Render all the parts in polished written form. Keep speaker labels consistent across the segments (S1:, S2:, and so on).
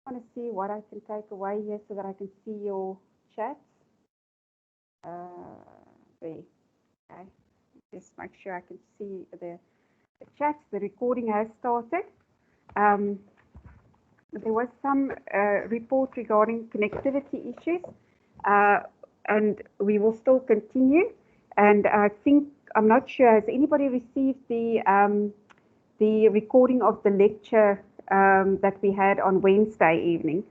S1: want to see what I can take away here so that I can see your chats. There. Okay. Just make sure I can see the chats. The recording has started. There was some report regarding connectivity issues, and we will still continue. And I think, I'm not sure, has anybody received the recording of the lecture that we had on Wednesday evening?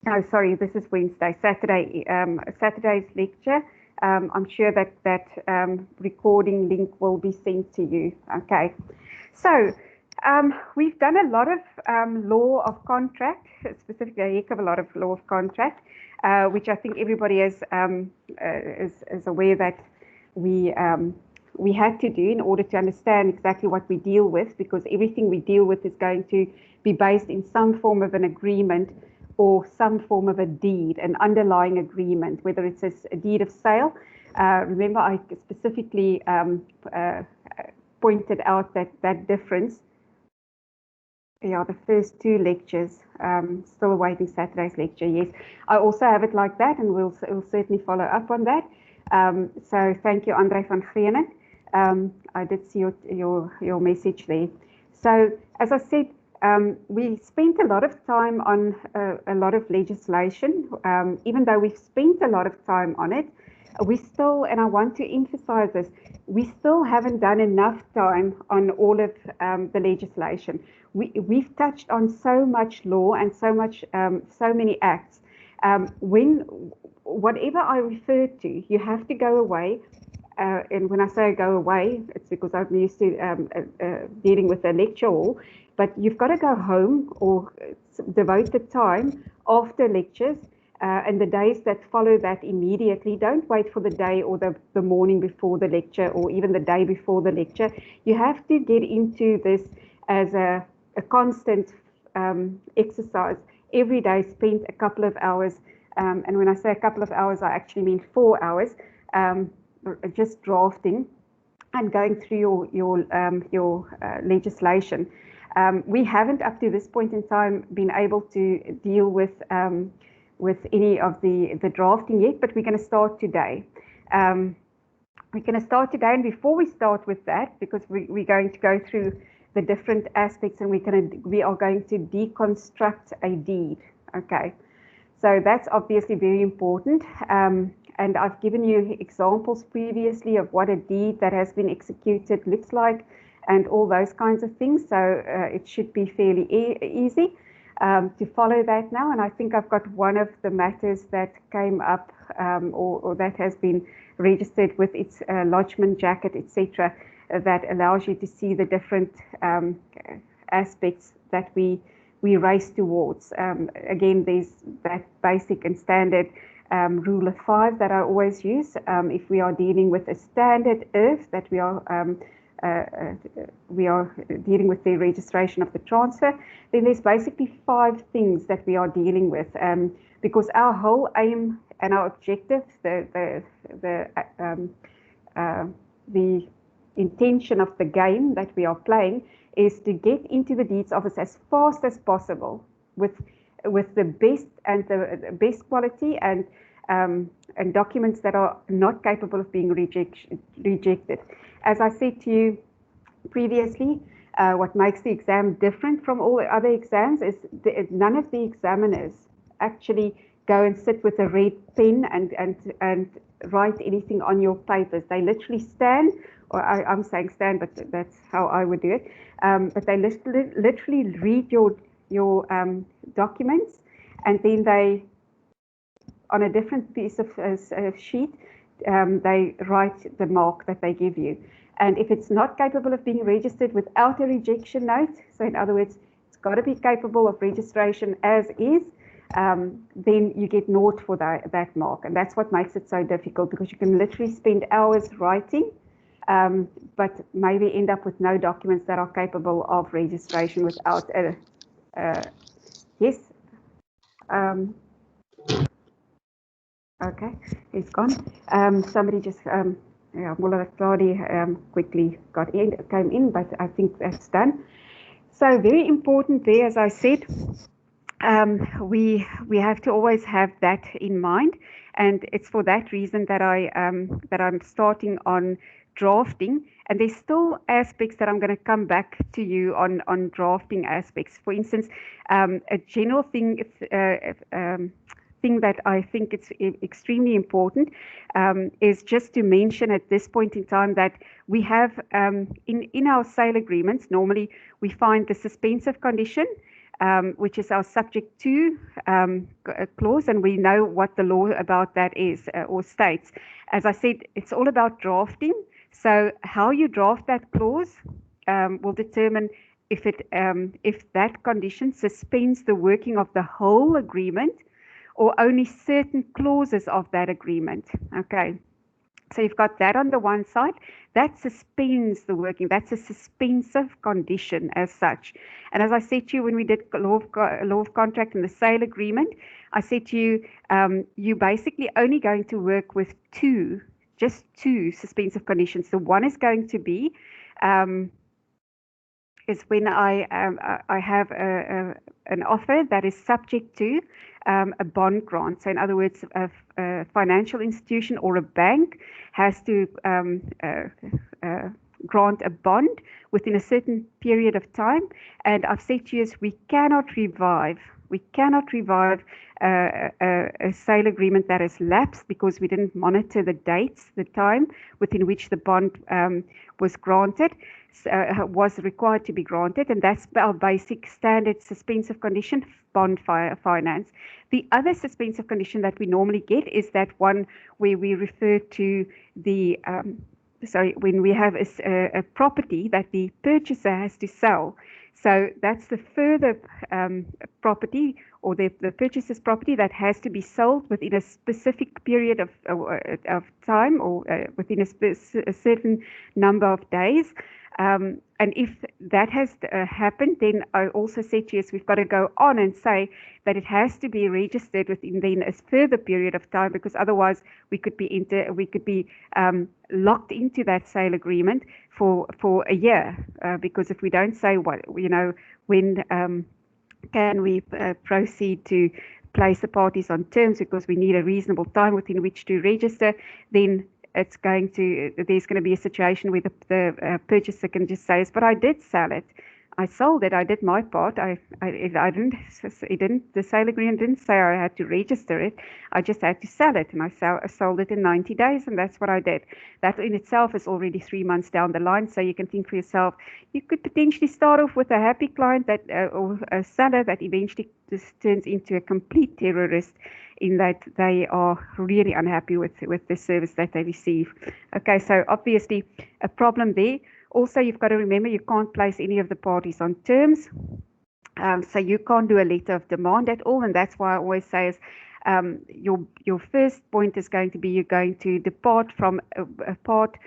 S1: No, sorry, this is Wednesday, Saturday's lecture. I'm sure that recording link will be sent to you. Okay, so we've done a lot of law of contract, specifically a heck of a lot of law of contract, which I think everybody is aware that we had to do in order to understand exactly what we deal with, because everything we deal with is going to be based in some form of an agreement or some form of a deed, an underlying agreement, whether it's a deed of sale. Remember, I specifically pointed out that difference. Yeah, the first two lectures, still awaiting Saturday's lecture, yes. I also have it like that, and we'll certainly follow up on that. So thank you, Andre van Greenen. I did see your message there. So as I said, we spent a lot of time on a lot of legislation. Even though we've spent a lot of time on it, we still, and I want to emphasize this, we still haven't done enough time on all of the legislation. We've touched on so much law and so many acts. Whatever I refer to, you have to go away. And when I say go away, it's because I'm used to dealing with a lecture hall. But you've got to go home or devote the time after lectures and the days that follow that immediately. Don't wait for the day or the morning before the lecture or even the day before the lecture. You have to get into this as a constant exercise. Every day spend a couple of hours. And when I say a couple of hours, I actually mean 4 hours, just drafting and going through your legislation. We haven't up to this point in time been able to deal with any of the drafting yet, but we're going to start today. And before we start with that, because we're going to go through the different aspects, and we are going to deconstruct a deed. Okay, so that's obviously very important. And I've given you examples previously of what a deed that has been executed looks like, and all those kinds of things. So it should be fairly easy to follow that now. And I think I've got one of the matters that came up or that has been registered with its lodgement jacket, etc., that allows you to see the different aspects that we race towards. Again, there's that basic and standard rule of 5 that I always use. If we are dealing with a standard earth, that we are dealing with the registration of the transfer, then there's basically 5 things that we are dealing with, because our whole aim and our objective, the intention of the game that we are playing, is to get into the deeds office as fast as possible with the best and the best quality and documents that are not capable of being rejected. As I said to you previously, what makes the exam different from all the other exams is none of the examiners actually go and sit with a red pen and write anything on your papers. They literally stand, or I'm saying stand, but that's how I would do it. But they literally read your documents, and then they, on a different piece of sheet, they write the mark that they give you. And if it's not capable of being registered without a rejection note, so in other words, it's got to be capable of registration as is, then you get naught for that mark. And that's what makes it so difficult, because you can literally spend hours writing, but maybe end up with no documents that are capable of registration without a yes. Okay, he's gone. Somebody just, Muller Claudia quickly came in, but I think that's done. So very important there, as I said, we have to always have that in mind, and it's for that reason that I'm starting on drafting. And there's still aspects that I'm going to come back to you on drafting aspects. For instance, a general thing that I think it's extremely important is just to mention at this point in time that we have in our sale agreements, normally we find the suspensive condition, which is our subject to clause, and we know what the law about that is or states. As I said, it's all about drafting. So how you draft that clause will determine if that condition suspends the working of the whole agreement or only certain clauses of that agreement. Okay. So you've got that on the one side. That suspends the working. That's a suspensive condition as such. And as I said to you when we did law of contract and the sale agreement, I said to you, you're basically only going to work with just two suspensive conditions. The one is going to be is when I have an offer that is subject to a bond grant. So in other words, a financial institution or a bank has to grant a bond within a certain period of time. And I've said to you is we cannot revive a sale agreement that has lapsed because we didn't monitor the dates, the time within which the bond was granted, was required to be granted, and that's our basic standard suspensive condition, bond finance. The other suspensive condition that we normally get is that one where we refer to the when we have a property that the purchaser has to sell. So that's the further property or the purchaser's property that has to be sold within a specific period of time or within a certain number of days. And if that has happened, then I also said to you, we've got to go on and say that it has to be registered within then a further period of time, because otherwise we could be locked into that sale agreement for a year. Because if we don't say when can we proceed to place the parties on terms, because we need a reasonable time within which to register, then there's going to be a situation where the purchaser can just say, but I did sell it. I sold it. I did my part. I didn't. The sale agreement didn't say I had to register it. I just had to sell it, and I sold it in 90 days, and that's what I did. That in itself is already 3 months down the line. So you can think for yourself, you could potentially start off with a happy client that or a seller that eventually just turns into a complete terrorist, in that they are really unhappy with the service that they receive. Okay, so obviously a problem there. Also, you've got to remember you can't place any of the parties on terms. So you can't do a letter of demand at all. And that's why I always say is your first point is going to be you're going to depart from a part,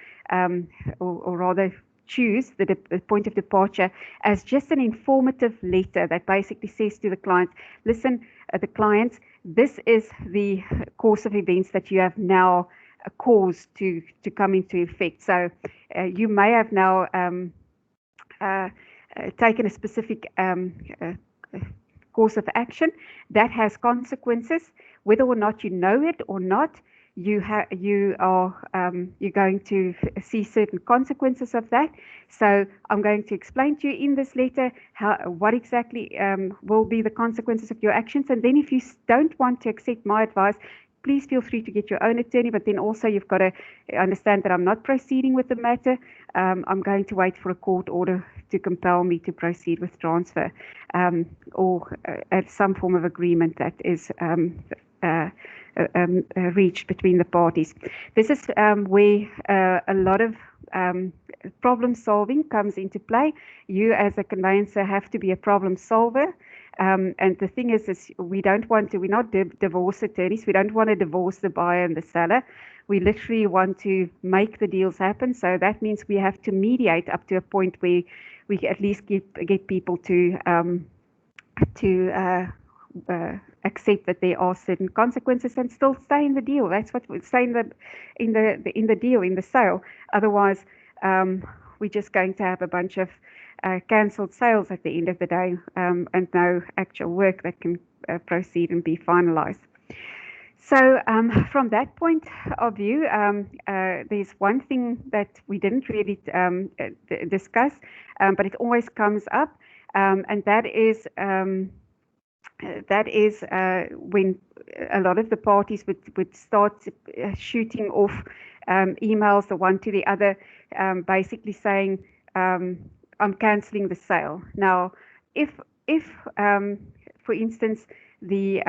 S1: or rather choose the point of departure as just an informative letter that basically says to the clients, listen, the clients, this is the course of events that you have now caused to come into effect. So you may have now taken a specific course of action that has consequences, whether or not you know it or not. You're going to see certain consequences of that. So I'm going to explain to you in this letter what exactly will be the consequences of your actions. And then if you don't want to accept my advice, please feel free to get your own attorney. But then also you've got to understand that I'm not proceeding with the matter. I'm going to wait for a court order to compel me to proceed with transfer, or at some form of agreement that is reached between the parties. This is where a lot of problem solving comes into play. You as a conveyancer have to be a problem solver. And the thing is we're not divorce attorneys. We don't want to divorce the buyer and the seller. We literally want to make the deals happen. So that means we have to mediate up to a point where we at least get people to accept that there are certain consequences and still stay in the deal. That's what we stay in the deal, in the sale. Otherwise, we're just going to have a bunch of cancelled sales at the end of the day, and no actual work that can proceed and be finalized. So from that point of view, there's one thing that we didn't really discuss, but it always comes up, and that is when a lot of the parties would start shooting off emails, the one to the other, basically saying, I'm cancelling the sale. Now, if for instance, the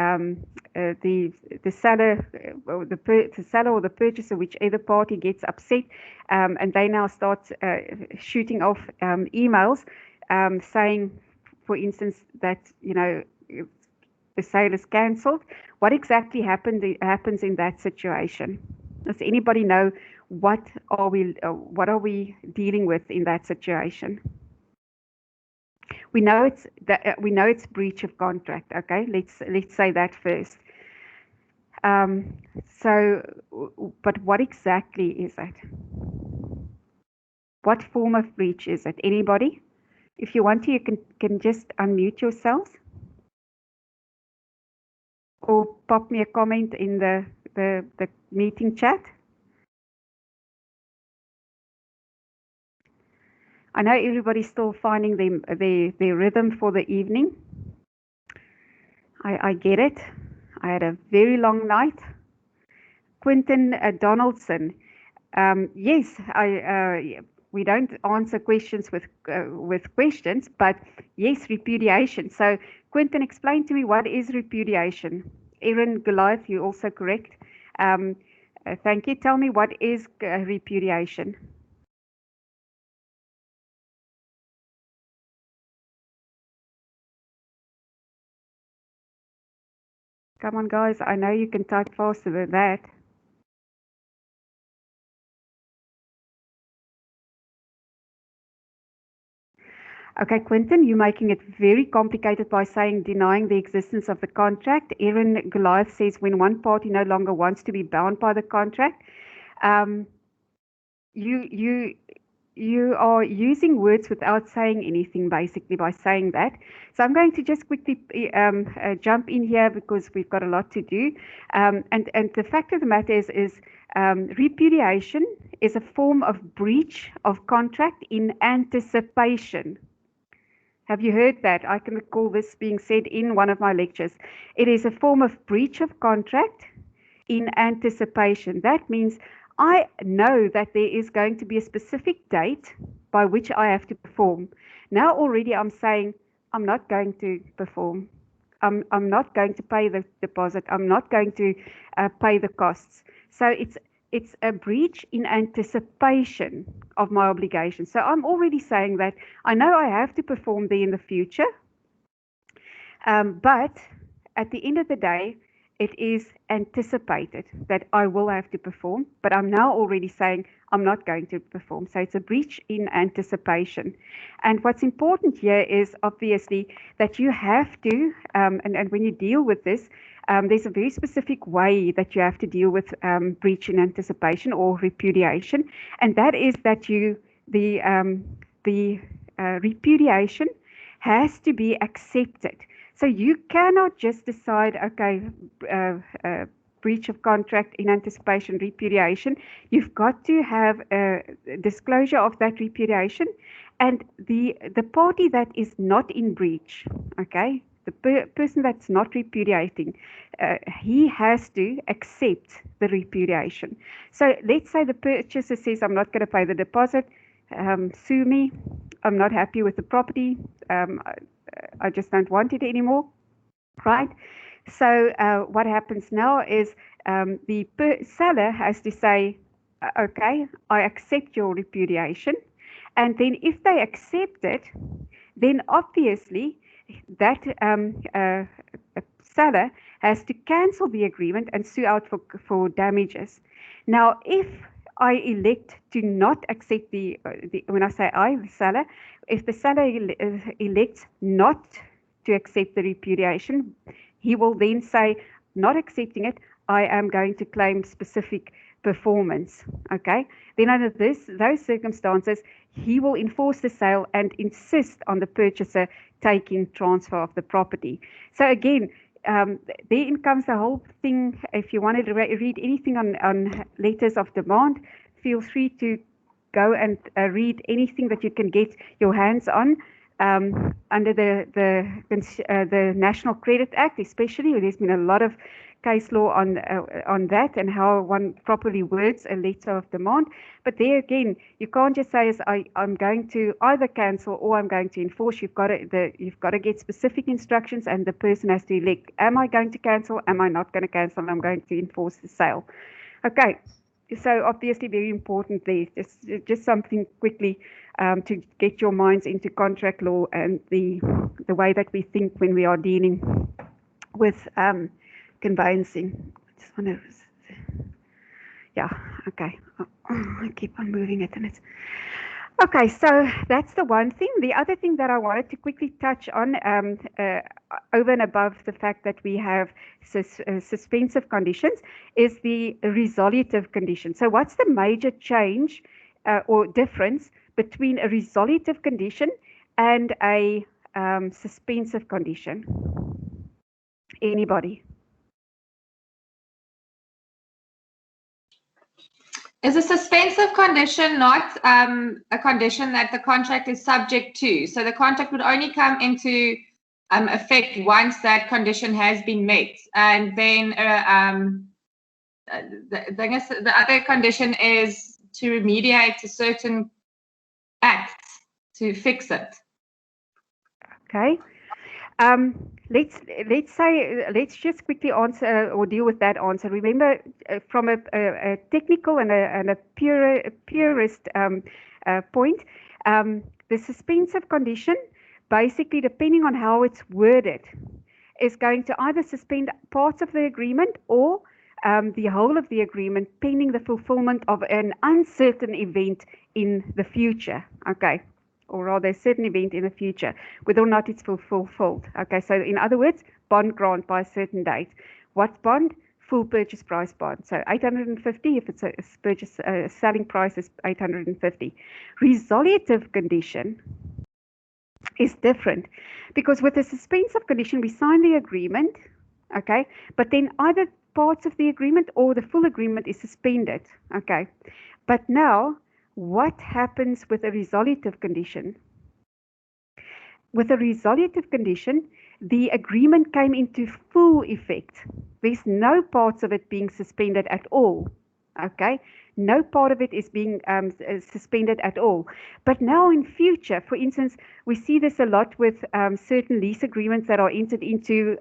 S1: seller, the seller or the purchaser, whichever party gets upset, and they now start shooting off emails, saying, for instance, that the sale is cancelled. What exactly happens in that situation? Does anybody know what are we dealing with in that situation? We know it's breach of contract. Okay, let's say that first. But what exactly is it? What form of breach is it? Anybody? If you want to, you can just unmute yourselves or pop me a comment in the meeting chat. I know everybody's still finding their rhythm for the evening. I get it. I had a very long night. Quinton Donaldson. Yes, we don't answer questions with questions, but yes, repudiation. So, Quinton, explain to me, what is repudiation? Erin Goliath, you're also correct. Thank you. Tell me, what is repudiation? Come on, guys. I know you can type faster than that. Okay, Quinton, you're making it very complicated by saying denying the existence of the contract. Erin Goliath says when one party no longer wants to be bound by the contract. You are using words without saying anything, basically, by saying that. So I'm going to just quickly jump in here because we've got a lot to do. And the fact of the matter is repudiation is a form of breach of contract in anticipation. Have you heard that? I can recall this being said in one of my lectures. It is a form of breach of contract in anticipation. That means I know that there is going to be a specific date by which I have to perform. Now already I'm saying I'm not going to perform. I'm not going to pay the deposit. I'm not going to pay the costs. So it's a breach in anticipation of my obligation. So I'm already saying that I know I have to perform there in the future, but at the end of the day, it is anticipated that I will have to perform, but I'm now already saying I'm not going to perform. So it's a breach in anticipation. And what's important here is obviously that you have to, and when you deal with this, there's a very specific way that you have to deal with breach in anticipation or repudiation, and that is that the repudiation has to be accepted. So you cannot just decide, okay, breach of contract in anticipation, repudiation. You've got to have a disclosure of that repudiation, and the party that is not in breach, okay, the person that's not repudiating, he has to accept the repudiation. So let's say the purchaser says, I'm not going to pay the deposit, sue me, I'm not happy with the property, I just don't want it anymore, right? So what happens now is the seller has to say, okay, I accept your repudiation. And then if they accept it, then obviously that seller has to cancel the agreement and sue out for damages. Now, if I elect to not accept when I say I, the seller, if the seller elects not to accept the repudiation, he will then say, not accepting it, I am going to claim specific performance. Okay. Then under those circumstances, he will enforce the sale and insist on the purchaser taking transfer of the property. So again, therein comes the whole thing. If you wanted to read anything on letters of demand, feel free to go and read anything that you can get your hands on under the National Credit Act, especially. There's been a lot of case law on that and how one properly words a letter of demand. But there again, you can't just say, I'm going to either cancel or I'm going to enforce. You've got to get specific instructions, and the person has to elect, am I going to cancel? Am I not going to cancel? I'm going to enforce the sale. Okay. So obviously very important there. Just something quickly to get your minds into contract law and the way that we think when we are dealing with conveyancing. I just want to, yeah, okay. I keep on moving it, and it's okay. So that's the one thing. The other thing that I wanted to quickly touch on, over and above the fact that we have suspensive conditions, is the resolutive condition. So what's the major change or difference between a resolutive condition and a suspensive condition? Anybody?
S2: Is a suspensive condition not a condition that the contract is subject to? So the contract would only come into effect once that condition has been met. And then the other condition is to remediate a certain act to fix it.
S1: Okay. Let's just quickly answer or deal with that answer. Remember, from a technical and a purist point, the suspensive condition, basically, depending on how it's worded, is going to either suspend parts of the agreement or the whole of the agreement pending the fulfillment of an uncertain event in the future. Okay. Or rather a certain event in the future, whether or not it's fulfilled. Okay, so in other words, bond grant by a certain date. What bond? Full purchase price bond. So 850, if it's a selling price is 850. Resolutive condition is different, because with a suspensive condition, we sign the agreement, okay, but then either parts of the agreement or the full agreement is suspended, okay. But now, what happens with a resolutive condition? With a resolutive condition, the agreement came into full effect. There's no parts of it being suspended at all. Okay, no part of it is being suspended at all. But now in future, for instance, we see this a lot with certain lease agreements that are entered into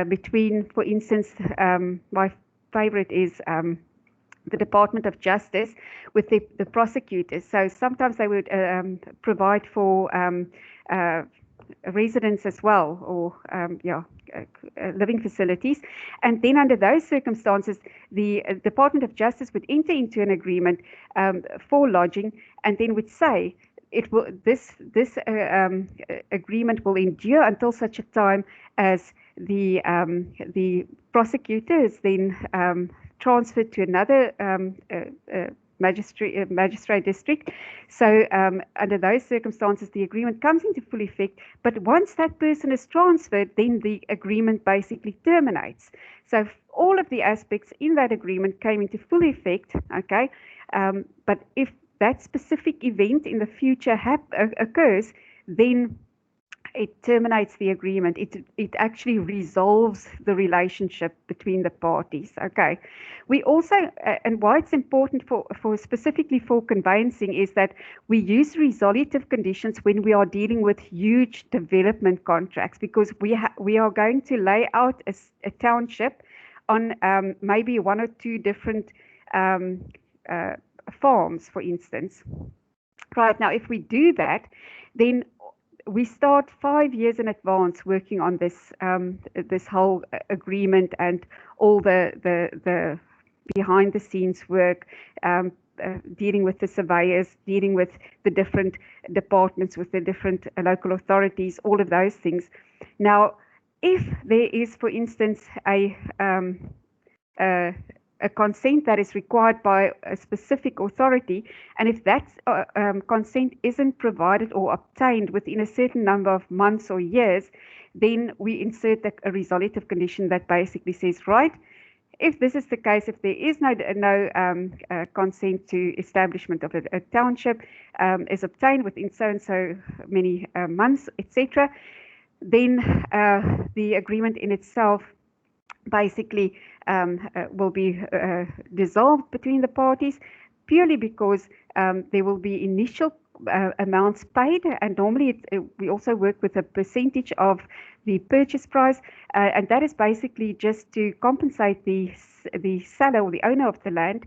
S1: between, for instance, my favorite is the Department of Justice with the prosecutors. So sometimes they would provide for residents as well, or living facilities. And then under those circumstances, the Department of Justice would enter into an agreement for lodging, and then would say this agreement will endure until such a time as the prosecutor is then transferred to another magistrate district. So under those circumstances, the agreement comes into full effect. But once that person is transferred, then the agreement basically terminates. So all of the aspects in that agreement came into full effect. Okay, but if that specific event in the future occurs, then it terminates the agreement. It actually resolves the relationship between the parties. Okay. We also, and why it's important for specifically for conveyancing, is that we use resolutive conditions when we are dealing with huge development contracts, because we are going to lay out a township on maybe one or two different farms, for instance. Right now, if we do that, then we start 5 years in advance working on this this whole agreement and all the behind the scenes work, dealing with the surveyors, dealing with the different departments, with the different local authorities, all of those things. Now, if there is, for instance, a consent that is required by a specific authority, and if that consent isn't provided or obtained within a certain number of months or years, then we insert a resolutive condition that basically says, right, if this is the case, if there is no consent to establishment of a township is obtained within so and so many months, etc., then the agreement in itself basically will be dissolved between the parties, purely because there will be initial amounts paid, and normally we also work with a percentage of the purchase price, and that is basically just to compensate the seller or the owner of the land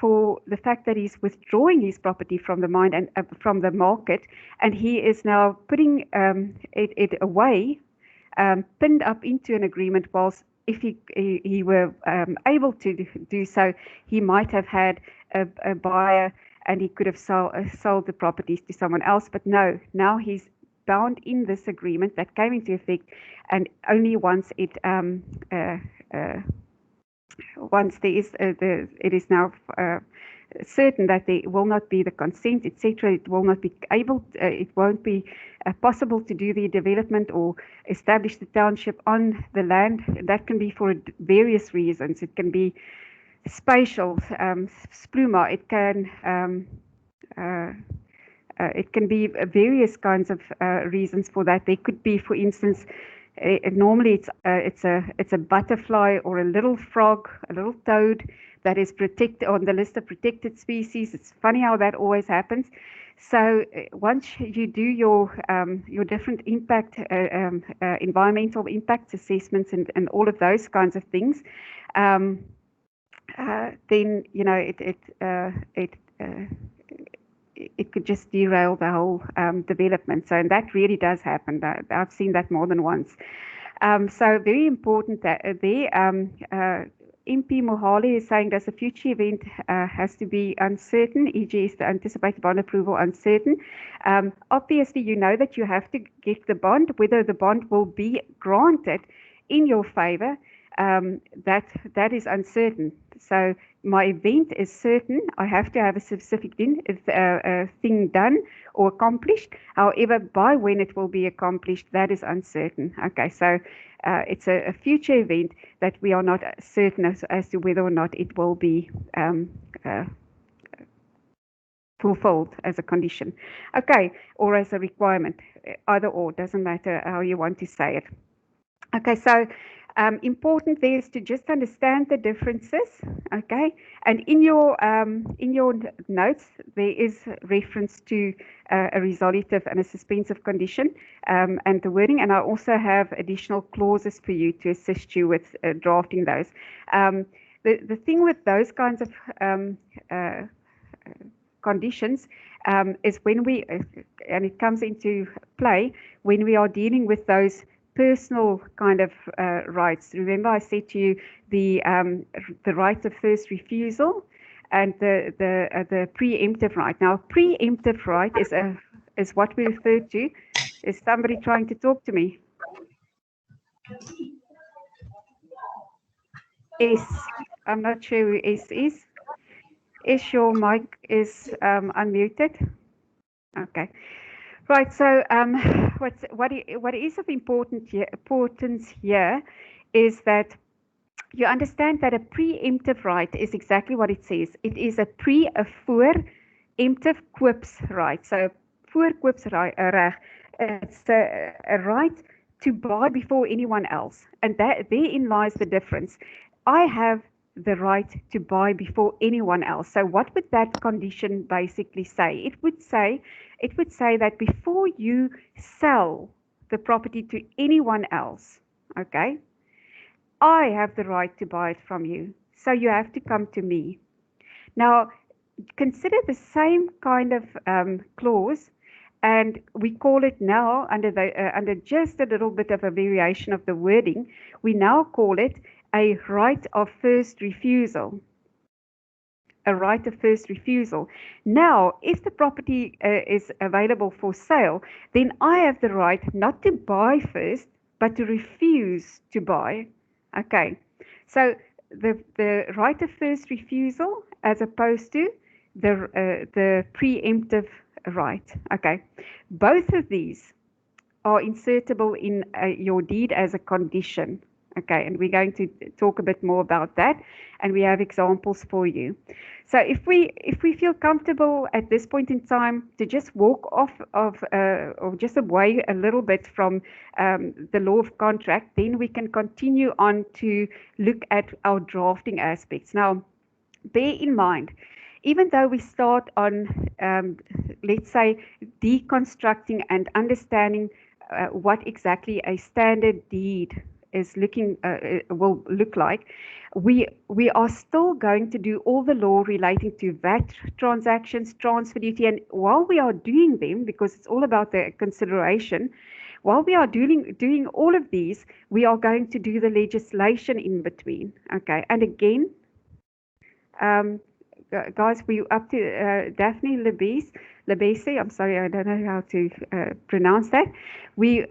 S1: for the fact that he's withdrawing his property from the mind and from the market, and he is now putting it away, pinned up into an agreement, whilst if he were able to do so, he might have had a buyer and he could have sold the properties to someone else. But no, now he's bound in this agreement that came into effect, and only once it once there is it is now certain that there will not be the consent, etc., it will not be able, it won't be possible to do the development or establish the township on the land. That can be for various reasons. It can be spatial, spluma. It can be various kinds of reasons for that. There could be, for instance, normally it's a butterfly or a little frog, a little toad that is protected on the list of protected species. It's funny how that always happens. So once you do your different impact, environmental impact assessments and all of those kinds of things, then you know it could just derail the whole development. So, and that really does happen. I've seen that more than once. So very important that MP Mohali is saying, does a future event has to be uncertain, e.g. is the anticipated bond approval uncertain? Obviously, you know that you have to get the bond, whether the bond will be granted in your favor, that is uncertain. So my event is certain. I have to have a specific thing done or accomplished. However, by when it will be accomplished, that is uncertain. Okay, so it's a future event that we are not certain as to whether or not it will be fulfilled as a condition. Okay, or as a requirement. Either or, doesn't matter how you want to say it. Okay, so important there is to just understand the differences, okay? And in your notes, there is reference to a resolutive and a suspensive condition and the wording, and I also have additional clauses for you to assist you with drafting those. The thing with those kinds of conditions is when we, and it comes into play when we are dealing with those personal kind of rights. Remember, I said to you the right of first refusal and the preemptive right. Now, preemptive right is what we refer to. Is somebody trying to talk to me? I'm not sure who S is. Is your mic is unmuted? Okay. Right, so what is of importance here is that you understand that a preemptive right is exactly what it says. It is a vooremptive koopsreg. So voorkoopsreg, it's a right to buy before anyone else, and therein lies the difference. I have the right to buy before anyone else. So what would that condition basically say? It would say that before you sell the property to anyone else, okay, I have the right to buy it from you. So you have to come to me. Now, consider the same kind of clause, and we call it now under just a little bit of a variation of the wording. We now call it a right of first refusal. A right of first refusal. Now, if the property is available for sale, then I have the right not to buy first, but to refuse to buy. Okay, so the right of first refusal as opposed to the preemptive right. Okay, both of these are insertable in your deed as a condition. Okay, and we're going to talk a bit more about that, and we have examples for you. So if we feel comfortable at this point in time to just walk off of or just away a little bit from the law of contract, then we can continue on to look at our drafting aspects. Now, bear in mind, even though we start on, let's say, deconstructing and understanding what exactly a standard deed is will look like, we are still going to do all the law relating to VAT transactions, transfer duty, and while we are doing them, because it's all about the consideration, while we are doing all of these, we are going to do the legislation in between. Okay, and again, guys, we up to Daphne Lebese. I'm sorry, I don't know how to pronounce that. We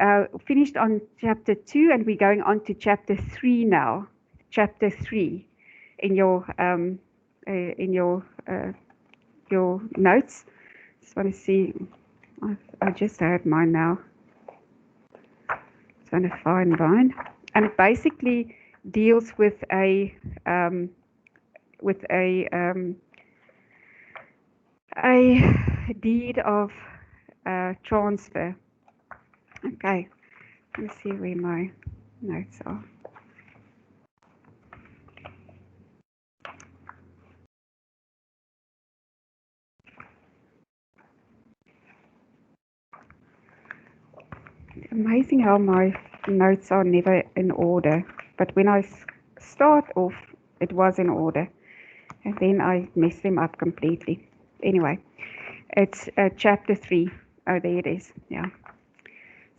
S1: finished on chapter 2, and we're going on to chapter 3 now. Chapter 3 in your notes. Just want to see. I just had mine now. Just want to find mine, and it basically deals with a deed of transfer. Okay, let me see where my notes are. It's amazing how my notes are never in order, but when I start off, it was in order, and then I mess them up completely. Anyway, it's chapter 3. Oh, there it is. Yeah.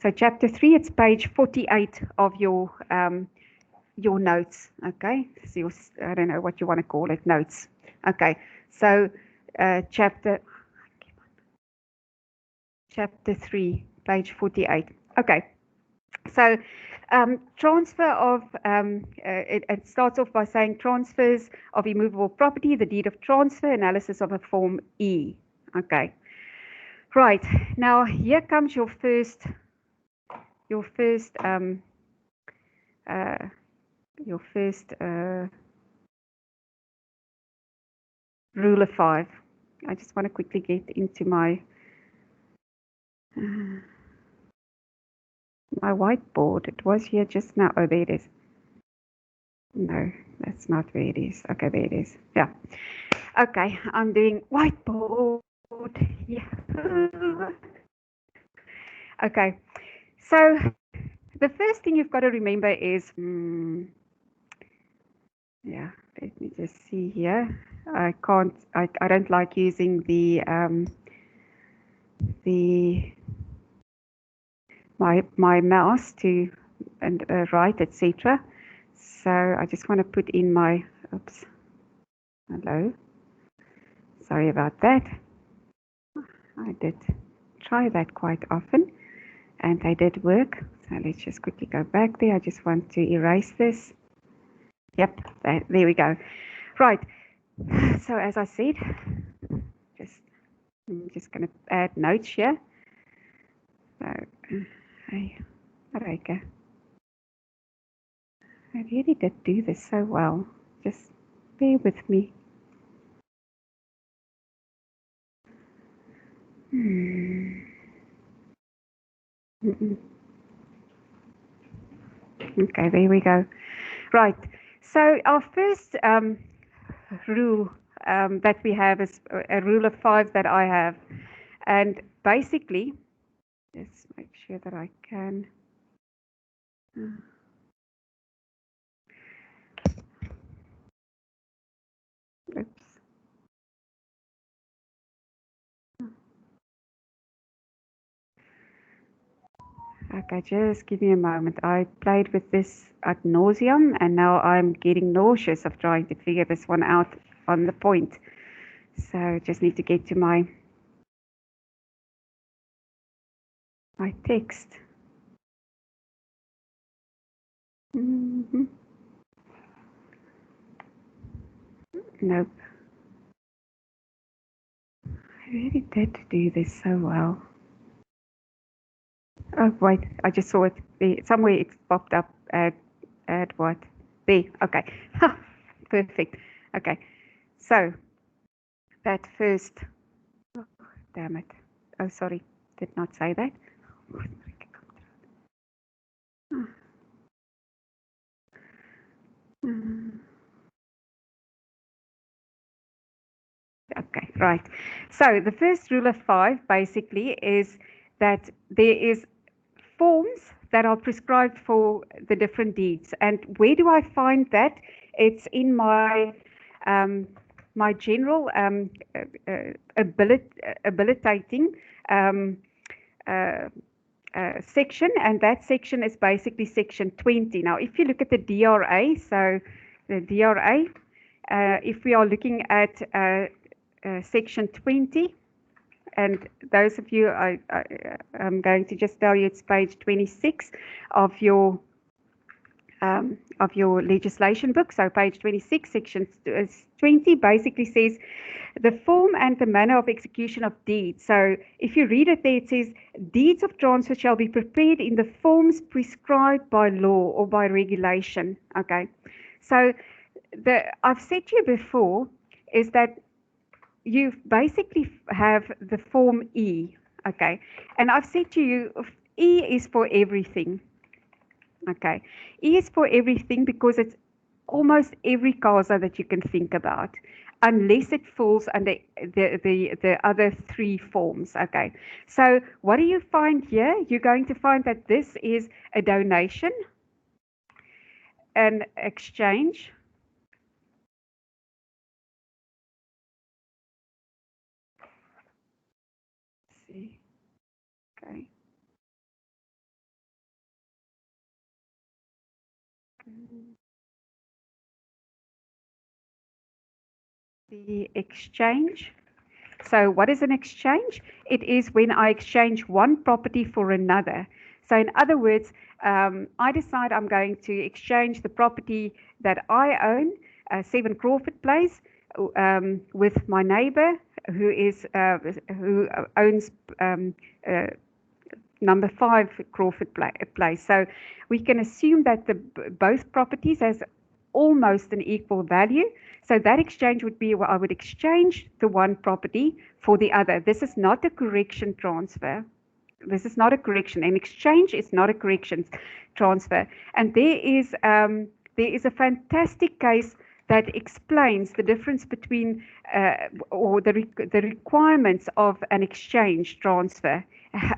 S1: So chapter 3, it's page 48 of your notes. Okay. So your, I don't know what you want to call it, notes. Okay. So chapter 3, page 48. Okay. So transfer of, it starts off by saying transfers of immovable property, the deed of transfer, analysis of a Form E. Okay. Right. Now here comes your first rule of 5. I just want to quickly get into my whiteboard. It was here just now. Oh, there it is. No, that's not where it is. Okay, there it is. Yeah. Okay, I'm doing whiteboard. Yeah. Okay, so the first thing you've got to remember is, yeah, let me just see here. I don't like using my mouse to write, etc. So I just want to put in my, oops, hello. Sorry about that. I did try that quite often, and they did work. So let's just quickly go back there. I just want to erase this. Yep, there we go. Right. So as I said, I'm just going to add notes here. So, hey, Marika, I really did do this so well. Just bear with me. Okay, there we go. Right. So our first rule that we have is a rule of 5 that I have, and basically, just make sure that I can. Oops. Okay, just give me a moment. I played with this ad nauseum, and now I'm getting nauseous of trying to figure this one out on the point. So just need to get to my text. Nope. I really did do this so well. Oh, wait, I just saw it. Somewhere it popped up. Add what? There, okay. Perfect. Okay, so that first, oh, damn it. Oh, sorry, did not say that. Okay, right. So the first rule of 5 basically is that there is forms that are prescribed for the different deeds. And where do I find that? It's in my my general habilitating section, and that section is basically section 20. Now, if you look at the DRA, so the DRA, if we are looking at section 20, and those of you, I'm going to just tell you it's page 26 of your legislation book. So page 26, section 20 basically says the form and the manner of execution of deeds. So if you read it there, it says deeds of transfer shall be prepared in the forms prescribed by law or by regulation. Okay, so I've said to you before is that you basically have the form E, okay? And I've said to you, E is for everything, okay? E is for everything because it's almost every CASA that you can think about, unless it falls under the other 3 forms, okay? So what do you find here? You're going to find that this is a donation, an exchange, see, okay. The exchange. So what is an exchange? It is when I exchange one property for another. So in other words, I decide I'm going to exchange the property that I own, 7 Crawford Place, with my neighbor who owns number 5 Crawford Place. So we can assume that both properties has almost an equal value. So that exchange would be where I would exchange the one property for the other. This is not a correction transfer. This is not a correction. An exchange is not a correction transfer. And there is a fantastic case that explains the difference between or the requirements of an exchange transfer.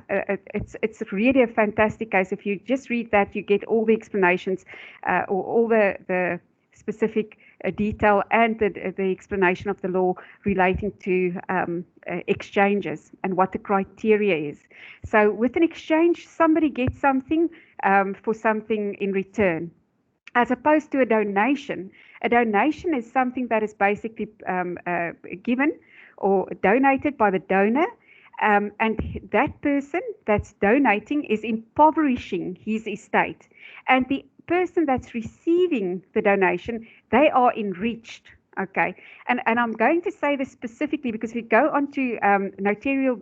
S1: It's really a fantastic case. If you just read that, you get all the explanations or all the specific detail and the explanation of the law relating to exchanges and what the criteria is. So with an exchange, somebody gets something for something in return, as opposed to a donation. A donation is something that is basically given or donated by the donor, and that person that's donating is impoverishing his estate. And the person that's receiving the donation, they are enriched. Okay, and I'm going to say this specifically because if we go on to notarial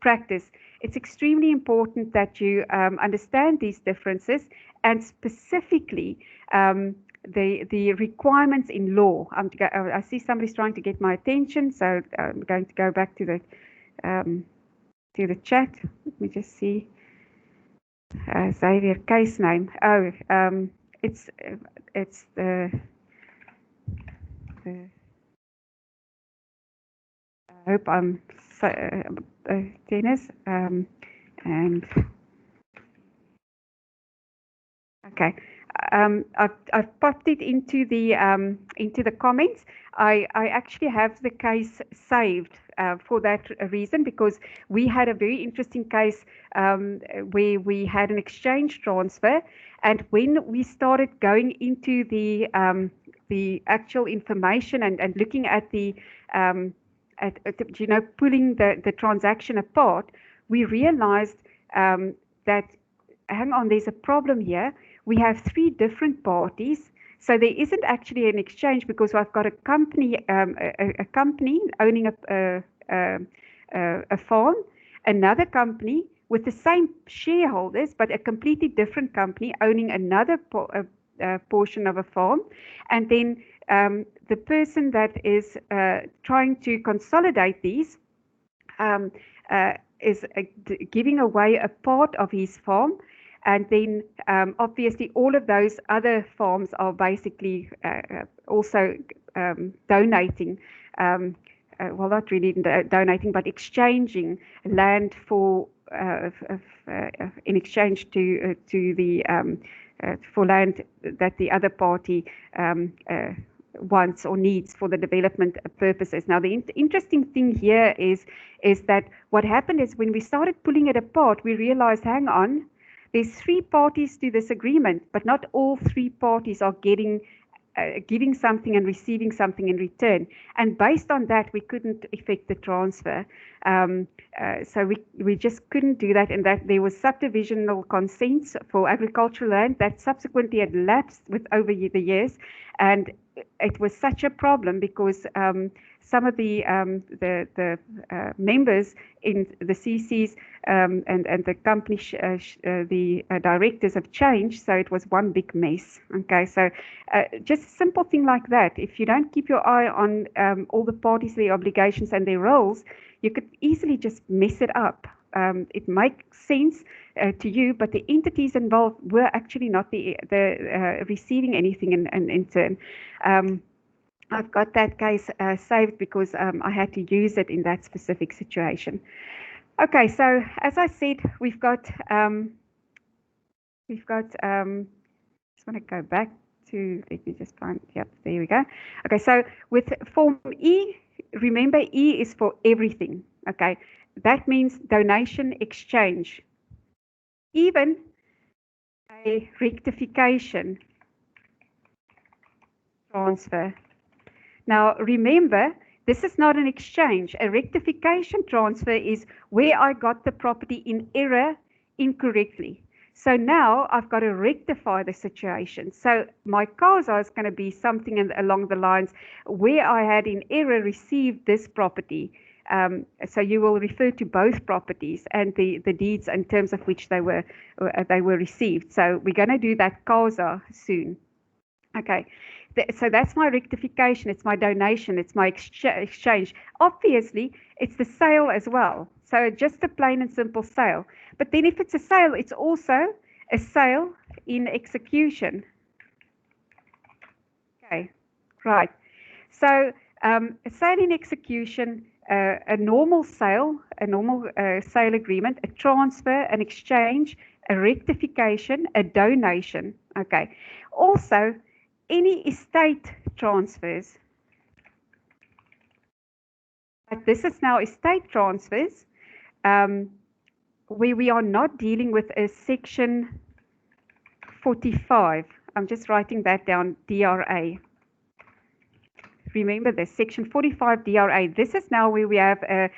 S1: practice, it's extremely important that you understand these differences, and specifically the requirements in law. I see somebody's trying to get my attention, so I'm going to go back to the chat. Let me just see. Xavier, case name. Oh, it's the I hope I'm Dennis, and okay. I've popped it into the comments. I actually have the case saved for that reason, because we had a very interesting case where we had an exchange transfer, and when we started going into the actual information and looking at the pulling the transaction apart, we realized that hang on, there's a problem here. We have 3 different parties So there isn't actually an exchange because I've got a company, a company owning a farm, another company with the same shareholders, but a completely different company owning another portion of a farm, and then the person that is trying to consolidate these is giving away a part of his farm, and then obviously all of those other farms are basically also donating, well, not really donating, but exchanging land for in exchange to the for land that the other party wants or needs for the development purposes. Now, the interesting thing here is that what happened is when we started pulling it apart, we realized, hang on, there's 3 parties to this agreement, but not all 3 parties are giving something and receiving something in return. And based on that, we couldn't effect the transfer. So we just couldn't do that, and that there was subdivisional consents for agricultural land that subsequently had lapsed with over the years, and it was such a problem because some of the members in the CCs and the company, the directors have changed, so it was one big mess. Okay, so just a simple thing like that. If you don't keep your eye on all the parties, their obligations and their roles, you could easily just mess it up. It makes sense to you, but the entities involved were actually not the receiving anything in turn. I've got that case saved because I had to use it in that specific situation. Okay, so as I said, we've got just want to go back to, let me just find, yep, there we go. Okay, so with Form E, remember E is for everything, okay? That means donation, exchange, even a rectification transfer. Now, remember, this is not an exchange. A rectification transfer is where I got the property in error incorrectly. So now I've got to rectify the situation. So my CASA is going to be something along the lines where I had in error received this property. So you will refer to both properties and the deeds in terms of which they were received. So we're going to do that CASA soon. Okay. So that's my rectification, it's my donation, it's my exchange. Obviously, it's the sale as well. So just a plain and simple sale. But then if it's a sale, it's also a sale in execution. Okay, right. So a sale in execution, a normal sale agreement, a transfer, an exchange, a rectification, a donation. Okay. Also, any estate transfers, but this is now estate transfers where we are not dealing with a section 45. I'm just writing that down, DRA. Remember this, section 45 DRA. This is now where we have a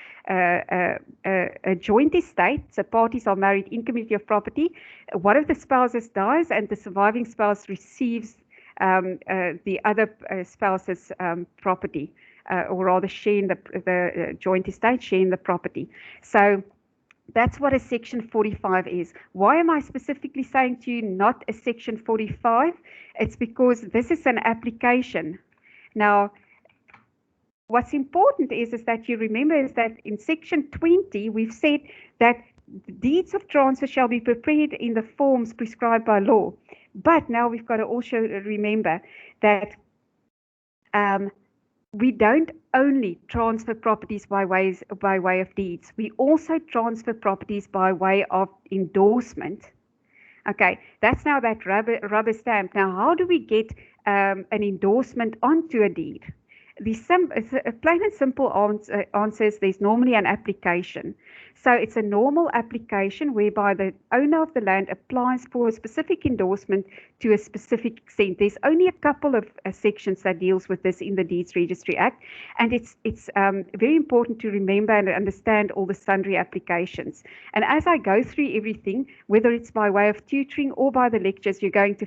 S1: joint estate. So parties are married in community of property. One of the spouses dies and the surviving spouse receives the other spouse's property, or rather share in the joint estate, share in the property. So that's what a section 45 is. Why am I specifically saying to you not a section 45? It's because this is an application. Now, what's important is that you remember is that in section 20, we've said that deeds of transfer shall be prepared in the forms prescribed by law. But now we've got to also remember that we don't only transfer properties by way of deeds. We also transfer properties by way of endorsement. Okay, that's now that rubber stamp. Now, how do we get an endorsement onto a deed? plain and simple answer is there's normally an application. So it's a normal application whereby the owner of the land applies for a specific endorsement to a specific extent. There's only a couple of sections that deals with this in the Deeds Registry Act, and it's very important to remember and understand all the sundry applications. And as I go through everything, whether it's by way of tutoring or by the lectures, you're going to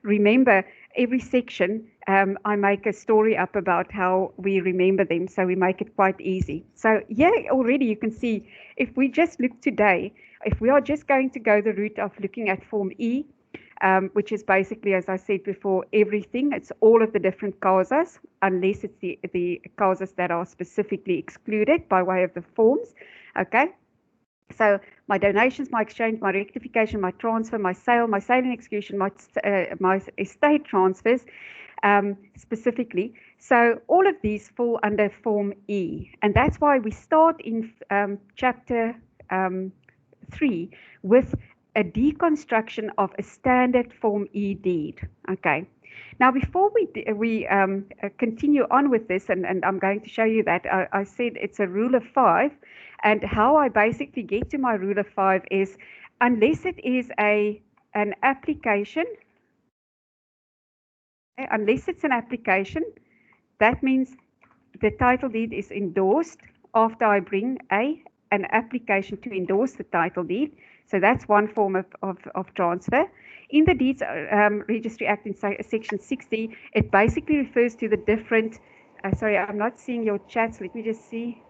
S1: remember every section. I make a story up about how we remember them, so we make it quite easy. So yeah, already you can see, if we just look today, if we are just going to go the route of looking at Form E, which is basically, as I said before, everything. It's all of the different causas, unless it's the causas that are specifically excluded by way of the forms. Okay. So my donations, my exchange, my rectification, my transfer, my sale and execution, my estate transfers, specifically. So all of these fall under Form E, and that's why we start in chapter 3 with a deconstruction of a standard Form E deed. Okay. Now, before we continue on with this, and I'm going to show you that, I said it's a rule of 5, and how I basically get to my rule of 5 is, unless it is an application, unless it's an application, that means the title deed is endorsed after I bring an application to endorse the title deed. So that's one form of transfer. In the Deeds Registry Act in section 60, it basically refers to the different, sorry, I'm not seeing your chats. Let me just see.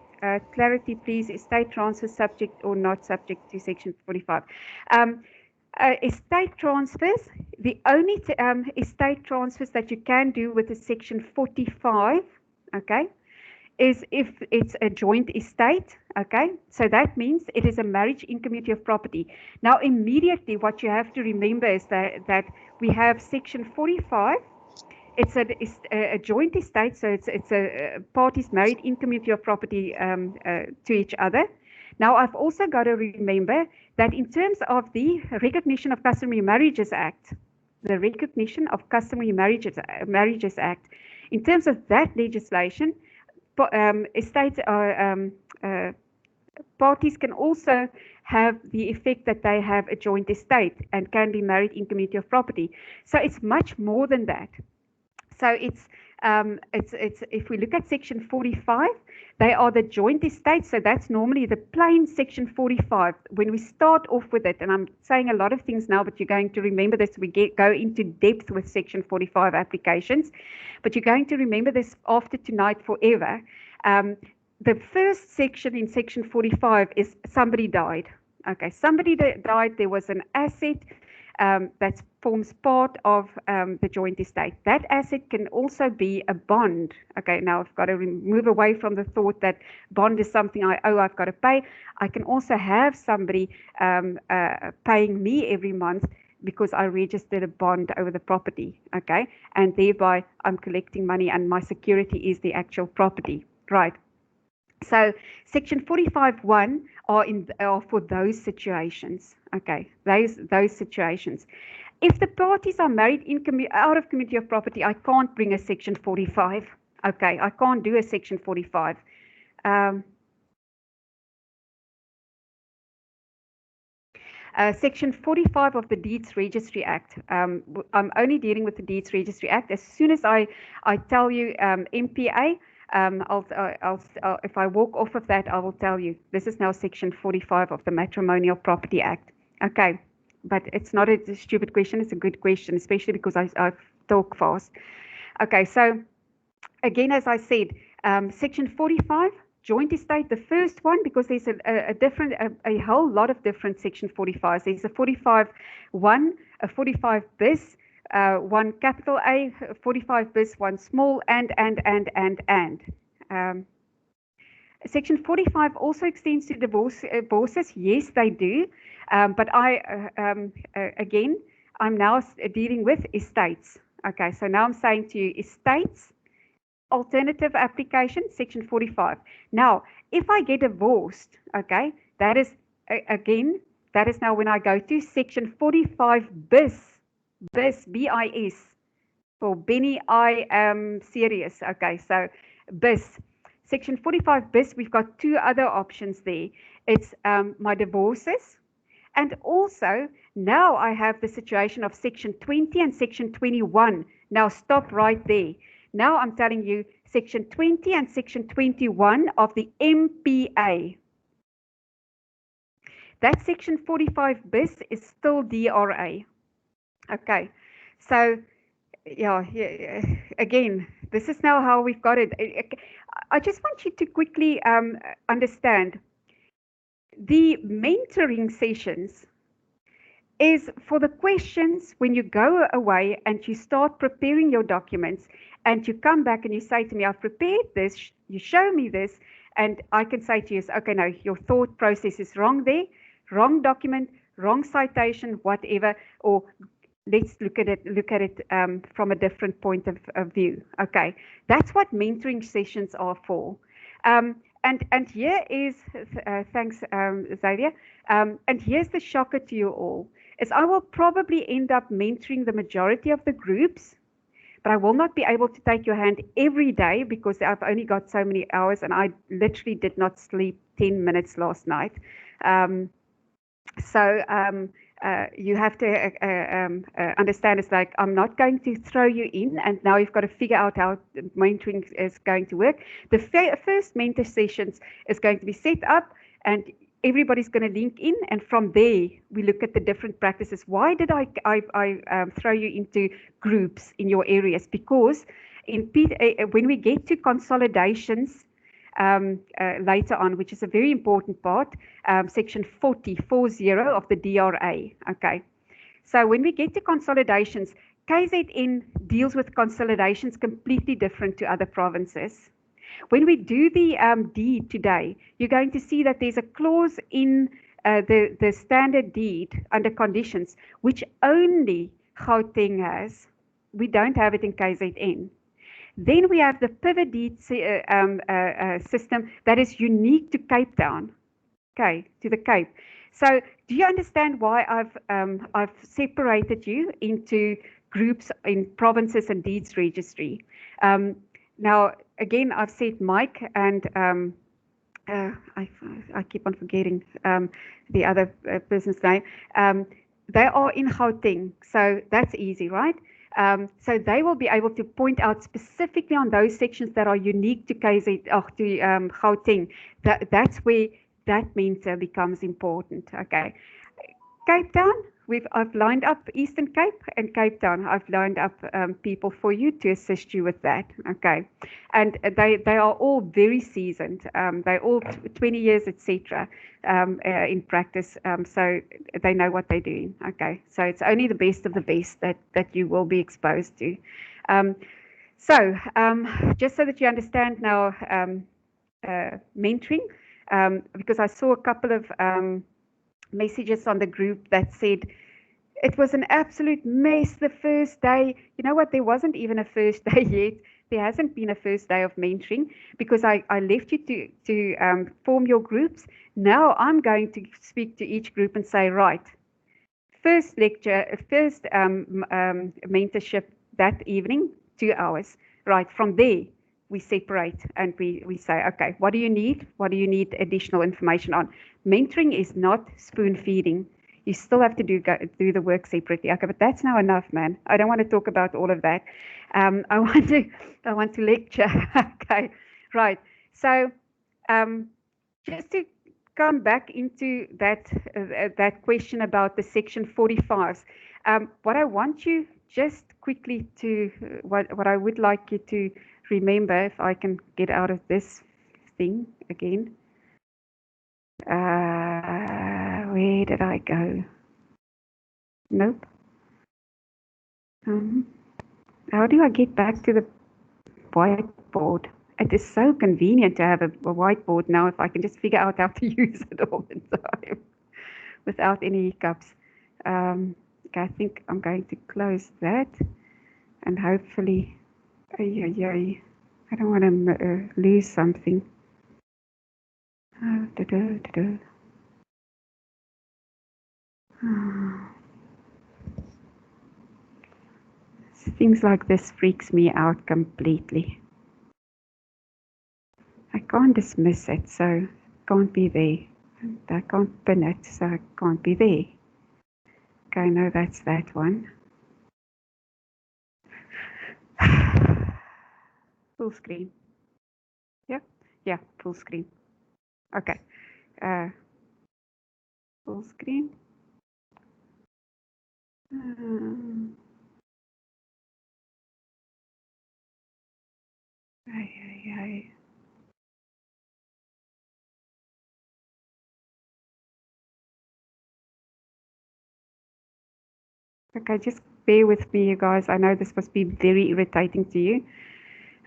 S1: Clarity, please. Estate transfer subject or not subject to section 45. Estate transfers, the only estate transfers that you can do with the section 45, okay, is if it's a joint estate, okay? So that means it is a marriage in community of property. Now, immediately what you have to remember is that we have section 45. It's a joint estate, so it's a parties married in community of property to each other. Now, I've also got to remember that in terms of the Recognition of Customary Marriages Act, the Recognition of Customary Marriages Act, in terms of that legislation, estates parties can also have the effect that they have a joint estate and can be married in community of property. So it's much more than that. So it's if we look at section 45, they are the joint estates. So that's normally the plain section 45. When we start off with it, and I'm saying a lot of things now, but you're going to remember this. We go into depth with section 45 applications, but you're going to remember this after tonight forever. The first section in section 45 is somebody died. Okay, somebody died. There was an asset that forms part of the joint estate. That asset can also be a bond. Okay, now I've got to move away from the thought that bond is something I owe, I've got to pay. I can also have somebody paying me every month because I registered a bond over the property. Okay, and thereby I'm collecting money and my security is the actual property. Right. So section 45(1) are for those situations. Okay, those situations. If the parties are married out of community of property, I can't bring a section 45. Okay, I can't do a section 45. Section 45 of the Deeds Registry Act. I'm only dealing with the Deeds Registry Act. As soon as I tell you MPA, if I walk off of that, I will tell you this is now section 45 of the Matrimonial Property Act. Okay, but it's not a stupid question, it's a good question, especially because I talk fast. Okay, so again, as I said, section 45, joint estate, the first one, because there's a whole lot of different section 45s. There's a 45(1), a 45 bis, one capital A, 45 bis, one small, and. Section 45 also extends to divorces. Yes, they do. But again, I'm now dealing with estates. Okay, so now I'm saying to you, estates, alternative application, section 45. Now, if I get divorced, okay, that is, again, that is now when I go to section 45 bis, BIS. For Benny, I am serious. Okay, so BIS. Section 45 BIS, we've got two other options there. It's my divorces, and also now I have the situation of Section 20 and Section 21. Now stop right there. Now I'm telling you Section 20 and Section 21 of the MPA. That Section 45 BIS is still DRA. Okay, so yeah, again, this is now how we've got it. I just want you to quickly understand the mentoring sessions is for the questions when you go away and you start preparing your documents and you come back and you say to me, I've prepared this, you show me this, and I can say to you, okay, no, your thought process is wrong there, wrong document, wrong citation, whatever, or let's look at it from a different point of view. Okay, that's what mentoring sessions are for. And here is, thanks, Xavier, and here's the shocker to you all, is I will probably end up mentoring the majority of the groups, but I will not be able to take your hand every day because I've only got so many hours and I literally did not sleep 10 minutes last night. You have to understand, it's like I'm not going to throw you in and now you've got to figure out how mentoring is going to work. The first mentor sessions is going to be set up and everybody's going to link in, and from there we look at the different practices. Why did I throw you into groups in your areas? Because when we get to consolidations later on, which is a very important part, section 40 of the DRA. Okay, so when we get to consolidations, KZN deals with consolidations completely different to other provinces. When we do the deed today, you're going to see that there's a clause in the standard deed under conditions, which only Gauteng has. We don't have it in KZN. Then we have the pivot deed system that is unique to Cape Town, okay, to the Cape. So do you understand why I've separated you into groups in provinces and deeds registry? Now, again, I've said Mike and I keep on forgetting the other business name. They are in Gauteng, so that's easy, right? So they will be able to point out specifically on those sections that are unique to Gauteng. That's where that mentor becomes important. Okay, Cape Town, I've lined up Eastern Cape and Cape Town. I've lined up people for you to assist you with that. Okay, and they are all very seasoned. They're all 20 years, etc. In practice, so they know what they're doing. Okay, so it's only the best of the best that you will be exposed to. Just so that you understand now, mentoring, because I saw a couple of messages on the group that said it was an absolute mess the first day. You know what? There wasn't even a first day yet. There hasn't been a first day of mentoring because I left you to form your groups. Now I'm going to speak to each group and say, right, first lecture, first mentorship that evening, 2 hours. Right, from there, we separate and we say, okay, what do you need? What do you need additional information on? Mentoring is not spoon feeding. You still have to do the work separately. Okay, but that's now enough, man. I don't want to talk about all of that. I want to lecture. Okay, right. So just to come back into that question about the section 45s, what I want you just quickly to what I would like you to remember, if I can get out of this thing again. Where did I go? Nope. How do I get back to the whiteboard? It is so convenient to have a whiteboard now if I can just figure out how to use it all the time without any hiccups. Okay, I think I'm going to close that and hopefully, I don't want to lose something. things like this freaks me out completely. I can't dismiss it, so it can't be there. And I can't pin it, so it can't be there. Okay, no, that's that one. Full screen. Yeah, yeah, full screen. Okay, full screen. Okay, just bear with me, you guys. I know this must be very irritating to you.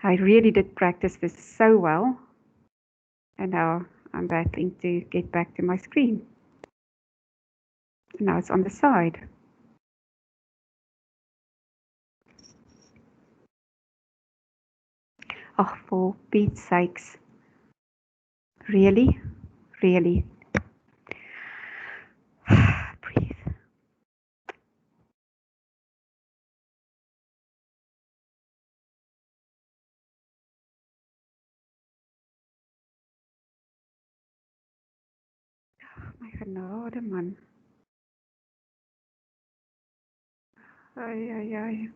S1: I really did practice this so well. And now I'm battling to get back to my screen. And now it's on the side. Oh, for Pete's sakes. Really? Really? Breathe. My genade, man. Ay, ay, ay.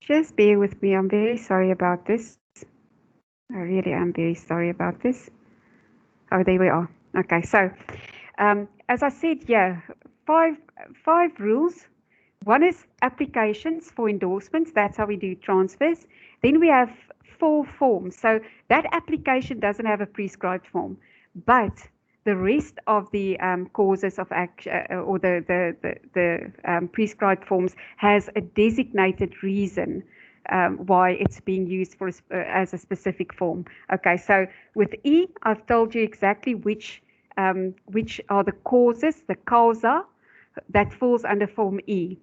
S1: Just bear with me. I'm very sorry about this. I really am very sorry about this. Oh, there we are. Okay, so as I said, yeah, five rules. One is applications for endorsements. That's how we do transfers. Then we have 4 forms. So that application doesn't have a prescribed form, but the rest of the causes of action or the prescribed forms has a designated reason why it's being used for as a specific form. Okay, so with E, I've told you exactly which are the causes, the causa, that falls under Form E.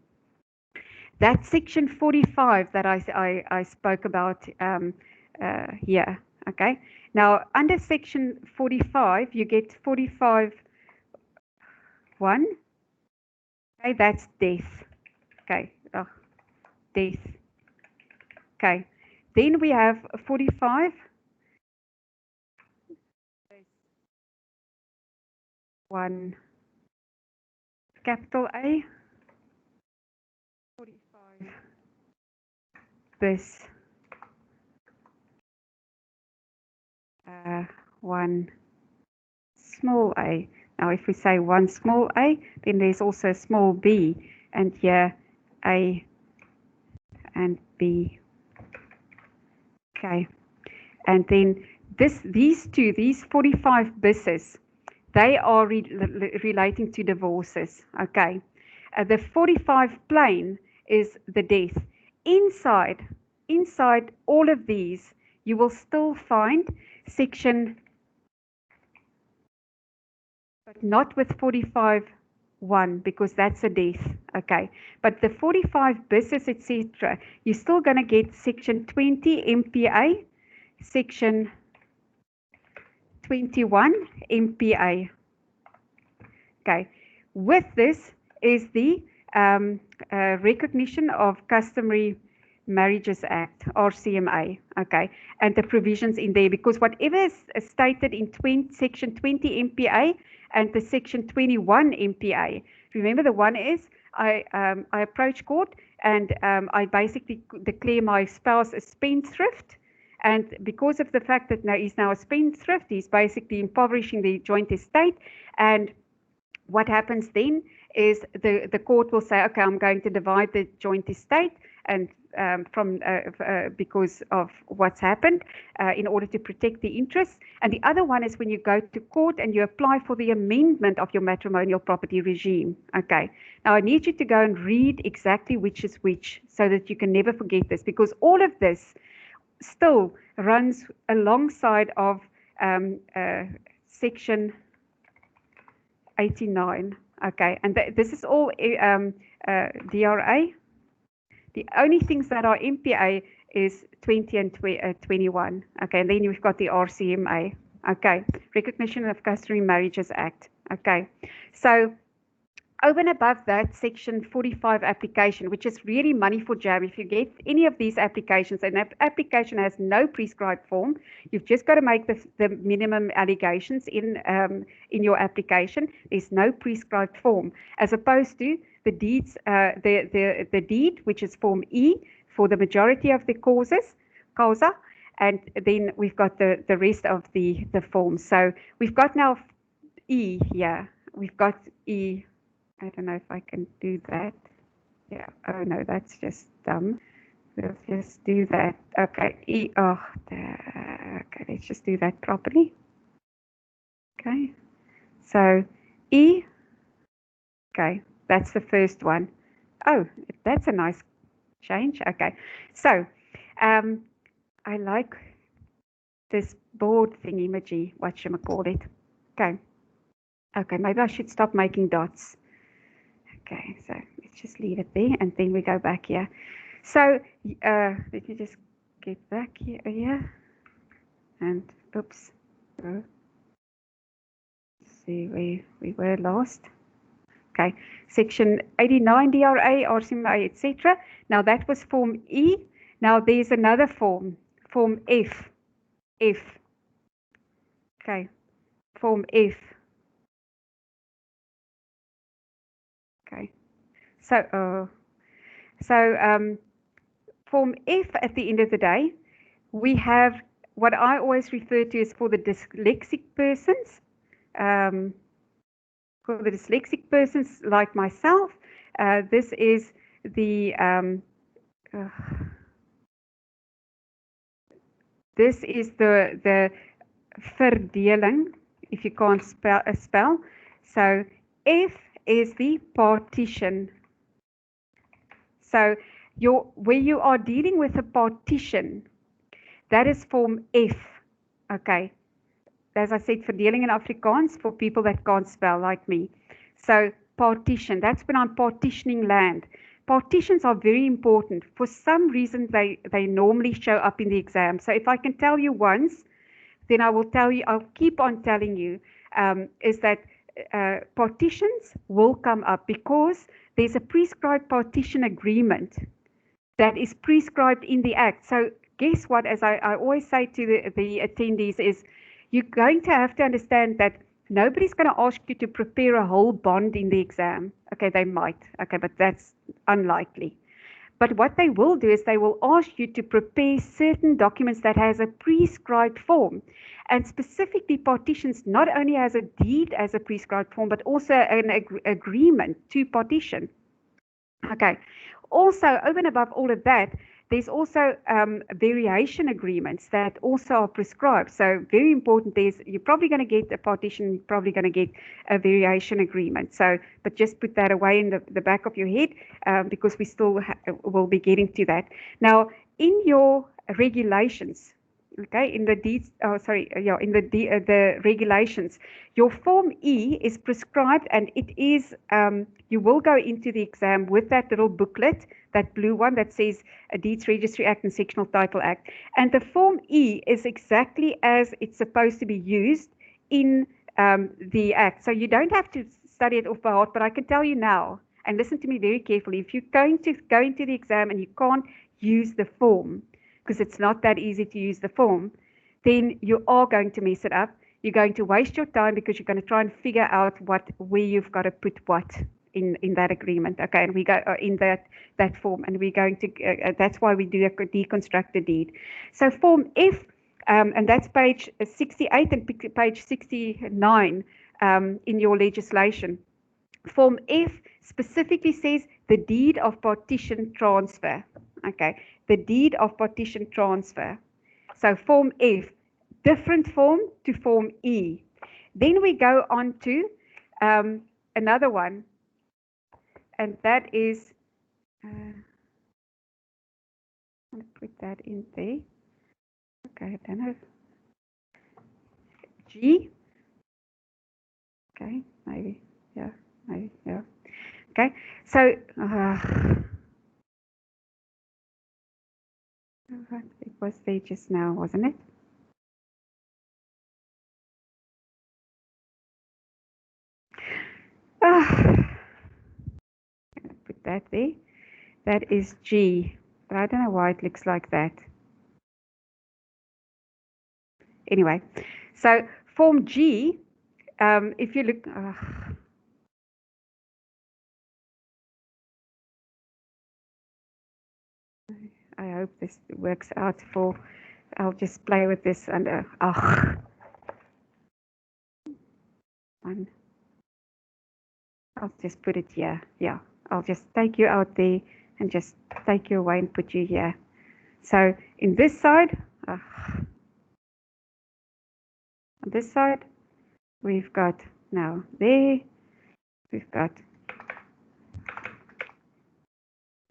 S1: That's section 45 that I spoke about here. Okay. Now, under section 45, you get 45.1. Okay, that's death. Okay, death. Okay. Then we have 45. 1 capital A. 45. This 1 small a. Now, if we say 1 small a, then there's also a small b, and here A and B. Okay, and then these 45 bises, they are relating to divorces. Okay, the 45 plain is the death. Inside all of these, you will still find section, but not with 45.1 because that's a death. Okay, but the 45 bises, etc., you're still going to get section 20 MPA, section 21 MPA. Okay, with this is the Recognition of Customary Marriages Act, RCMA, okay, and the provisions in there, because whatever is stated in section 20 MPA and the section 21 MPA, remember the one is I approach court and I basically declare my spouse a spendthrift, and because of the fact that now he's now a spendthrift, he's basically impoverishing the joint estate. And what happens then is the court will say, okay, I'm going to divide the joint estate, and because of what's happened, in order to protect the interests. And the other one is when you go to court and you apply for the amendment of your matrimonial property regime. Okay, now I need you to go and read exactly which is which so that you can never forget this, because all of this still runs alongside of section 89. Okay, and this is all DRA. The only things that are MPA is 20 and 21. Okay, and then you've got the RCMA. Okay, Recognition of Customary Marriages Act. Okay, so over and above that, section 45 application, which is really money for jam. If you get any of these applications, and an application has no prescribed form, you've just got to make the minimum allegations in your application. There's no prescribed form, as opposed to the deeds, the deed, which is form E for the majority of the causa, and then we've got the rest of the forms. So we've got now E here. We've got E. I don't know if I can do that. Yeah. Oh no, that's just dumb. We'll just do that. Okay. E. Oh, okay. Let's just do that properly. Okay. So E. Okay. That's the first one. Oh, that's a nice change. Okay. So, I like this board thingy-majig, whatchamacallit. Okay. Okay. Maybe I should stop making dots. Okay, so let's just leave it there, and then we go back here. So let me just get back here, and oops, let's see where we were last. Okay, section 89 DRA, RCMA, etc. Now that was form E. Now there's another form F. Okay, form F. Okay, so form F at the end of the day, we have what I always refer to as for the dyslexic persons. For the dyslexic persons like myself, this is the verdeling, if you can't spell. So F is the partition. So where you are dealing with a partition, that is form F. Okay. As I said, verdeling in Afrikaans for people that can't spell like me. So partition, that's when I'm partitioning land. Partitions are very important. For some reason, they normally show up in the exam. So if I can tell you once, then I will tell you, I'll keep on telling you, is that partitions will come up because there's a prescribed partition agreement that is prescribed in the Act. So guess what, as I always say to the attendees, is you're going to have to understand that nobody's going to ask you to prepare a whole bond in the exam. Okay, they might. Okay, but that's unlikely. But what they will do is they will ask you to prepare certain documents that has a prescribed form. And specifically partitions not only has a deed as a prescribed form, but also an agreement to partition. Okay. Also, over and above all of that, there's also variation agreements that also are prescribed. So very important, you're probably going to get a partition, you're probably going to get a variation agreement. So, but just put that away in the back of your head because we still will be getting to that. Now, in your regulations, okay, in the deeds, in the regulations, your form E is prescribed, and it is you will go into the exam with that little booklet, that blue one that says a Deeds Registry Act and Sectional Title Act, and the form E is exactly as it's supposed to be used in the Act. So you don't have to study it off by heart, but I can tell you now, and listen to me very carefully, if you're going to go into the exam and you can't use the form, because it's not that easy to use the form, then you are going to mess it up. You're going to waste your time because you're going to try and figure out where you've got to put what in that agreement. Okay, and we go in that form, and we're going to. That's why we do a deconstructed deed. So form F, and that's page 68 and page 69 in your legislation. Form F specifically says the deed of partition transfer. Okay, the deed of partition transfer. So form F, different form to form E. Then we go on to another one, and that is, I'm going to put that in there. Okay, I don't know. G. Okay, maybe, yeah, maybe, yeah. Okay, so it was there just now, wasn't it? that there. That is G, but I don't know why it looks like that. Anyway, so form G, if you look, I hope this works out for, I'll just play with this under, one. I'll just put it here. Yeah, I'll just take you out there and just take you away and put you here. So in this side, on this side, we've got now there, we've got,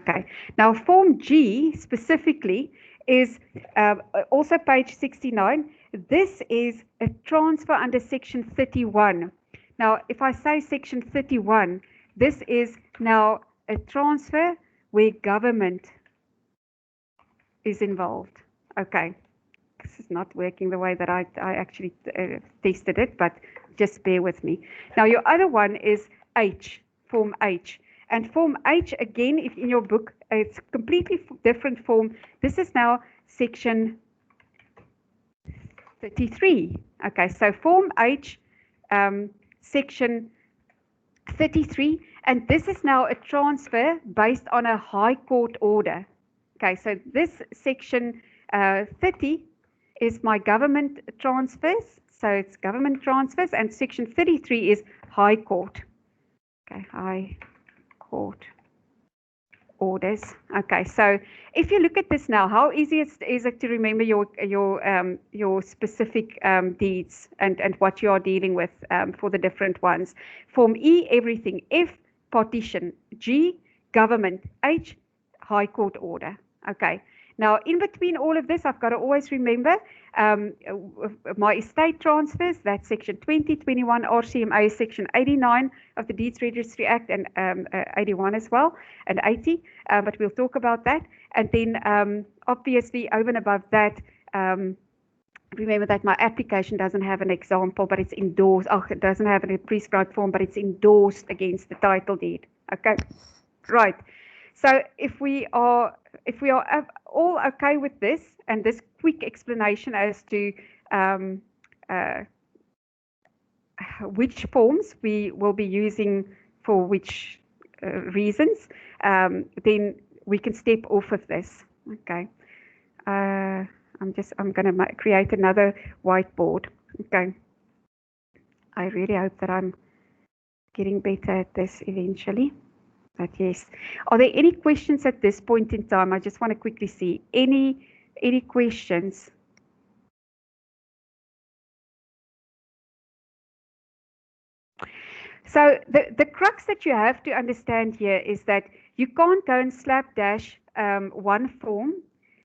S1: okay. Now form G specifically is also page 69. This is a transfer under section 31. Now, if I say section 31, this is now a transfer where government is involved. Okay, this is not working the way that I actually tested it, but just bear with me. Now, your other one is H, form H. And form H, again, if in your book, it's completely different form. This is now section 33. Okay, so form H, section 33, and this is now a transfer based on a High Court order. Okay, so this section 30 is my government transfers, so it's government transfers, and section 33 is High Court. Okay, High Court orders. Okay, so if you look at this now, how easy is it to remember your specific deeds and what you are dealing with for the different ones? Form E, everything. F, partition. G, government. H, High Court order. Okay. Now, in between all of this, I've got to always remember my estate transfers, that's section 20, 21, RCMA, section 89 of the Deeds Registry Act, and 81 as well, and 80, but we'll talk about that. And then, obviously, over and above that, remember that my application doesn't have an example, but it's endorsed. Oh, it doesn't have a prescribed form, but it's endorsed against the title deed. Okay, right. So if we are all okay with this and this quick explanation as to which forms we will be using for which reasons, then we can step off of this. Okay. I'm going to create another whiteboard. Okay. I really hope that I'm getting better at this eventually. But yes, are there any questions at this point in time? I just want to quickly see any questions. So the crux that you have to understand here is that you can't go and slapdash one form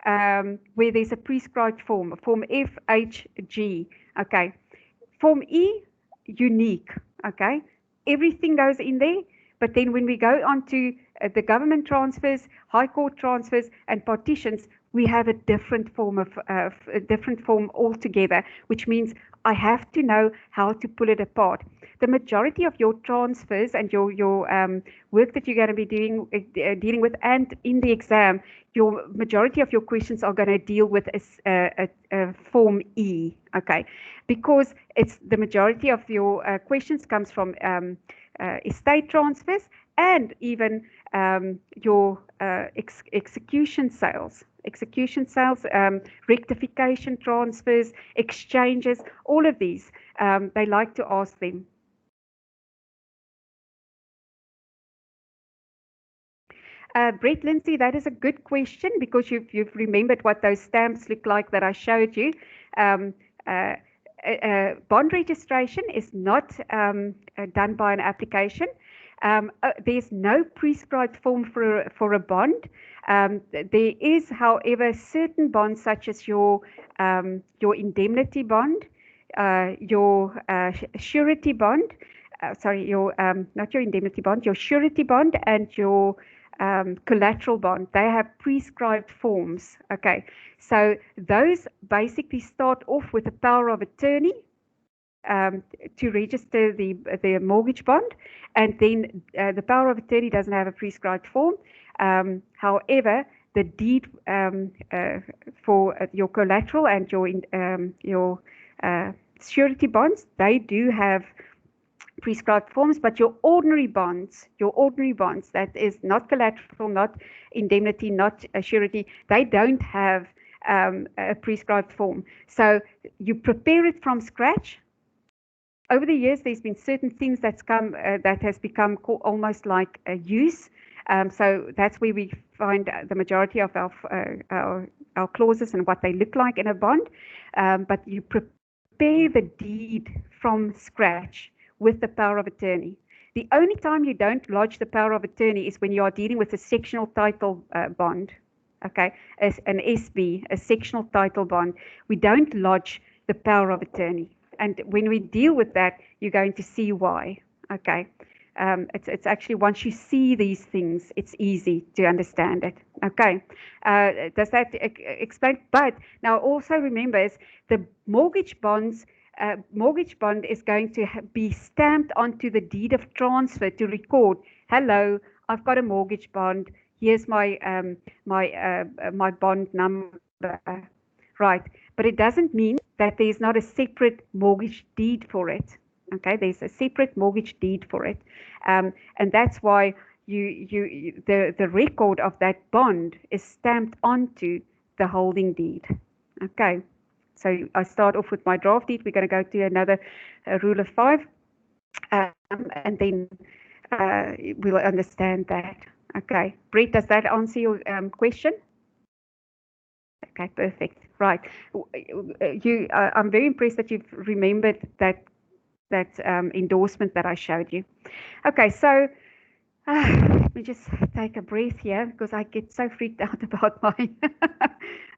S1: where there's a prescribed form, form F, H, G. Okay, form E, unique. Okay, everything goes in there. But then when we go on to the government transfers, High Court transfers, and partitions, we have a different form altogether, which means I have to know how to pull it apart. The majority of your transfers and your work that you're going to be dealing with, and in the exam, your majority of your questions are going to deal with a form E, okay? Because it's the majority of your questions comes from estate transfers and even your execution sales, rectification transfers, exchanges, all of these, they like to ask them. Brett Lindsay, that is a good question because you've remembered what those stamps look like that I showed you. Bond registration is not done by an application. There's no prescribed form for a bond. There is, however, certain bonds such as your indemnity bond, your surety bond. Not your indemnity bond, your surety bond, and your collateral bond. They have prescribed forms. Okay, so those basically start off with a power of attorney. to register the mortgage bond, and then the power of attorney doesn't have a prescribed form. However, the deed for your collateral and your surety bonds, they do have prescribed forms, but your ordinary bonds, that is not collateral, not indemnity, not surety, they don't have a prescribed form. So you prepare it from scratch. Over the years, there's been certain things that has become almost like a use. So that's where we find the majority of our clauses and what they look like in a bond. But you prepare the deed from scratch with the power of attorney. The only time you don't lodge the power of attorney is when you are dealing with a sectional title bond. Okay, as an SB, a sectional title bond. We don't lodge the power of attorney. And when we deal with that, you're going to see why. Okay. It's actually, once you see these things, it's easy to understand it. Okay. Does that explain? But now also remember, is the mortgage bond is going to be stamped onto the deed of transfer to record, hello, I've got a mortgage bond. Here's my my bond number. Right. But it doesn't mean that there's not a separate mortgage deed for it. Okay, there's a separate mortgage deed for it, and that's why the record of that bond is stamped onto the holding deed. Okay, so I start off with my draft deed. We're going to go to another rule of 5, and then we'll understand that. Okay, Brett, does that answer your question? Okay, perfect. Right. I'm very impressed that you've remembered that endorsement that I showed you. Okay, so let me just take a breath here because I get so freaked out about my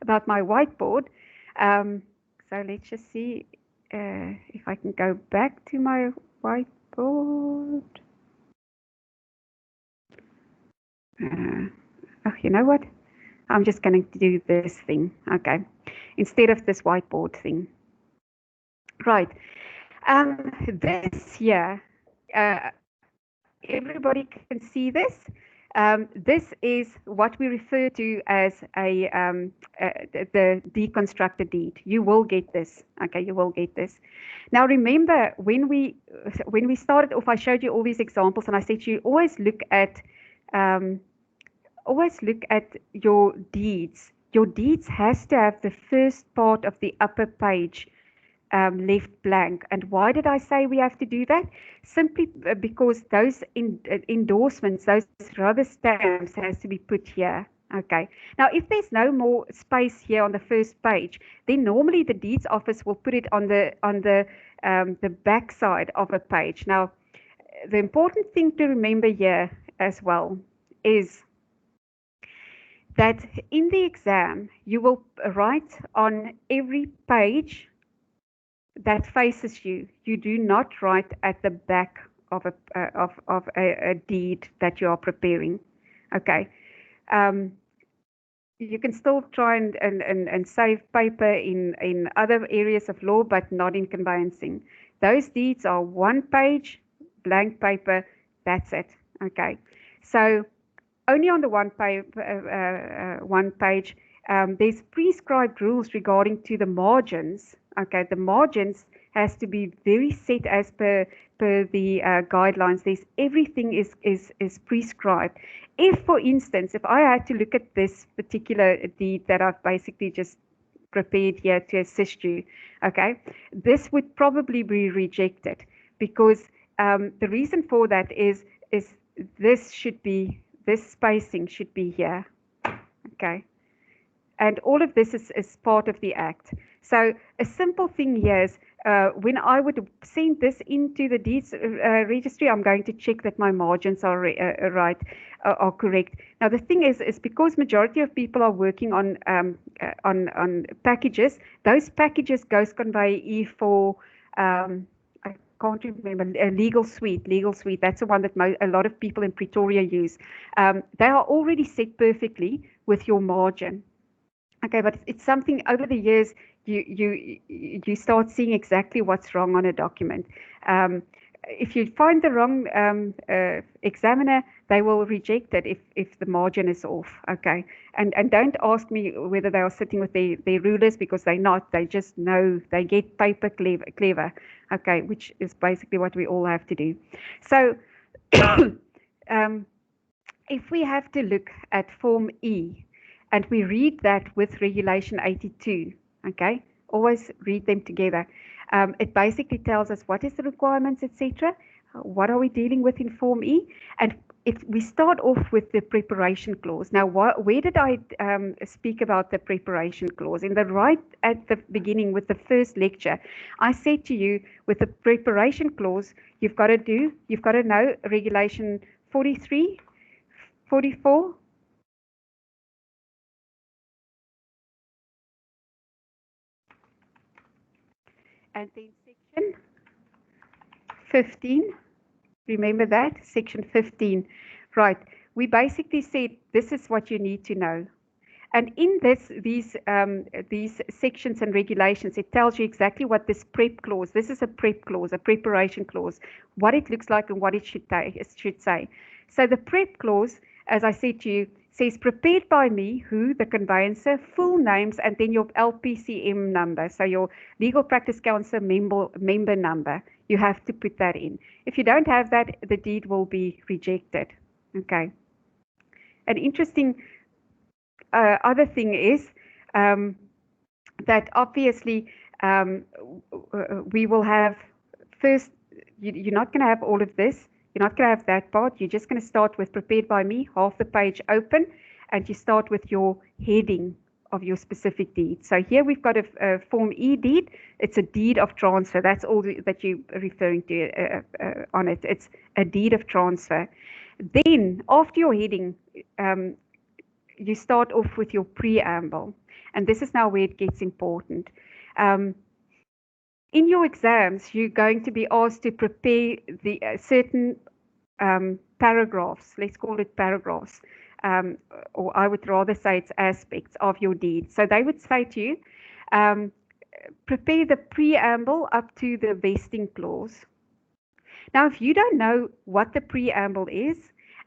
S1: about my whiteboard. So let's just see if I can go back to my whiteboard. Oh, you know what? I'm just going to do this thing, okay, instead of this whiteboard thing. Right. This here, everybody can see this. This is what we refer to as the deconstructed deed. You will get this, okay? You will get this. Now, remember when we started off, I showed you all these examples, and I said you always look at your deeds. Your deeds has to have the first part of the upper page left blank. And why did I say we have to do that? Simply because those endorsements, those rubber stamps, has to be put here. Okay. Now, if there's no more space here on the first page, then normally the deeds office will put it on the back side of a page. Now, the important thing to remember here as well is that in the exam, you will write on every page that faces you. You do not write at the back of a deed that you are preparing. Okay. You can still try and save paper in other areas of law, but not in conveyancing. Those deeds are one page, blank paper, that's it. Okay. So only on the one page, there's prescribed rules regarding to the margins. Okay, the margins has to be very set as per the guidelines. There's everything is prescribed. If, for instance, if I had to look at this particular deed that I've basically just prepared here to assist you, okay, this would probably be rejected because the reason for that is this spacing should be here, okay? And all of this is part of the Act. So a simple thing here is when I would send this into the deeds registry, I'm going to check that my margins are right, are correct. Now the thing is because majority of people are working on packages, those packages goes convey for I can't remember, Legal Suite. That's the one that a lot of people in Pretoria use. They are already set perfectly with your margin. Okay, but it's something over the years you start seeing exactly what's wrong on a document. If you find the wrong examiner, they will reject it if the margin is off. Okay, and don't ask me whether they are sitting with their rulers, because they're not. They just know, they get paper clever. Okay, which is basically what we all have to do. So if we have to look at Form E, and we read that with Regulation 82, okay, always read them together. It basically tells us what is the requirements, etc. What are we dealing with in Form E? And if we start off with the preparation clause. Now, where did I speak about the preparation clause? In the right at the beginning with the first lecture, I said to you, with the preparation clause, you've got to know Regulation 43, 44, and then section 15. Remember that? Section 15. Right. We basically said this is what you need to know. And in these sections and regulations, it tells you exactly what this prep clause, this is a prep clause, a preparation clause, what it looks like and what it should say. So the prep clause, as I said to you, says prepared by me, who, the conveyancer, full names, and then your LPCM number, so your Legal Practice Council member number. You have to put that in. If you don't have that, the deed will be rejected. Okay. An interesting other thing is that obviously we will have first, you're not going to have all of this. You're not going to have that part. You're just going to start with prepared by me, half the page open, and you start with your heading of your specific deed. So here we've got a Form E deed. It's a deed of transfer. That's all that you're referring to on it. It's a deed of transfer. Then after your heading, you start off with your preamble. And this is now where it gets important. In your exams, you're going to be asked to prepare the certain paragraphs, let's call it paragraphs, or I would rather say it's aspects of your deed. So they would say to you, prepare the preamble up to the vesting clause. Now, if you don't know what the preamble is,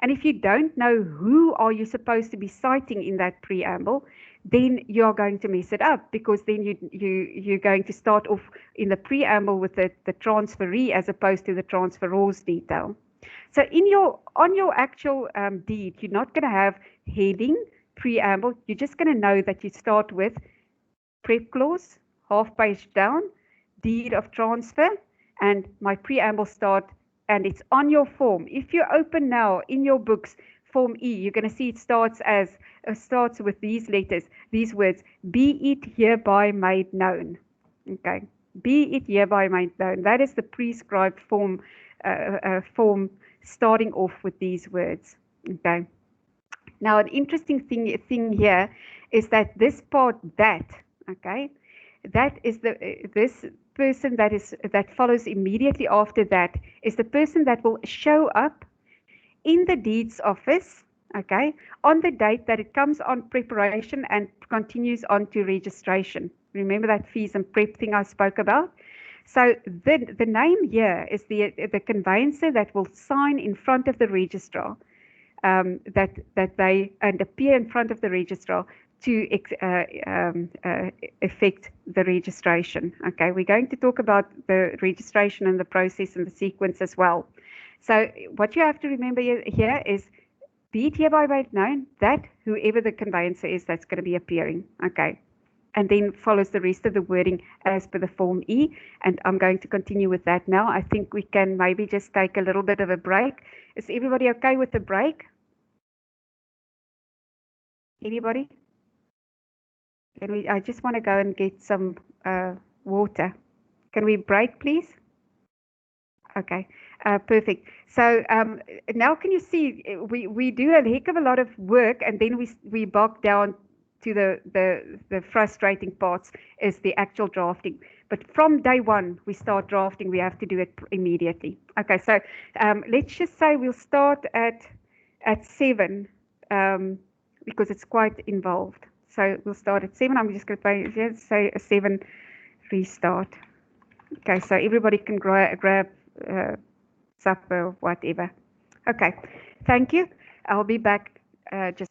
S1: and if you don't know who are you supposed to be citing in that preamble, then you're going to mess it up, because then you're going to start off in the preamble with the transferee as opposed to the transferor's detail. So on your actual deed, you're not going to have heading, preamble. You're just going to know that you start with prep clause, half page down, deed of transfer, and my preamble start, and it's on your form. If you open now in your books Form E, you're going to see it starts with these letters, these words, be it hereby made known. Okay, be it hereby made known. That is the prescribed form starting off with these words. Okay. Now, an interesting thing here is that this part, that, okay, that is this person that follows immediately after that is the person that will show up in the deeds office, okay, on the date that it comes on preparation and continues on to registration. Remember that fees and prep thing I spoke about? So the name here is the conveyancer that will sign in front of the registrar, that they and appear in front of the registrar to effect the registration. Okay, we're going to talk about the registration and the process and the sequence as well. So what you have to remember here is, be it hereby made known that whoever the conveyancer is that's going to be appearing. Okay. And then follows the rest of the wording as per the Form E. And I'm going to continue with that now. I think we can maybe just take a little bit of a break. Is everybody okay with the break? Anybody? I just want to go and get some water. Can we break, please? Okay, perfect. So now can you see, we do a heck of a lot of work, and then we bog down to the frustrating parts is the actual drafting. But from day one, we start drafting. We have to do it immediately. Okay, so let's just say we'll start at 7 because it's quite involved. So we'll start at 7. I'm just going to say a 7 restart. Okay, so everybody can grab supper or whatever. Okay, thank you. I'll be back just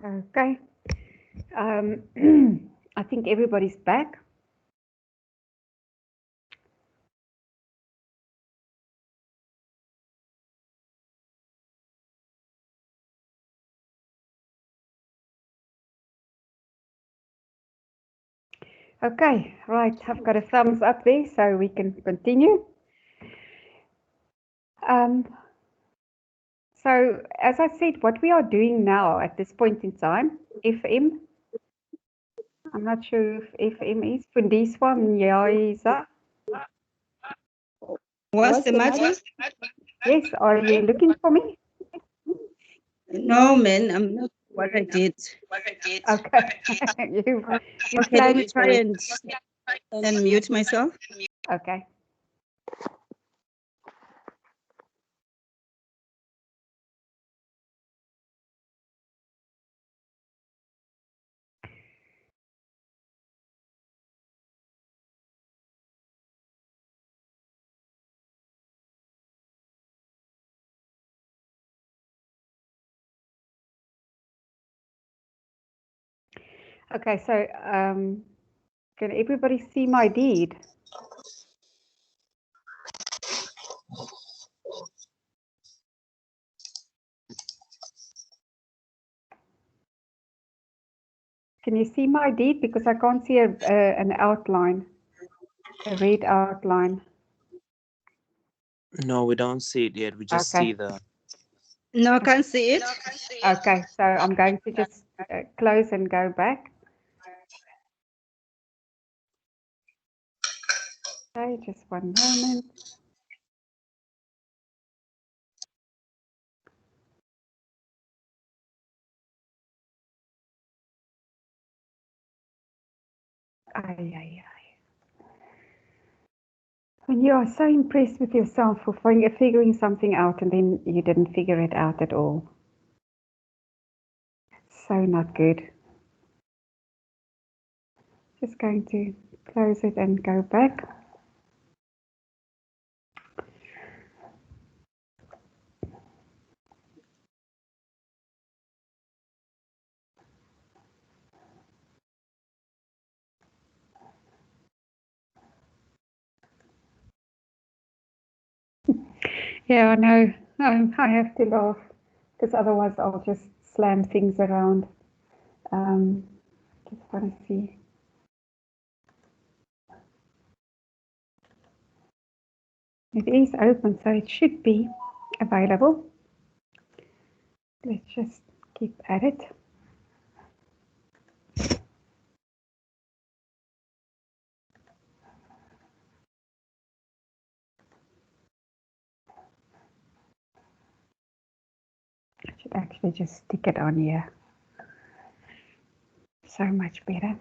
S1: Okay. I think everybody's back. Okay, right. I've got a thumbs up there, so we can continue. So, as I said, what we are doing now at this point in time, FM, I'm not sure if FM is Fundiswa Mnyaisa.
S3: What's the matter?
S1: Yes, are you looking for me?
S3: No, man, I'm not what I did.
S1: Okay. you
S3: Okay, let me
S1: flagged
S3: try
S1: me.
S3: and mute myself.
S1: Okay. Okay, so can everybody see my deed? Can you see my deed? Because I can't see an outline, a red outline.
S4: No, we don't see it yet. We just see the.
S3: No, I can't see it.
S1: Okay, so I'm going to just close and go back. Okay, just one moment. Ay, ay, ay. When you are so impressed with yourself for figuring something out and then you didn't figure it out at all. So not good. Just going to close it and go back. Yeah, I know. I have to laugh because otherwise I'll just slam things around. Just want to see. It is open, so it should be available. Let's just keep at it. I should actually just stick it on here. So much better.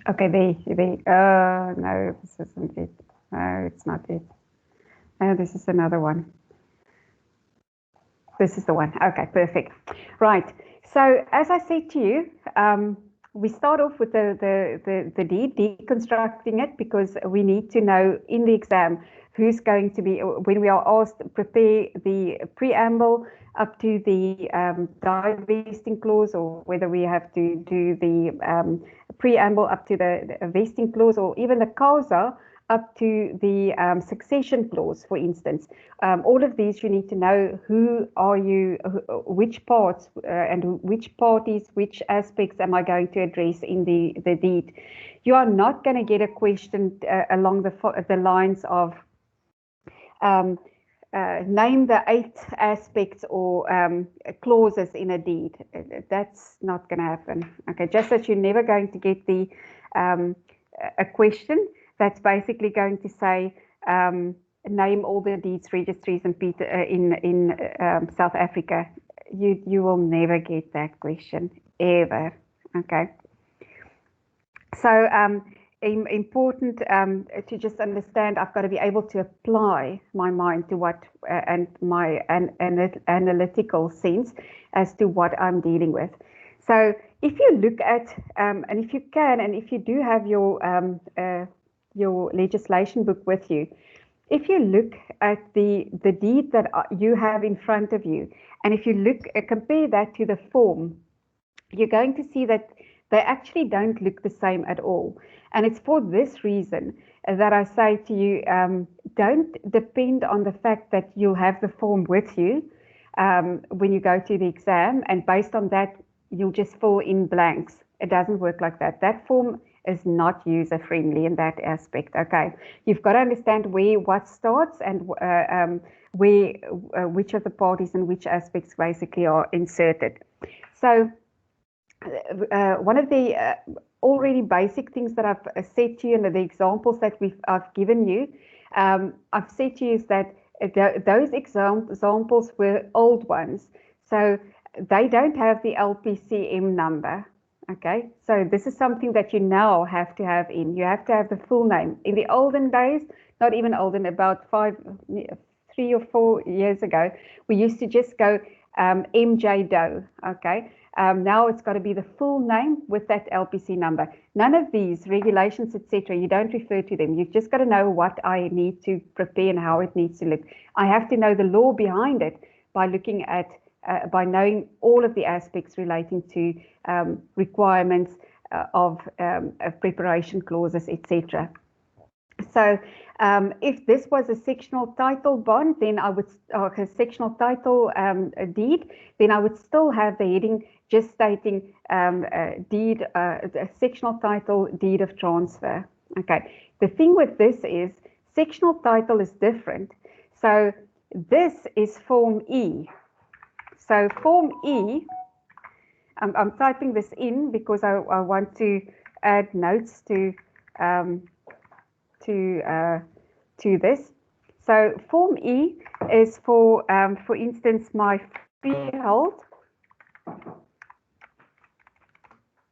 S1: Okay, no, this isn't it. No, it's not it. No, this is another one. This is the one. Okay, perfect. Right. So as I said to you, we start off with the deed, deconstructing it, because we need to know in the exam who's going to be, when we are asked, prepare the preamble up to the divesting clause, or whether we have to do the preamble up to the vesting clause, or even the causa up to the succession clause, for instance. All of these you need to know who are you, which parts and which parties, which aspects am I going to address in the deed. You are not going to get a question along the lines of name the 8 aspects or clauses in a deed. That's not going to happen. Okay, just as you're never going to get the a question that's basically going to say name all the deeds registries in South Africa. You will never get that question ever. Okay. So important to just understand, I've got to be able to apply my mind to what and my analytical sense as to what I'm dealing with. So if you look at and if you can, and if you do have your legislation book with you, if you look at the deed that you have in front of you, and if you look, compare that to the form, you're going to see that they actually don't look the same at all. And it's for this reason that I say to you, don't depend on the fact that you'll have the form with you when you go to the exam, and based on that, you'll just fill in blanks. It doesn't work like that. That form is not user-friendly in that aspect, okay? You've got to understand where what starts and where which of the parties and which aspects basically are inserted. So one of the already basic things that I've said to you, and the examples that I've given you, I've said to you is that those examples were old ones, so they don't have the LPCM number. Okay, so this is something that you now have to have in. You have to have the full name. In the olden days, not even olden, about 3 or 4 years ago, we used to just go MJ Doe. Okay, now it's got to be the full name with that LPC number. None of these regulations, etc., you don't refer to them. You've just got to know what I need to prepare and how it needs to look. I have to know the law behind it by looking at, by knowing all of the aspects relating to requirements of preparation clauses, etc. So if this was a sectional title bond, then I would, or a sectional title deed, then I would still have the heading just stating deed, sectional title deed of transfer. Okay. The thing with this is sectional title is different. So this is Form E. So Form E, I'm typing this in because I want to add notes to this. So Form E is for instance, my freehold,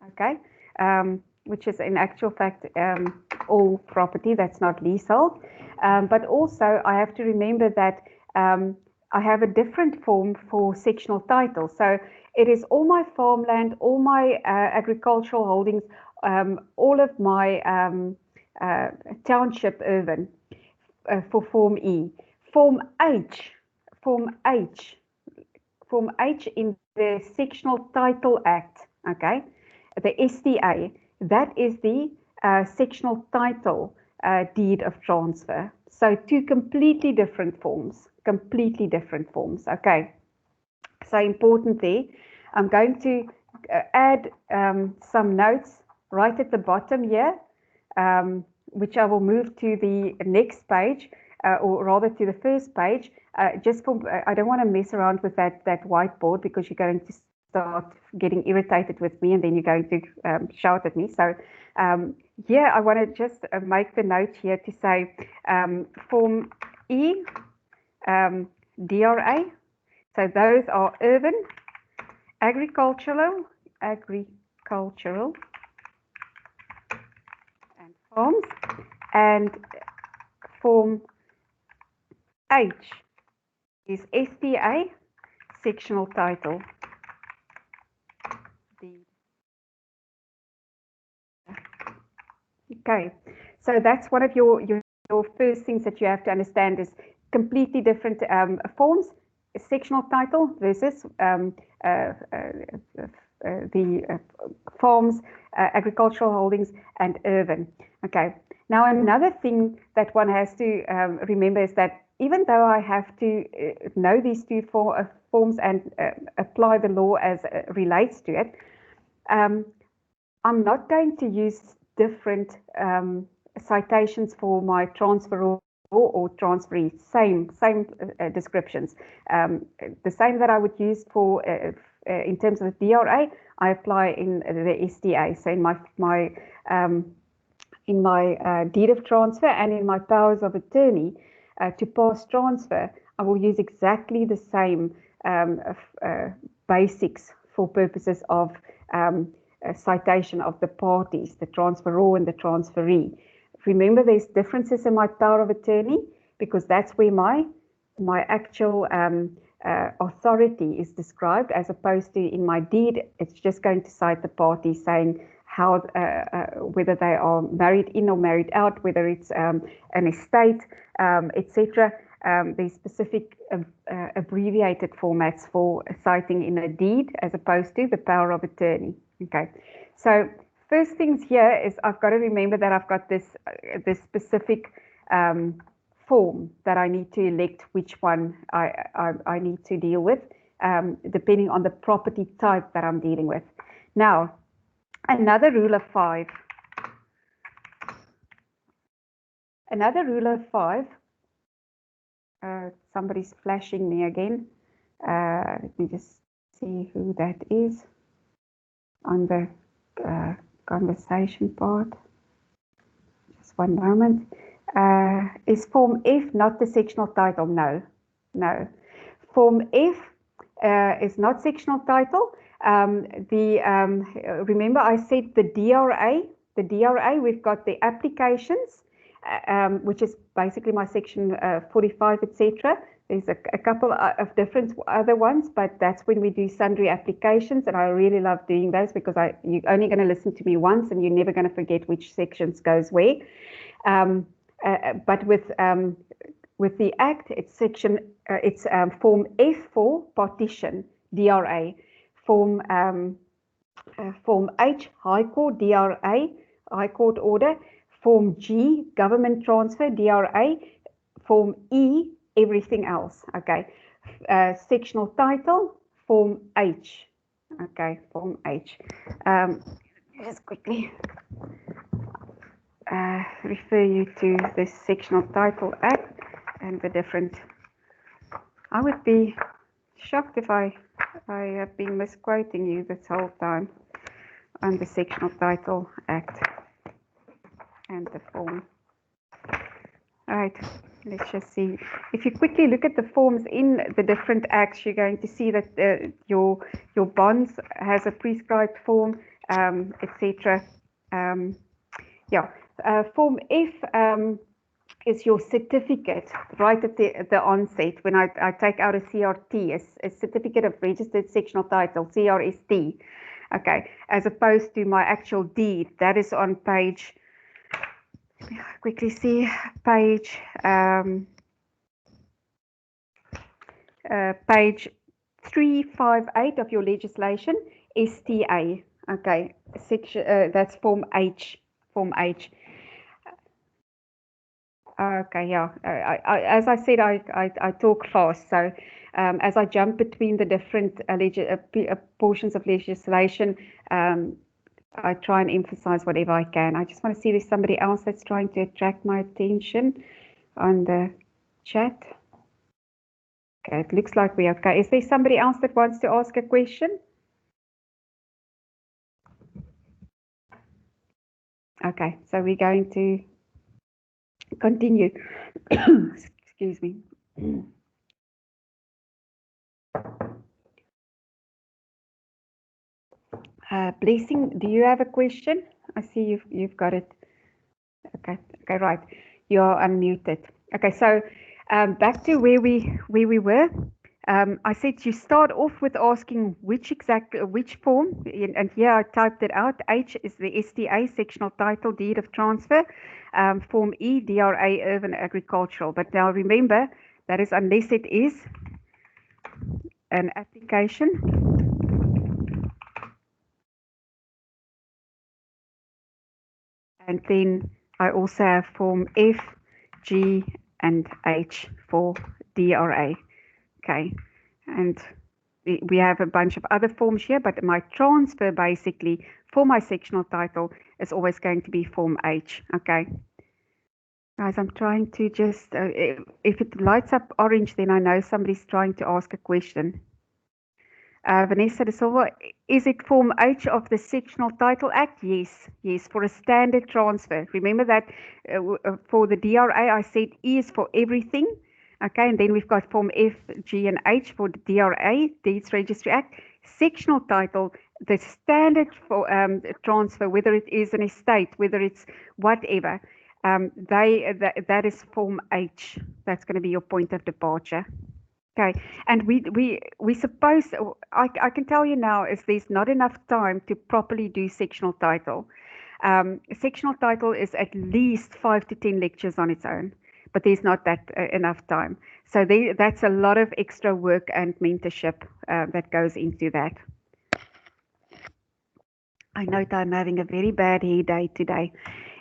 S1: okay, which is in actual fact all property that's not leasehold. But also I have to remember that I have a different form for sectional title. So it is all my farmland, all my agricultural holdings, all of my township urban for Form E. Form H in the Sectional Title Act, okay, the STA, that is the sectional title deed of transfer. So two completely different forms, okay. So important there. I'm going to add some notes right at the bottom here, which I will move to the next page, or rather to the first page. Just for, I don't want to mess around with that whiteboard, because you're going to start getting irritated with me, and then you're going to shout at me. So yeah, I want to just make the note here to say Form E, DRA. So those are urban, agricultural, and farms. And Form H is STA, sectional title deed. Okay, so that's one of your first things that you have to understand, is completely different forms, sectional title versus the farms, agricultural holdings, and urban. Okay, now another thing that one has to remember is that even though I have to know these two forms and apply the law as relates to it, I'm not going to use different citations for my transferor or transferee. Same descriptions. The same that I would use for in terms of the DRA, I apply in the STA. So in my deed of transfer and in my powers of attorney to pass transfer, I will use exactly the same basics for purposes of citation of the parties, the transferor and the transferee. Remember, there's differences in my power of attorney, because that's where my actual authority is described, as opposed to in my deed, it's just going to cite the party saying how whether they are married in or married out, whether it's an estate, etc. There's specific abbreviated formats for citing in a deed as opposed to the power of attorney. Okay, so first things here is I've got to remember that I've got this specific form that I need to elect which one I need to deal with, depending on the property type that I'm dealing with. Now, another rule of 5. Another rule of 5. Somebody's flashing me again. Let me just see who that is on the conversation part. Just one moment. Is Form F not the sectional title? No, no. Form F is not sectional title. Remember I said the DRA. The DRA, we've got the applications, which is basically my section 45, etc. There's a couple of different other ones, but that's when we do sundry applications, and I really love doing those because you're only going to listen to me once, and you're never going to forget which sections goes where. But with the Act, it's Form F for partition, DRA. Form H, High Court, DRA, High Court order. Form G, government transfer, DRA. Form E, everything else. Okay. Sectional title, Form H. Okay, Form H. Just quickly refer you to this Sectional Title Act and the different. I would be shocked if I have been misquoting you this whole time on the Sectional Title Act and the form. All right, let's just see. If you quickly look at the forms in the different acts, you're going to see that your bonds has a prescribed form, etc. Form F is your certificate right at the onset. When I take out a CRT, a certificate of registered sectional title, CRST, okay, as opposed to my actual deed. That is on page, let me quickly see, page 358 of your legislation, STA, okay, section, that's Form H, Form H. Okay, yeah. As I said, I talk fast, so as I jump between the different portions of legislation, I try and emphasize whatever I can. I just want to see if there's somebody else that's trying to attract my attention on the chat. Okay, it looks like we're okay. Is there somebody else that wants to ask a question? Okay, so we're going to continue. Excuse me. Blessing, do you have a question? I see you've got it. Okay, right. You're unmuted. Okay, so back to where we were. I said you start off with asking which form, and here I typed it out. H is the STA, sectional title, deed of transfer. Form E, DRA, urban agricultural. But now remember, that is unless it is an application. And then I also have Form F, G, and H for DRA. Okay, and we have a bunch of other forms here, but my transfer basically for my sectional title is always going to be Form H. Okay, guys, I'm trying to just, if it lights up orange, then I know somebody's trying to ask a question. Vanessa de Silva, is it Form H of the Sectional Title Act? Yes, yes, for a standard transfer. Remember that for the DRA, I said E is for everything. Okay, and then we've got Form F, G, and H for the DRA, Deeds Registry Act. Sectional title, the standard for transfer, whether it is an estate, whether it's whatever, that is Form H. That's going to be your point of departure. Okay, and we suppose I can tell you now is there's not enough time to properly do sectional title. Sectional title is at least 5 to 10 lectures on its own, but there's not that enough time. So that's a lot of extra work and mentorship that goes into that. I know I'm having a very bad hair day today.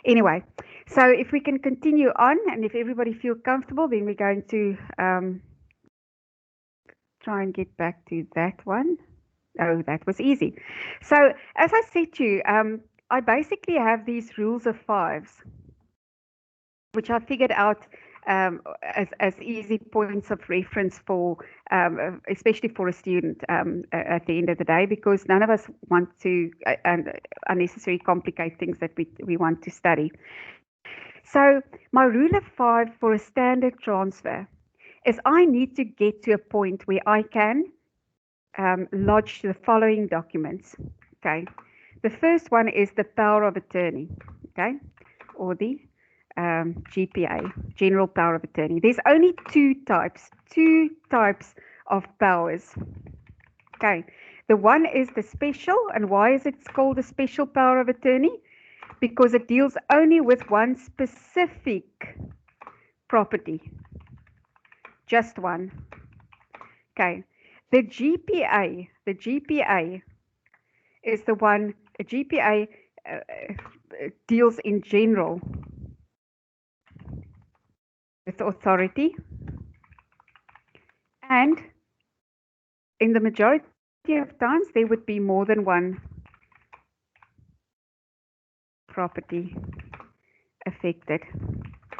S1: Anyway, so if we can continue on, and if everybody feels comfortable, then we're going to try and get back to that one. Oh, that was easy. So as I said to you, I basically have these rules of fives, which I figured out as easy points of reference for, especially for a student at the end of the day, because none of us want to unnecessarily complicate things that we want to study. So my rule of five for a standard transfer is I need to get to a point where I can lodge the following documents. Okay, the first one is the power of attorney. Okay, or the GPA, General Power of Attorney. There's only two types of powers. Okay, the one is the special, and why is it called a special power of attorney? Because it deals only with one specific property, just one. Okay, the GPA is the one. A GPA deals in general with authority, and in the majority of times there would be more than one property affected,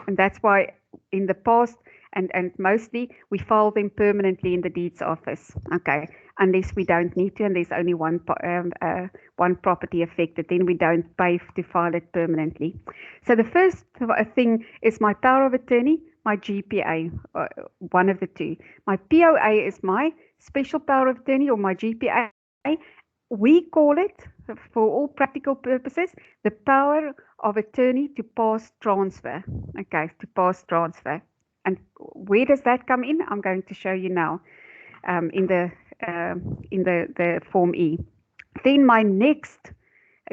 S1: and that's why in the past and mostly we file them permanently in the deeds office. Okay, unless we don't need to and there's only one property affected, then we don't pay to file it permanently. So the first thing is my power of attorney, my GPA, one of the two. My POA is my special power of attorney, or my GPA. We call it, for all practical purposes, the power of attorney to pass transfer. Okay, to pass transfer. And where does that come in? I'm going to show you now in the Form E. Then my next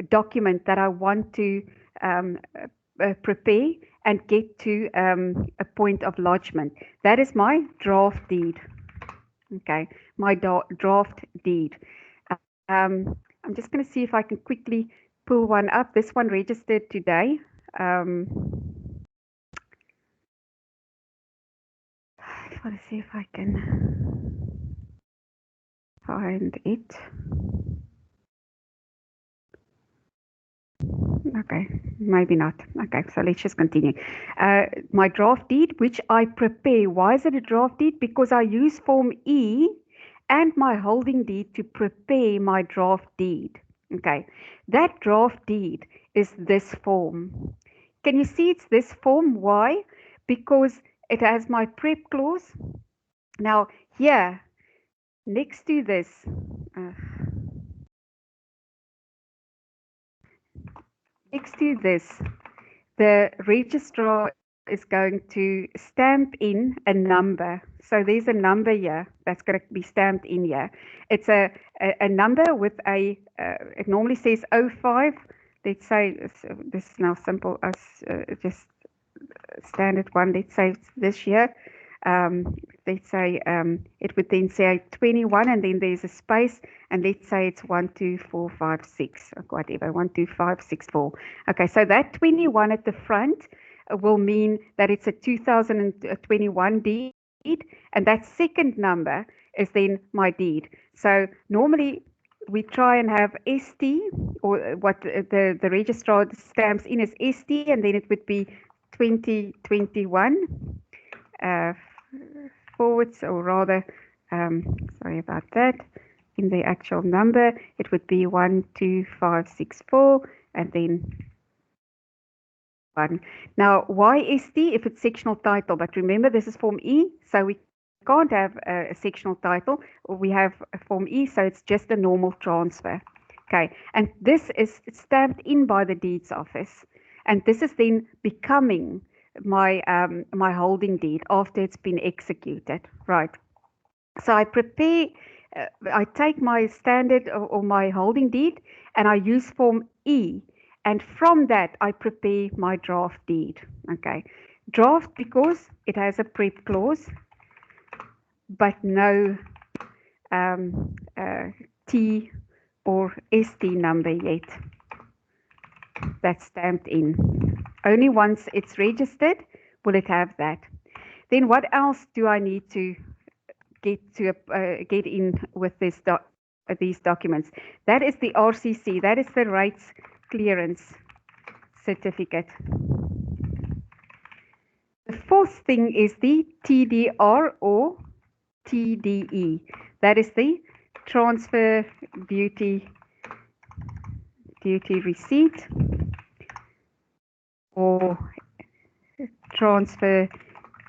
S1: document that I want to prepare and get to a point of lodgement, that is my draft deed. Okay, my draft deed. I'm just going to see if I can quickly pull one up. This one registered today. I want to see if I can find it. Okay, maybe not. Okay, so let's just continue. My draft deed, which I prepare. Why is it a draft deed? Because I use Form E and my holding deed to prepare my draft deed. Okay, that draft deed is this form. Can you see it's this form? Why? Because it has my prep clause. Now here, next to this, the registrar is going to stamp in a number. So there's a number here that's going to be stamped in here. It's a number with a, it normally says 05. Let's say, this is now simple as just standard one. Let's say this year. Let's say it would then say 21, and then there's a space, and let's say it's 12456 or whatever, 12564. Okay, so that 21 at the front will mean that it's a 2021 deed, and that second number is then my deed. So normally we try and have ST, or what the registrar stamps in as ST, and then it would be 2021 forwards, or rather, sorry about that, in the actual number, it would be 12564 and then 1. Now, why ST if it's sectional title? But remember, this is Form E, so we can't have a sectional title. We have a Form E, so it's just a normal transfer. Okay, and this is stamped in by the deeds office, and this is then becoming my my holding deed after it's been executed. Right. So I prepare, I take my standard or my holding deed and I use Form E. And from that, I prepare my draft deed. Okay. Draft because it has a prep clause, but no T or ST number yet. That's stamped in. Only once it's registered will it have that. Then what else do I need to get in with these documents? That is the RCC. That is the Rights Clearance Certificate. The fourth thing is the TDR or TDE. That is the Transfer Duty Receipt or Transfer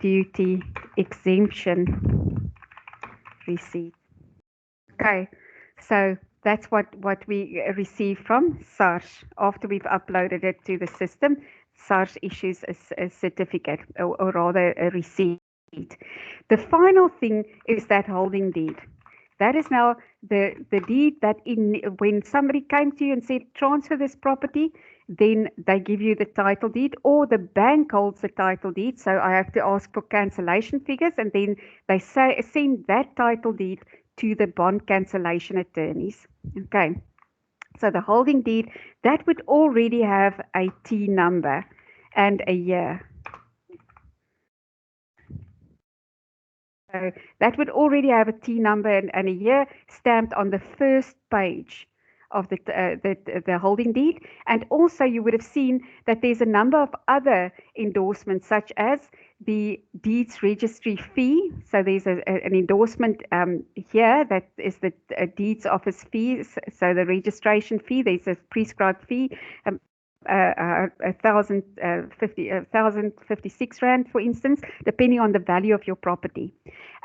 S1: Duty Exemption Receipt. Okay, so that's what we receive from SARS after we've uploaded it to the system. SARS issues a certificate, or rather a receipt. The final thing is that holding deed. That is now the deed that when somebody came to you and said, transfer this property, then they give you the title deed, or the bank holds the title deed. So I have to ask for cancellation figures, and then they send that title deed to the bond cancellation attorneys. Okay. So the holding deed, that would already have a T number and a year. So that would already have a T number and a year stamped on the first page of the holding deed. And also you would have seen that there's a number of other endorsements, such as the deeds registry fee. So there's an endorsement here that is the deeds office fees. So the registration fee, there's a prescribed fee. 1,056 rand, for instance, depending on the value of your property.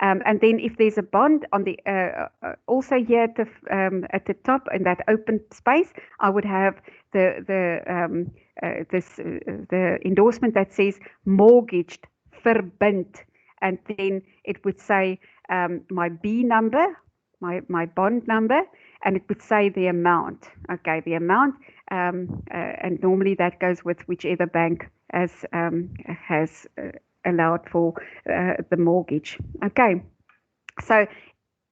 S1: And then if there's a bond on the also here at the top in that open space, I would have the endorsement that says mortgaged verbind, and then it would say my B number, my bond number, and it would say the amount. Okay, the amount, and normally that goes with whichever bank has allowed for the mortgage. Okay, so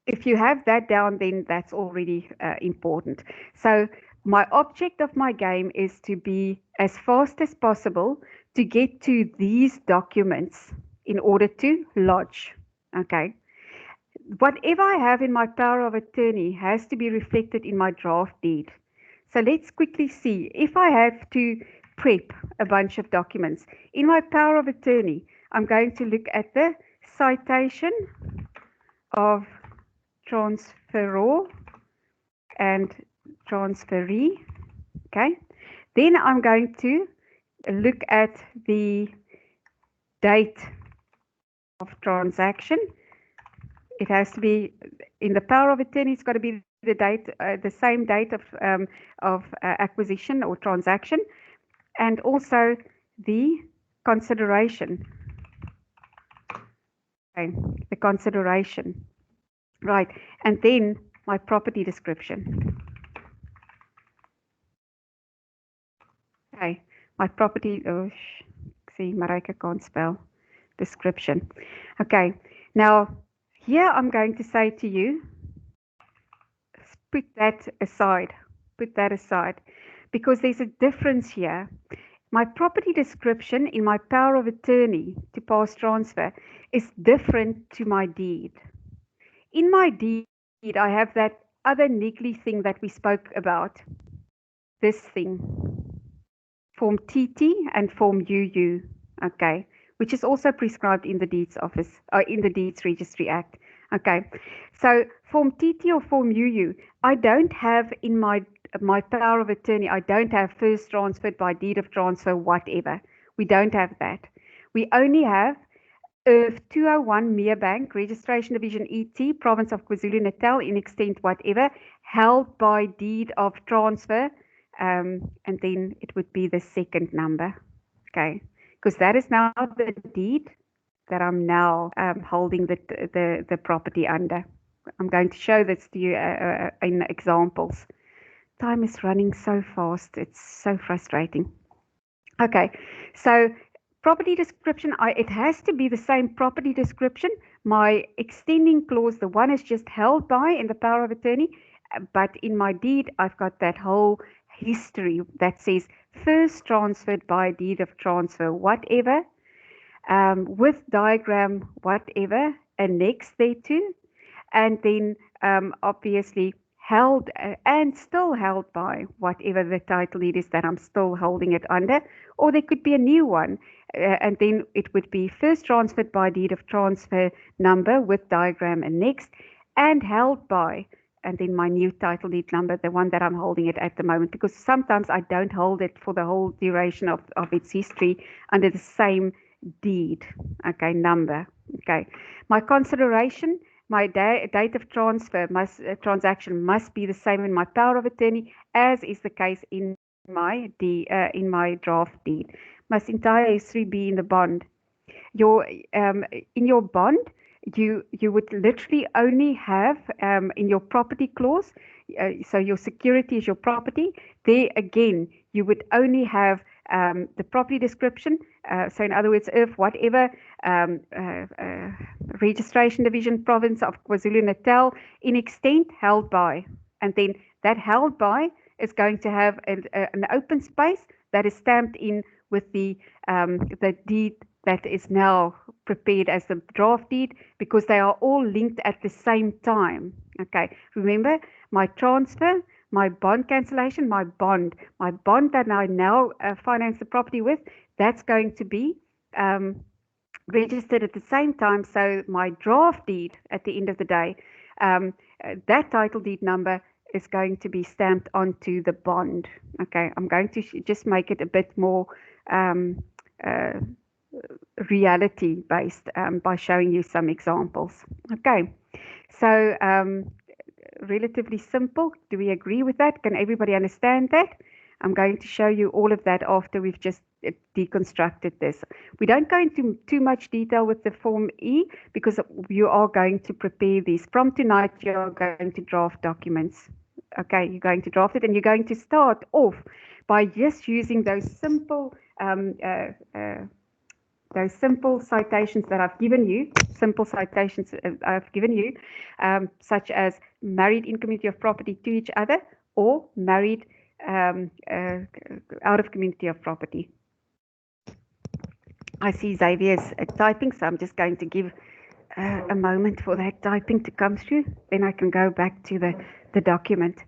S1: if you have that down, then that's already important. So my object of my game is to be as fast as possible to get to these documents in order to lodge. Okay. Whatever I have in my power of attorney has to be reflected in my draft deed. So let's quickly see. If I have to prep a bunch of documents, in my power of attorney, I'm going to look at the citation of transferor and transferee. Okay. Then I'm going to look at the date of transaction. It has to be in the power of attorney. It's got to be the date, the same date of acquisition or transaction, and also the consideration. Okay, the consideration, right? And then my property description. Okay, my property. Oh, see, Marika can't spell description. Okay, now. Here I'm going to say to you, put that aside, because there's a difference here. My property description in my power of attorney to pass transfer is different to my deed. In my deed, I have that other niggly thing that we spoke about, this thing, Form TT and Form UU, okay, which is also prescribed in the Deeds Office, in the Deeds Registry Act. Okay, so Form TT or Form UU, I don't have in my power of attorney, I don't have first transferred by deed of transfer, whatever. We don't have that. We only have IRF 201 Merebank, Registration Division ET, Province of KwaZulu-Natal, in extent whatever, held by deed of transfer, and then it would be the second number. Okay. Because that is now the deed that I'm now holding the property under. I'm going to show this to you in examples. Time is running so fast. It's so frustrating. Okay, so property description, it has to be the same property description. My extending clause, the one is just held by in the power of attorney, but in my deed, I've got that whole history that says first transferred by deed of transfer, whatever, with diagram, whatever, annexed thereto, and then obviously held and still held by whatever the title deed is that I'm still holding it under, or there could be a new one, and then it would be first transferred by deed of transfer number with diagram annexed and held by, and then my new title deed number, the one that I'm holding it at the moment, because sometimes I don't hold it for the whole duration of its history under the same deed, okay, number. Okay, my consideration, my date of transfer transaction must be the same in my power of attorney as is the case in my draft deed. Must entire history be in the bond. In your bond, you would literally only have in your property clause, so your security is your property. There again, you would only have the property description. So in other words, if whatever registration division province of KwaZulu-Natal in extent held by, and then that held by is going to have an open space that is stamped in with the deed that is now prepared as the draft deed, because they are all linked at the same time. Okay, remember my transfer, my bond cancellation, my bond that I now finance the property with, that's going to be registered at the same time. So my draft deed at the end of the day, that title deed number is going to be stamped onto the bond. Okay, I'm going to just make it a bit more reality based by showing you some examples. Okay, so relatively simple. Do we agree with that? Can everybody understand that? I'm going to show you all of that after we've just deconstructed this. We don't go into too much detail with the Form E because you are going to prepare these. From tonight, you're going to draft documents. Okay, you're going to draft it, and you're going to start off by just using those simple citations that I've given you, such as married in community of property to each other, or married out of community of property. I see Xavier's typing, so I'm just going to give a moment for that typing to come through. Then I can go back to the document.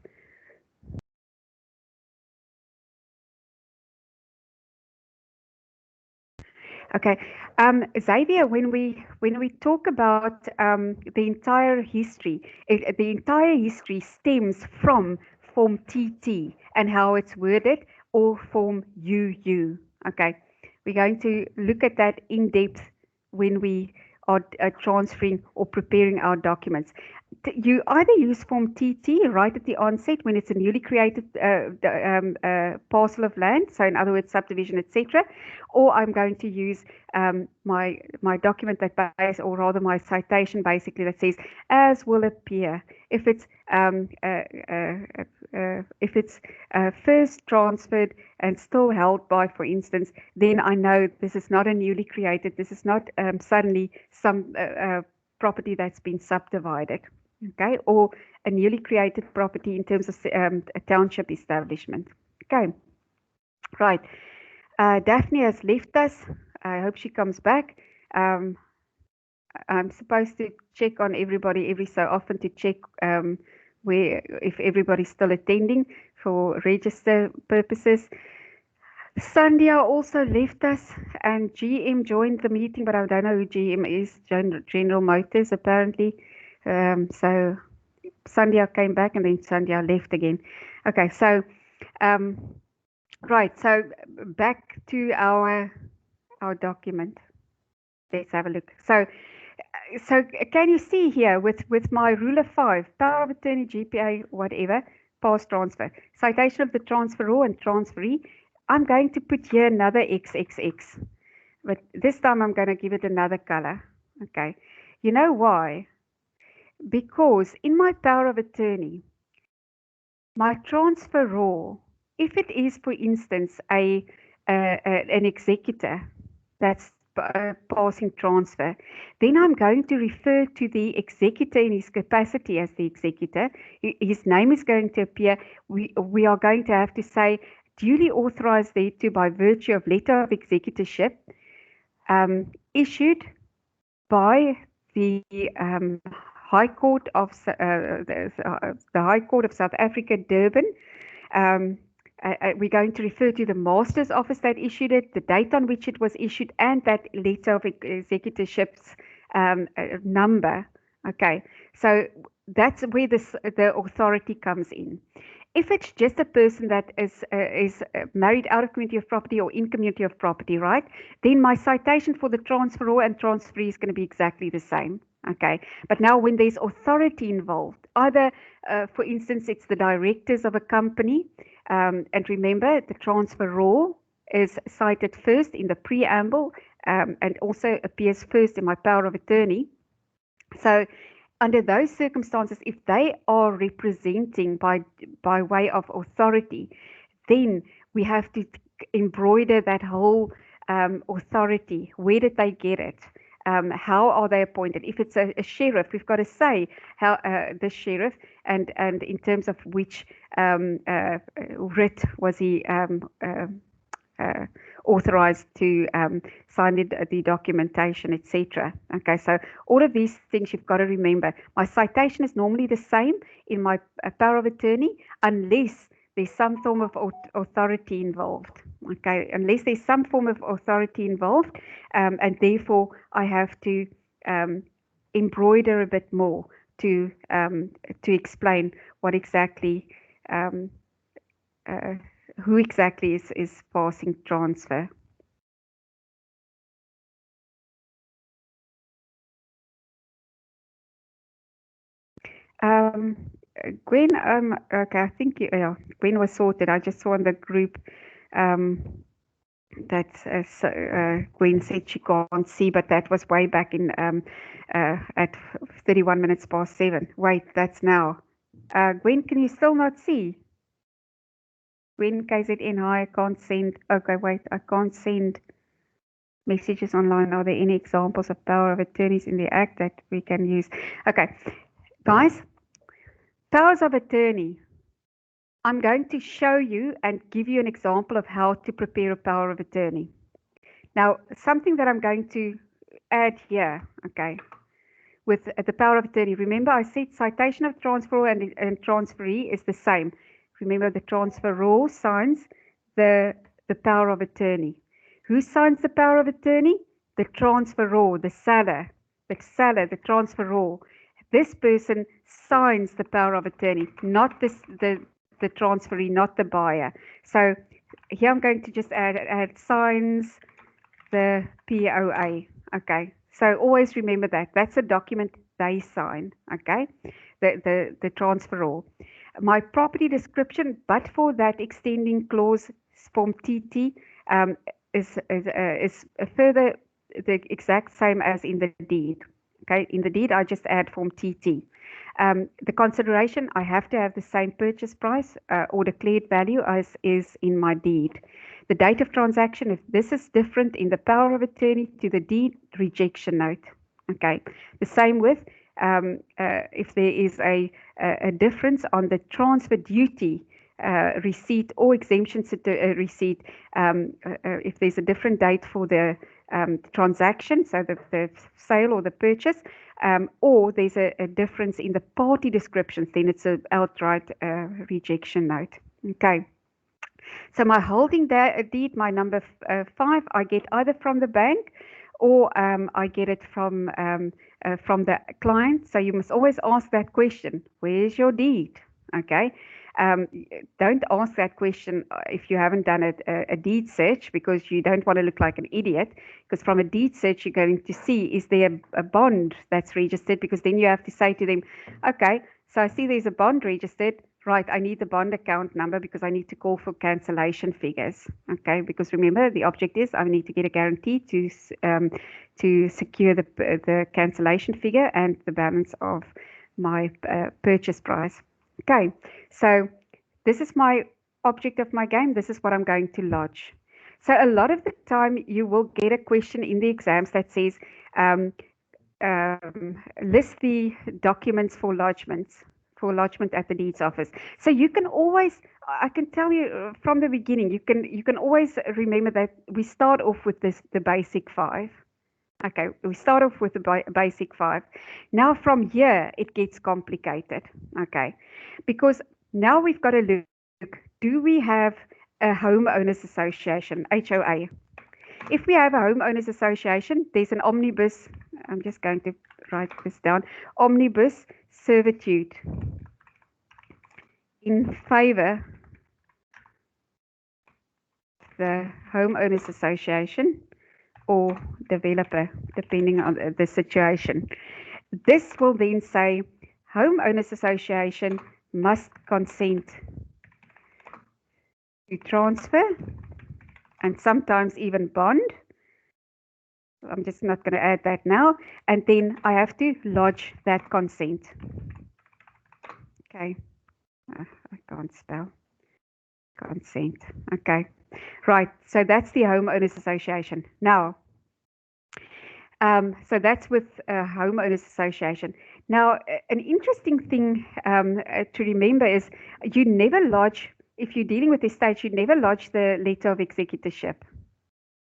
S1: Okay, Xavier, when we talk about the entire history, the entire history stems from Form TT and how it's worded, or Form UU. Okay, we're going to look at that in depth when we are transferring or preparing our documents. You either use Form TT right at the onset when it's a newly created parcel of land, so in other words, subdivision, etc., or I'm going to use my document that or rather my citation basically that says as will appear. If it's first transferred and still held by, for instance, then I know this is not a newly created. This is not suddenly some property that's been subdivided. Okay, or a newly created property in terms of a township establishment. Okay, right. Daphne has left us. I hope she comes back. I'm supposed to check on everybody every so often to check if everybody's still attending for register purposes. Sandhya also left us, and GM joined the meeting, but I don't know who GM is. General Motors apparently. So Sandhya came back and then Sandhya left again. Okay, so right, so back to our document. Let's have a look. So can you see here with my rule of 5, power of attorney, GPA, whatever, past transfer, citation of the transferor and transferee, I'm going to put here another XXX. but this time I'm going to give it another color. Okay. You know why? Because in my power of attorney, my transfer raw, if it is, for instance, an executor that's passing transfer, then I'm going to refer to the executor in his capacity as the executor. His name is going to appear. We are going to have to say duly authorized thereto by virtue of letter of executorship issued by the High Court of the High Court of South Africa, Durban. We're going to refer to the Master's Office that issued it, the date on which it was issued, and that letter of executorship's number. Okay, so that's where the authority comes in. If it's just a person that is married out of community of property or in community of property, right, then my citation for the transferor and transferee is going to be exactly the same. Okay, but now when there's authority involved, either, for instance, it's the directors of a company, and remember the transferor is cited first in the preamble and also appears first in my power of attorney. So under those circumstances, if they are representing by way of authority, then we have to embroider that whole authority. Where did they get it? How are they appointed? If it's a sheriff, we've got to say how the sheriff and in terms of which writ was he authorized to sign the documentation, etc. Okay, so all of these things you've got to remember. My citation is normally the same in my power of attorney unless there's some form of authority involved. Okay, unless there's some form of authority involved, and therefore I have to embroider a bit more to explain what exactly who exactly is passing transfer. Gwen, okay, I think yeah, Gwen was sorted. I just saw in the group that Gwen said she can't see, but that was way back in at 31 minutes past 7. Wait, that's now. Gwen, can you still not see? Gwen, KZN, hi, I can't send. Okay, wait, I can't send messages online. Are there any examples of power of attorneys in the Act that we can use? Okay, guys, powers of attorney. I'm going to show you and give you an example of how to prepare a power of attorney. Now, something that I'm going to add here, okay, with the power of attorney. Remember, I said citation of transferor and transferee is the same. Remember, the transferor signs the power of attorney. Who signs the power of attorney? The transferor, the seller, the transferor. This person signs the power of attorney, not the transferee, not the buyer. So here I'm going to just add signs the POA. Okay, so always remember that. That's a document they sign, okay, the transferor. My property description, but for that extending clause, form TT, is further the exact same as in the deed. Okay, in the deed, I just add form TT. The consideration, I have to have the same purchase price or declared value as is in my deed. The date of transaction, if this is different in the power of attorney to the deed, rejection note. Okay, the same with if there is a difference on the transfer duty receipt or exemption receipt, if there's a different date for the transaction, so the sale or the purchase, or there's a difference in the party descriptions, then it's an outright rejection note. Okay. So my holding deed, my number 5, I get either from the bank or I get it from the client. So you must always ask that question: where's your deed? Okay. Don't ask that question if you haven't done a deed search, because you don't want to look like an idiot. Because from a deed search, you're going to see, is there a bond that's registered? Because then you have to say to them, okay, so I see there's a bond registered. right, I need the bond account number because I need to call for cancellation figures. Okay, because remember the object is I need to get a guarantee to secure the cancellation figure and the balance of my purchase price. Okay, so this is my object of my game. This is what I'm going to lodge. So a lot of the time you will get a question in the exams that says list the documents for lodgement at the deeds office. So you can always, I can tell you from the beginning, you can always remember that we start off with the basic 5. Okay, we start off with the basic 5. Now from here it gets complicated. Okay, because now we've got to look, do we have a homeowners association, HOA? If we have a homeowners association, there's an omnibus, I'm just going to write this down, omnibus servitude in favor of the homeowners association or developer, depending on the situation. This will then say homeowners association must consent to transfer and sometimes even bond. I'm just not going to add that now. And then I have to lodge that consent. Okay. I can't spell. Consent. Okay. Right. So that's the homeowners association. Now, so that's with homeowners association. Now, an interesting thing to remember is you never lodge, if you're dealing with estates, you never lodge the letter of executorship.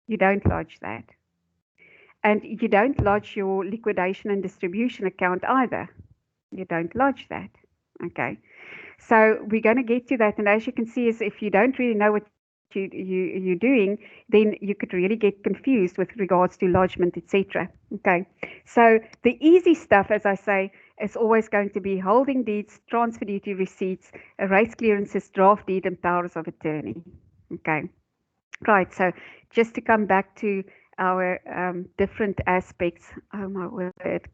S1: You don't lodge that. And you don't lodge your liquidation and distribution account either. You don't lodge that. Okay. So we're going to get to that. And as you can see, is if you don't really know what you're doing, then you could really get confused with regards to lodgement, etc. Okay. So the easy stuff, as I say, is always going to be holding deeds, transfer duty receipts, rates clearances, draft deed, and powers of attorney. Okay. Right. So just to come back to our different aspects. Oh my word!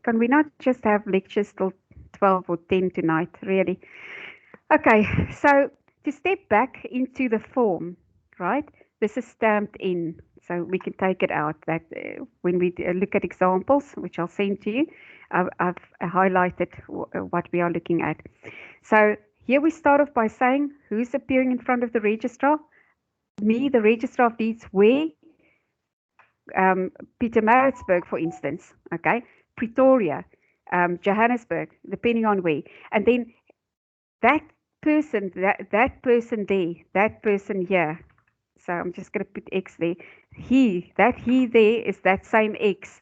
S1: Can we not just have lectures till 12 or 10 tonight? Really? Okay. So to step back into the form, right? This is stamped in, so we can take it out. That when we look at examples, which I'll send to you, I've highlighted what we are looking at. So here we start off by saying who's appearing in front of the registrar. Me, the registrar of deeds, where? Pietermaritzburg, for instance, okay, Pretoria, Johannesburg, depending on where, and then that person, that person there, that person here. So I'm just going to put X there. He there is that same X.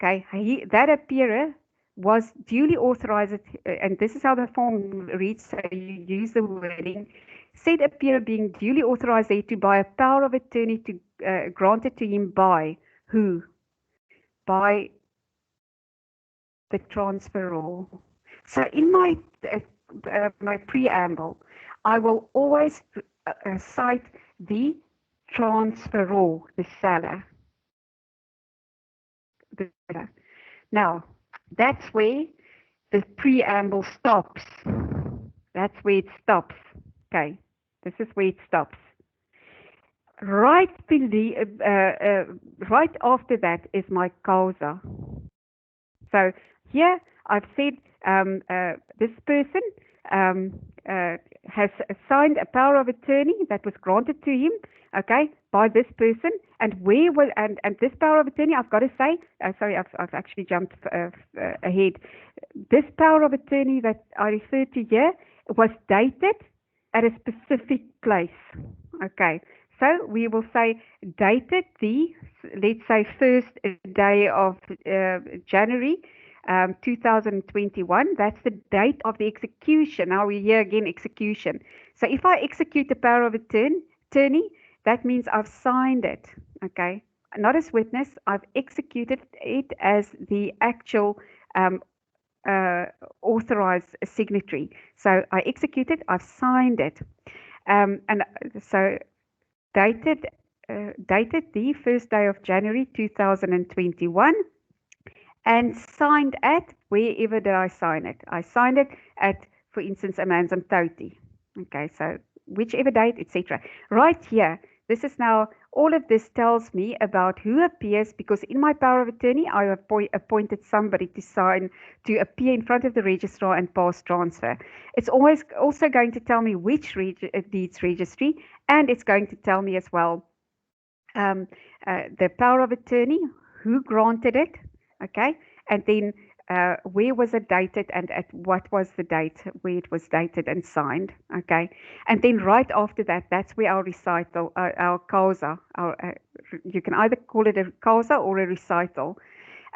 S1: Okay, that appearer was duly authorized, and this is how the form reads. So you use the wording. Said appearer being duly authorized to by a power of attorney to granted to him by who? By the transferor. So in my my preamble, I will always cite the transferor, the seller. Now, that's where the preamble stops. That's where it stops. Okay, this is where it stops. Right after that is my causa. So here I've said this person has signed a power of attorney that was granted to him, okay, by this person, and where will and this power of attorney, I've got to say, sorry, I've actually jumped ahead. This power of attorney that I referred to here was dated at a specific place, okay. So we will say dated the, let's say, first day of January 2021. That's the date of the execution. Now we're here again, execution. So if I execute the power of attorney, that means I've signed it, okay? Not as witness, I've executed it as the actual authorized signatory. So I executed, I've signed it. And so dated the first day of January 2021 and signed at, wherever did I sign it? I signed it at for instance, a man's Mtoti. Okay, so whichever date, etc. Right here, this is now, all of this tells me about who appears, because in my power of attorney, I have appointed somebody to sign, to appear in front of the registrar and pass transfer. It's always also going to tell me which deeds registry, and it's going to tell me as well the power of attorney, who granted it, okay, and then where was it dated and at what was the date where it was dated and signed, okay, and then right after that, that's where our recital, our causa, you can either call it a causa or a recital.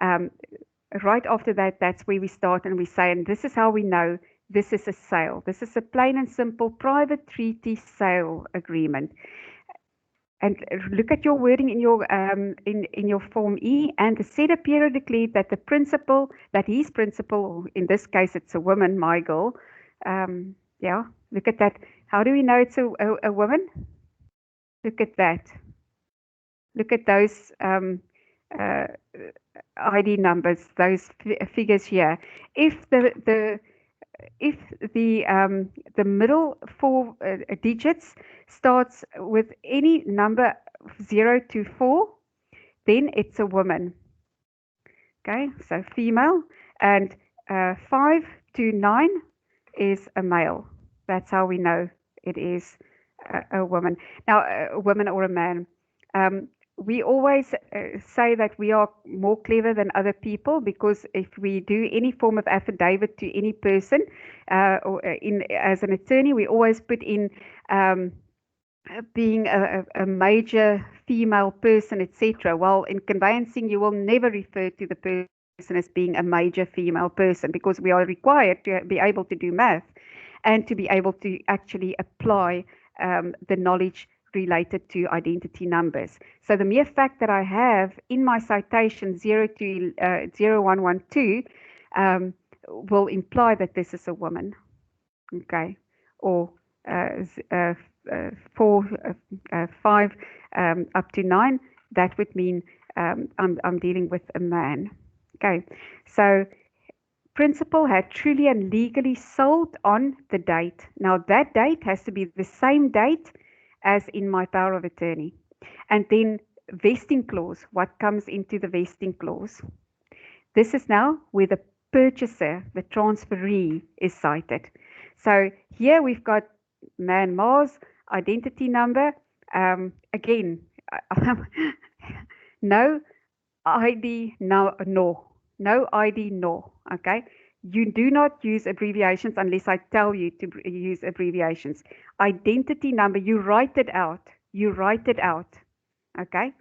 S1: Right after that, that's where we start and we say, and this is how we know this is a sale. This is a plain and simple private treaty sale agreement. And look at your wording in your Form E, and the said appearer declared that the principal, that his principal, in this case it's a woman, my girl, yeah, look at that. How do we know it's a woman? Look at that. Look at those ID numbers, those figures here. If the middle four digits starts with any number 0 to 4, then it's a woman. Okay, so female, and 5 to 9 is a male. That's how we know it is a woman. Now, a woman or a man. We always say that we are more clever than other people, because if we do any form of affidavit to any person, or as an attorney, we always put in being a major female person, etc. Well, in conveyancing, you will never refer to the person as being a major female person, because we are required to be able to do math and to be able to actually apply the knowledge related to identity numbers. So the mere fact that I have in my citation 0 to 0112 will imply that this is a woman, okay, or 4, 5 up to 9, that would mean I'm dealing with a man. Okay, so principal had truly and legally sold on the date. Now that date has to be the same date as in my power of attorney. And then vesting clause, what comes into the vesting clause? This is now where the purchaser, the transferee, is cited. So here we've got man Mars, identity number. Again, no ID, no ID, no. Okay, you do not use abbreviations unless I tell you to use abbreviations. Identity number, you write it out. You write it out. Okay,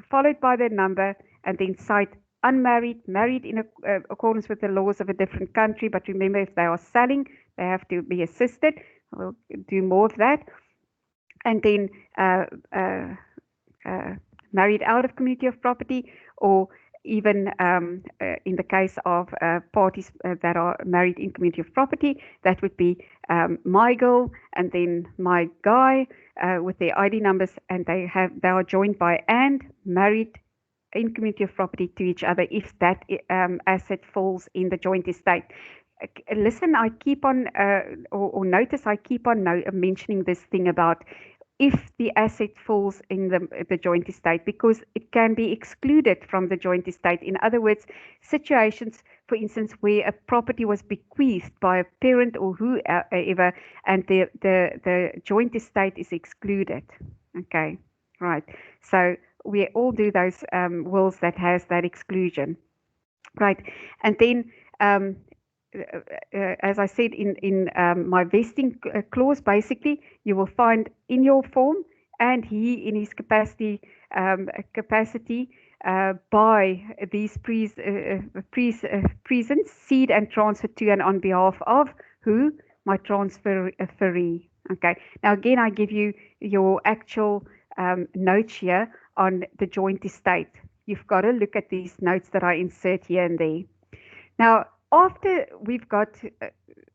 S1: followed by the number, and then cite unmarried, married in accordance with the laws of a different country. But remember, if they are selling, they have to be assisted. We'll do more of that. And then married out of community of property, or even in the case of parties that are married in community of property, that would be my girl and then my guy with their ID numbers, and they are joined by and married in community of property to each other if that asset falls in the joint estate. Listen, I keep on, or notice I keep on mentioning this thing about if the asset falls in the joint estate, because it can be excluded from the joint estate. In other words, situations, for instance, where a property was bequeathed by a parent or whoever, and the joint estate is excluded. Okay, right. So we all do those wills that has that exclusion, right? And then as I said in my vesting clause, basically you will find in your form, and he in his capacity by these presents, cede and transfer to and on behalf of who? My transferee. Okay. Now again, I give you your actual notes here on the joint estate. You've got to look at these notes that I insert here and there. Now, after we've got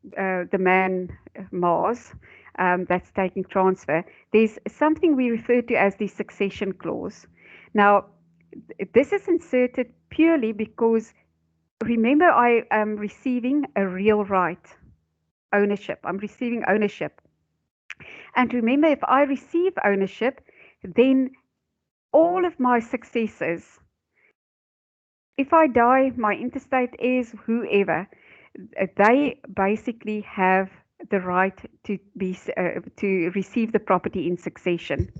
S1: the man Mars that's taking transfer, there's something we refer to as the succession clause. Now, this is inserted purely because remember, I am receiving a real right, ownership. I'm receiving ownership. And remember, if I receive ownership, then all of my successors, if I die, my interstate heirs, whoever, they basically have the right to receive the property in succession.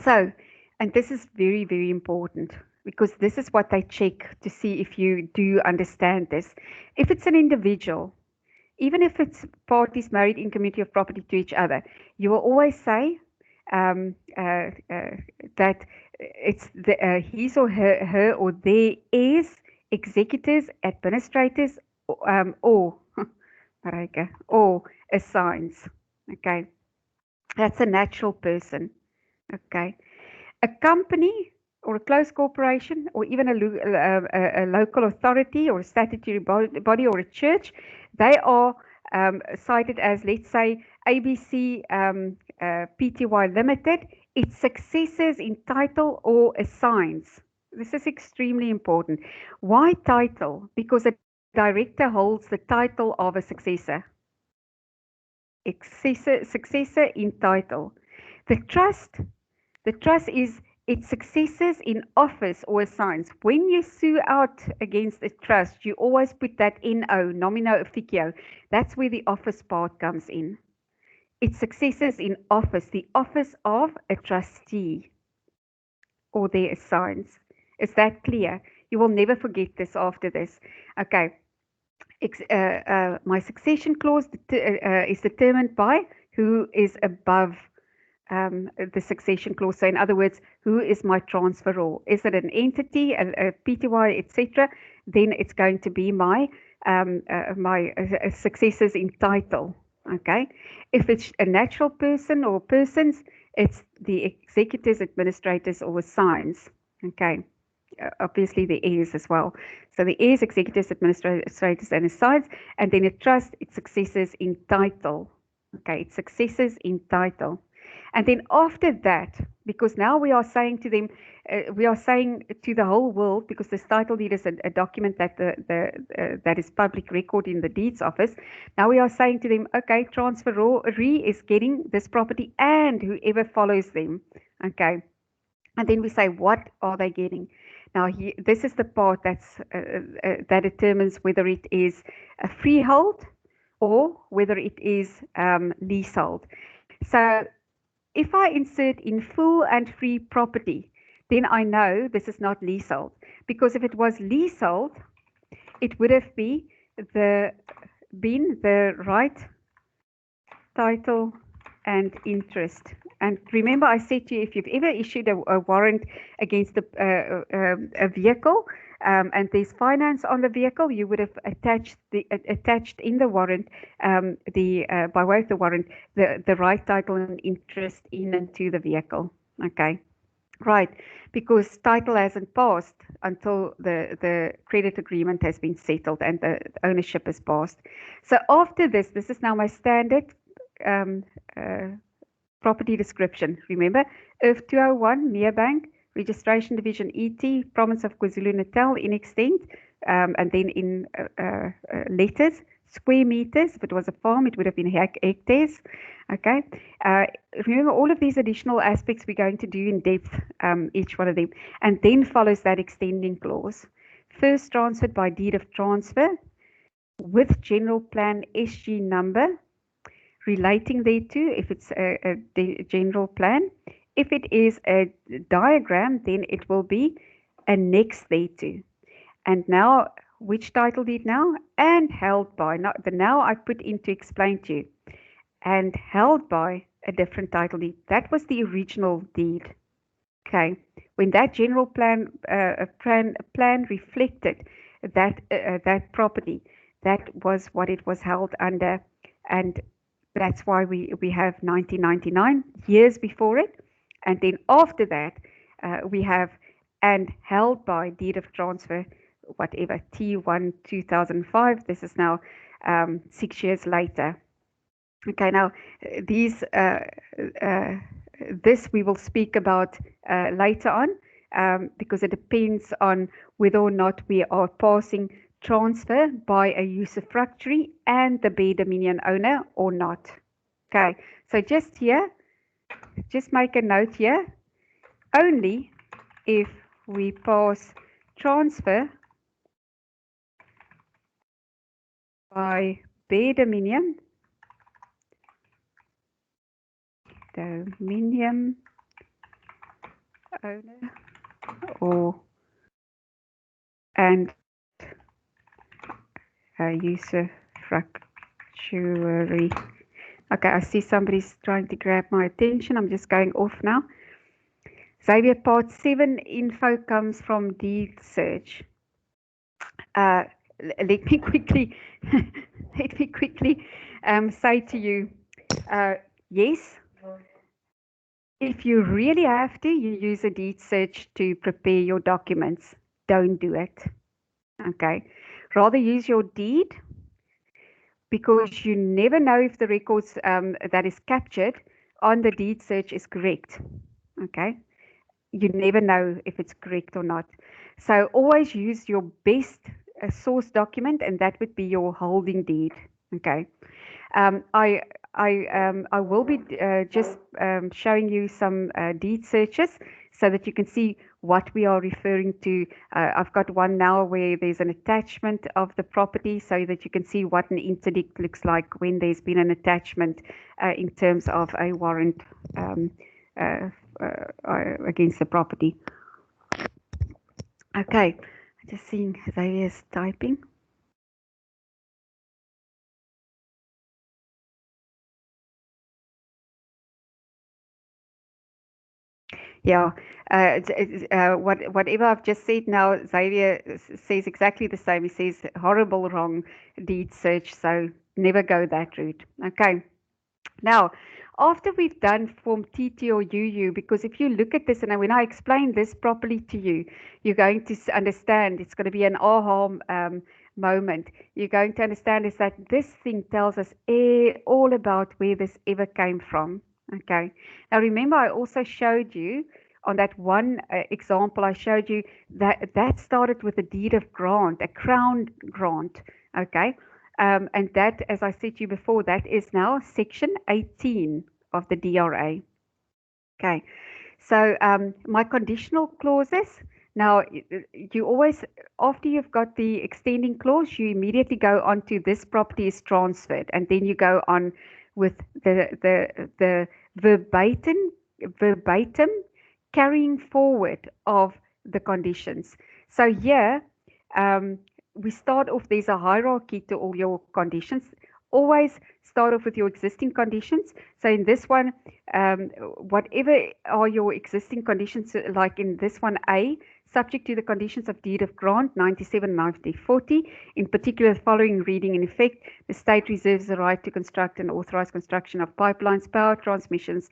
S1: So, and this is very, very important, because this is what they check to see if you do understand this. If it's an individual, even if it's parties married in community of property to each other, you will always say that it's his or her or their heirs, executors, administrators, or Marika, or assigns. Okay, that's a natural person. Okay, a company or a closed corporation, or even a local authority or a statutory body or a church, they are cited as, let's say, ABC Pty Limited. Its successors in title or assigns. This is extremely important. Why title? Because a director holds the title of a successor. Successor in title. The trust is its successors in office or assigns. When you sue out against a trust, you always put that NO, nomino officio. That's where the office part comes in. Its successors in office, the office of a trustee or their assigns. Is that clear? You will never forget this after this. Okay. My succession clause is determined by who is above the succession clause. So in other words, who is my transferor? Is it an entity, a PTY, etc.? Then it's going to be my successors in title. Okay. If it's a natural person or persons, it's the executors, administrators, or assigns. Okay. Obviously the heirs as well. So the heirs, executors, administrators, and assigns, and then a trust, its successors in title. Okay, its successors in title. And then after that, because now we are saying to them, we are saying to the whole world, because this title deed is a document that that is public record in the deeds office. Now we are saying to them, okay, transferee is getting this property and whoever follows them. Okay, and then we say, what are they getting? Now, this is the part that's that determines whether it is a freehold or whether it is leasehold. So if I insert in full and free property, then I know this is not leasehold, because if it was leasehold, it would have been the right title and interest. And remember, I said to you, if you've ever issued a warrant against a vehicle and there's finance on the vehicle, you would have attached in the warrant by way of the warrant the right title and interest in and to the vehicle. Okay, right, because title hasn't passed until the credit agreement has been settled and the ownership has passed. So after this is now my standard property description. Remember, IRF 201, Merebank, Registration Division ET, Province of KwaZulu-Natal in extent, and then in letters, square meters. If it was a farm, it would have been hectares. Okay. Remember, all of these additional aspects we're going to do in depth, each one of them. And then follows that extending clause. First transferred by deed of transfer with general plan SG number relating thereto, if it's a general plan. If it is a diagram, then it will be annexed thereto. And now, which title deed now? And held by. Now, the now I put in to explain to you. And held by a different title deed. That was the original deed. Okay. When that general plan reflected that property, that was what it was held under, and that's why we have 1999, years before it. And then after that, we have and held by deed of transfer, whatever, T1 2005. This is now 6 years later. Okay, now these this we will speak about later on, because it depends on whether or not we are passing transfer by a usufructuary and the bare dominion owner or not. Okay, so just here, just make a note here, only if we pass transfer by bare dominion owner or and usufructuary. Okay, I see somebody's trying to grab my attention. I'm just going off now. Xavier, part 7 info comes from deed search. Let me quickly say to you, yes, if you really have to, you use a deed search to prepare your documents. Don't do it. Okay, rather use your deed, because you never know if the records that is captured on the deed search is correct. Okay, you never know if it's correct or not. So always use your best source document, and that would be your holding deed. Okay, I will be just showing you some deed searches so that you can see what we are referring to. I've got one now where there's an attachment of the property so that you can see what an interdict looks like when there's been an attachment in terms of a warrant against the property. Okay, just seeing Xavier's typing. Yeah, whatever I've just said now, Xavier says exactly the same. He says horrible wrong deed search, so never go that route. Okay. Now, after we've done Form TT or UU, because if you look at this, and when I explain this properly to you, you're going to understand, it's going to be an aha moment. You're going to understand is that this thing tells us all about where this ever came from. Okay. Now, remember, I also showed you on that one example, I showed you that started with a deed of grant, a crown grant. Okay. And that, as I said to you before, that is now section 18 of the DRA. Okay, so my conditional clauses, now you always, after you've got the extending clause, you immediately go on to this property is transferred, and then you go on with the verbatim carrying forward of the conditions. So here, we start off, there's a hierarchy to all your conditions. Always start off with your existing conditions. So in this one, whatever are your existing conditions, like in this one A, subject to the conditions of deed of grant 97 1940, in particular the following reading in effect: the state reserves the right to construct and authorize construction of pipelines, power transmissions,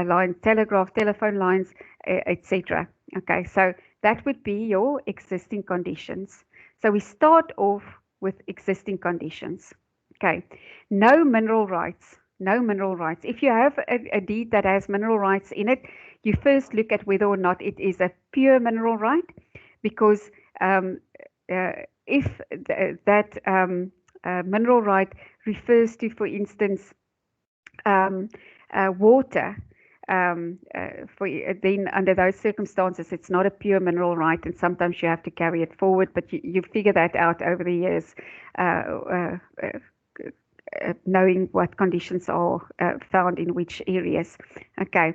S1: line, telegraph, telephone lines, etc. Okay, so that would be your existing conditions. So we start off with existing conditions. Okay, no mineral rights. No mineral rights. If you have a deed that has mineral rights in it, you first look at whether or not it is a pure mineral right, because if that mineral right refers to, for instance, water, then under those circumstances, it's not a pure mineral right, and sometimes you have to carry it forward, but you figure that out over the years, knowing what conditions are found in which areas. Okay,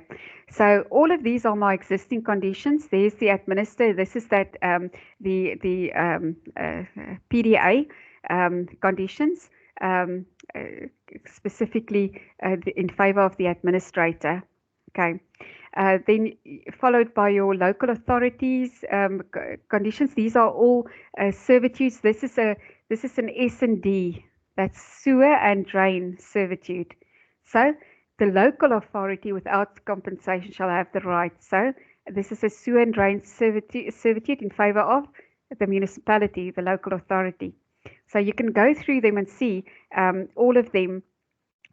S1: so all of these are my existing conditions. There's the administer. This is that the PDA conditions, specifically in favor of the administrator. Okay. Then followed by your local authorities conditions. These are all servitudes. This is an S&D. That's sewer and drain servitude. So the local authority without compensation shall have the right. So this is a sewer and drain servitude in favor of the municipality, the local authority. So you can go through them and see all of them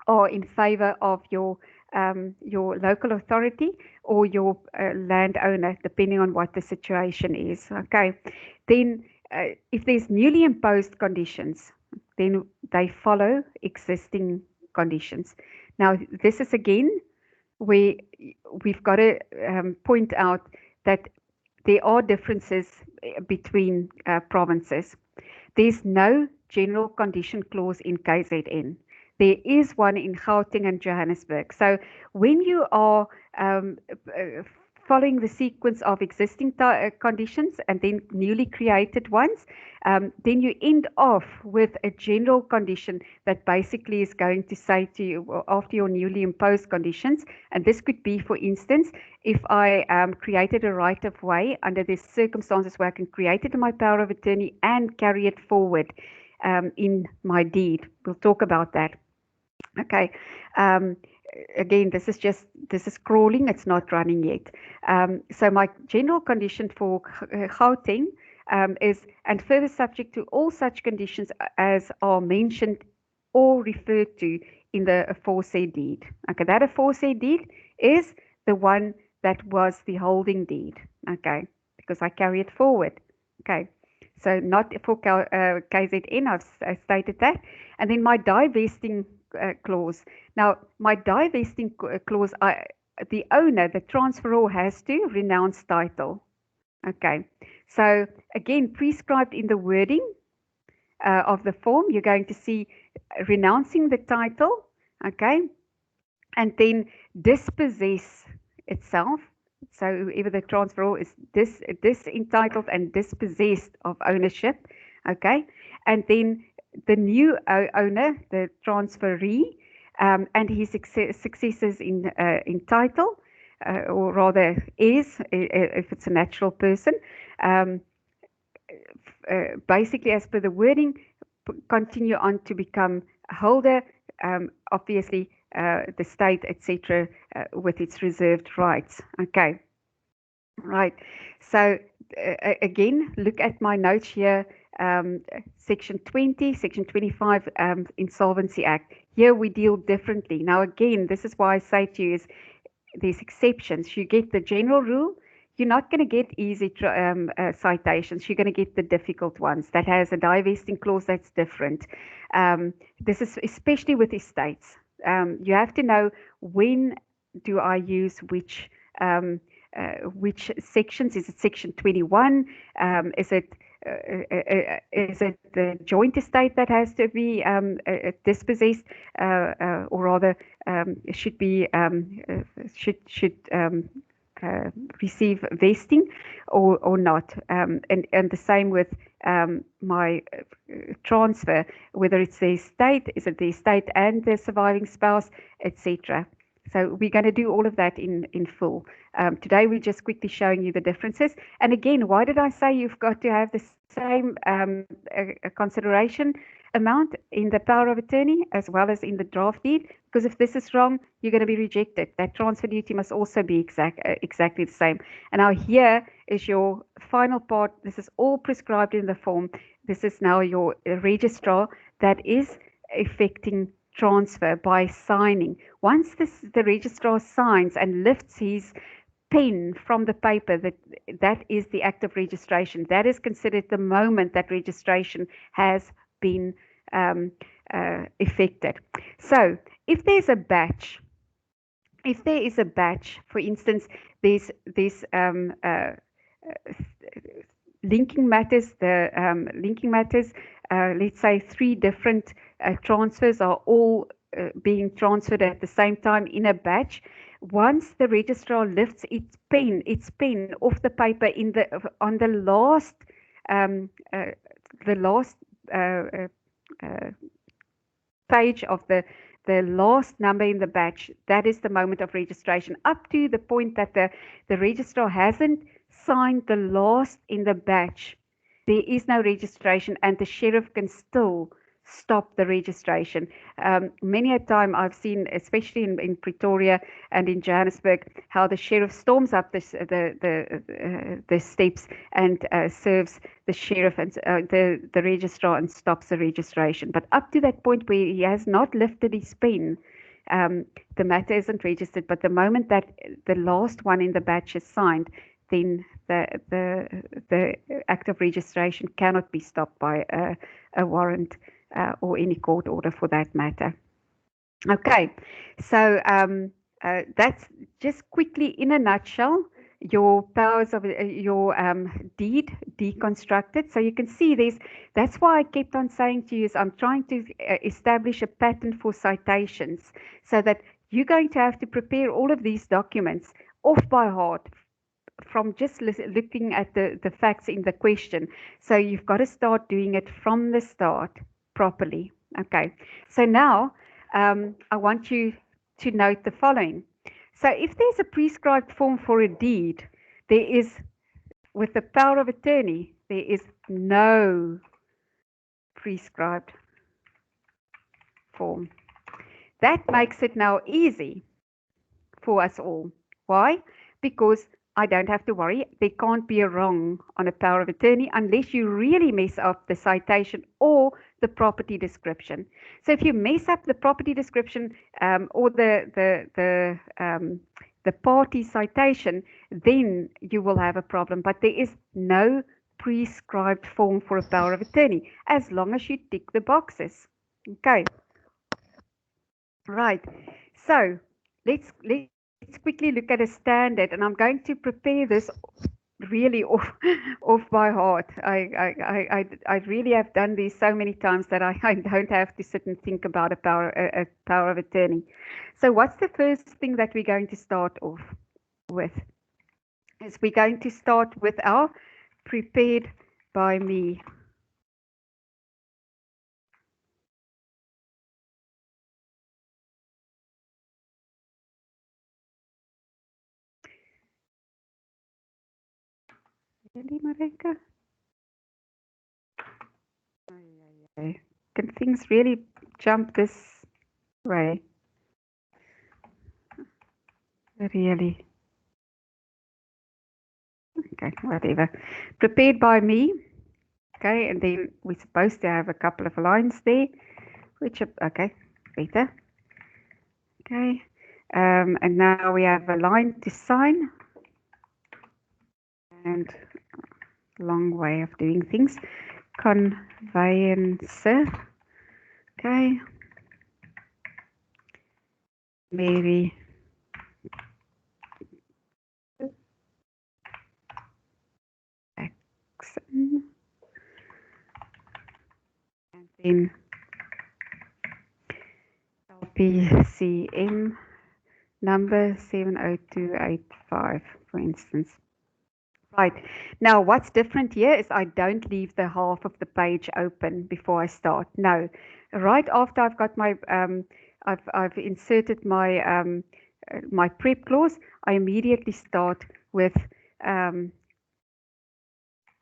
S1: are in favor of your local authority or your landowner, depending on what the situation is. Okay. Then if there's newly imposed conditions, then they follow existing conditions. Now, this is again where we've got to point out that there are differences between provinces. There's no general condition clause in KZN. There is one in Gauteng and Johannesburg. So when you are following the sequence of existing conditions and then newly created ones, then you end off with a general condition that basically is going to say to you, well, after your newly imposed conditions, and this could be, for instance, if I created a right of way under these circumstances where I can create it in my power of attorney and carry it forward in my deed. We'll talk about that. Okay. Again, this is crawling, it's not running yet. So my general condition for Gauteng is, and further subject to all such conditions as are mentioned or referred to in the aforesaid deed. Okay, that aforesaid deed is the one that was the holding deed. Okay, because I carry it forward. Okay, so not for KZN, I've stated that. And then my divesting clause. Now, my divesting clause, the owner, the transferor, has to renounce title. Okay, so again, prescribed in the wording of the form, you're going to see renouncing the title, okay, and then dispossess itself. So whoever the transferor is disentitled and dispossessed of ownership, okay, and then the new owner, the transferee, and his successors in title, or rather is, if it's a natural person, basically as per the wording, continue on to become a holder, obviously the state, etc., with its reserved rights. Okay, right. So again, look at my notes here. Section 20, Section 25, Insolvency Act. Here we deal differently. Now again, this is why I say to you is there's exceptions. You get the general rule. You're not going to get easy citations. You're going to get the difficult ones that has a divesting clause that's different. This is especially with estates. You have to know when do I use which sections. Is it Section 21? Is it the joint estate that has to be dispossessed, or rather should be receive vesting or not? And the same with my transfer, whether it's the estate, is it the estate and the surviving spouse, etc. So we're going to do all of that in full. Today we're just quickly showing you the differences. And again, why did I say you've got to have the same consideration amount in the power of attorney as well as in the draft deed? Because if this is wrong, you're going to be rejected. That transfer duty must also be exactly the same. And now here is your final part. This is all prescribed in the form. This is now your registrar that is effecting transfer by signing. Once the registrar signs and lifts his pen from the paper, that is the act of registration. That is considered the moment that registration has been effected. So if there's a batch, for instance, there's linking matters, let's say 3 different transfers are all being transferred at the same time in a batch. Once the registrar lifts its pen off the paper on the last page of the last number in the batch, that is the moment of registration. Up to the point that the registrar hasn't signed the last in the batch, there is no registration, and the sheriff can still stop the registration. Many a time I've seen, especially in Pretoria and in Johannesburg, how the sheriff storms up the steps and serves the sheriff and the registrar and stops the registration. But up to that point where he has not lifted his pen, the matter isn't registered. But the moment that the last one in the batch is signed, then the act of registration cannot be stopped by a warrant or any court order for that matter. Okay, so that's just quickly in a nutshell your powers of your deed deconstructed. So you can see that's why I kept on saying to you is I'm trying to establish a pattern for citations so that you're going to have to prepare all of these documents off by heart from just looking at the facts in the question. So you've got to start doing it from the start properly. Okay, so now I want you to note the following. So if there's a prescribed form for a deed, there is, with the power of attorney, there is no prescribed form. That makes it now easy for us all. Why? Because I don't have to worry. There can't be a wrong on a power of attorney unless you really mess up the citation or the property description. So if you mess up the property description or the party citation, then you will have a problem. But there is no prescribed form for a power of attorney as long as you tick the boxes. Okay. Right. So let's quickly look at a standard, and I'm going to prepare this really off by heart. I really have done these so many times that I don't have to sit and think about a power of attorney. So what's the first thing that we're going to start off with? Is we're going to start with our prepared by me. Really, Marika? Can things really jump this way? Really? Okay, whatever. Prepared by me. Okay, and then we're supposed to have a couple of lines there, which are, okay, better. Okay, and now we have a line to sign. And long way of doing things. Conveyancer. Okay. Mary Jackson. And then LPCM number 70285, for instance. Right. Now, what's different here is I don't leave the half of the page open before I start. No. Right after I've got my I've inserted my my prep clause, I immediately start with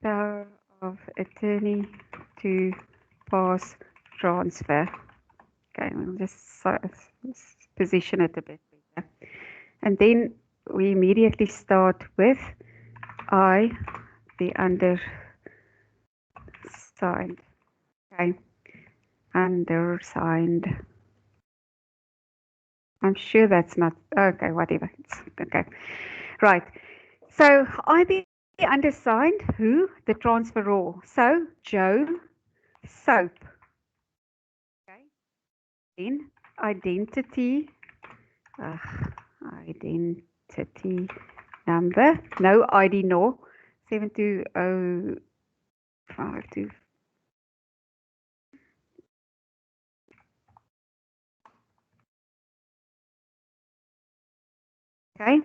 S1: power of attorney to pass transfer. Okay, we'll just position it a bit better. And then we immediately start with I, the undersigned. Okay, undersigned. I'm sure that's not, okay, whatever. It's, okay, right. So I, the undersigned, who? The transferor. So Joe Soap. Okay. Then identity, identity number, no ID no, 72052. Okay,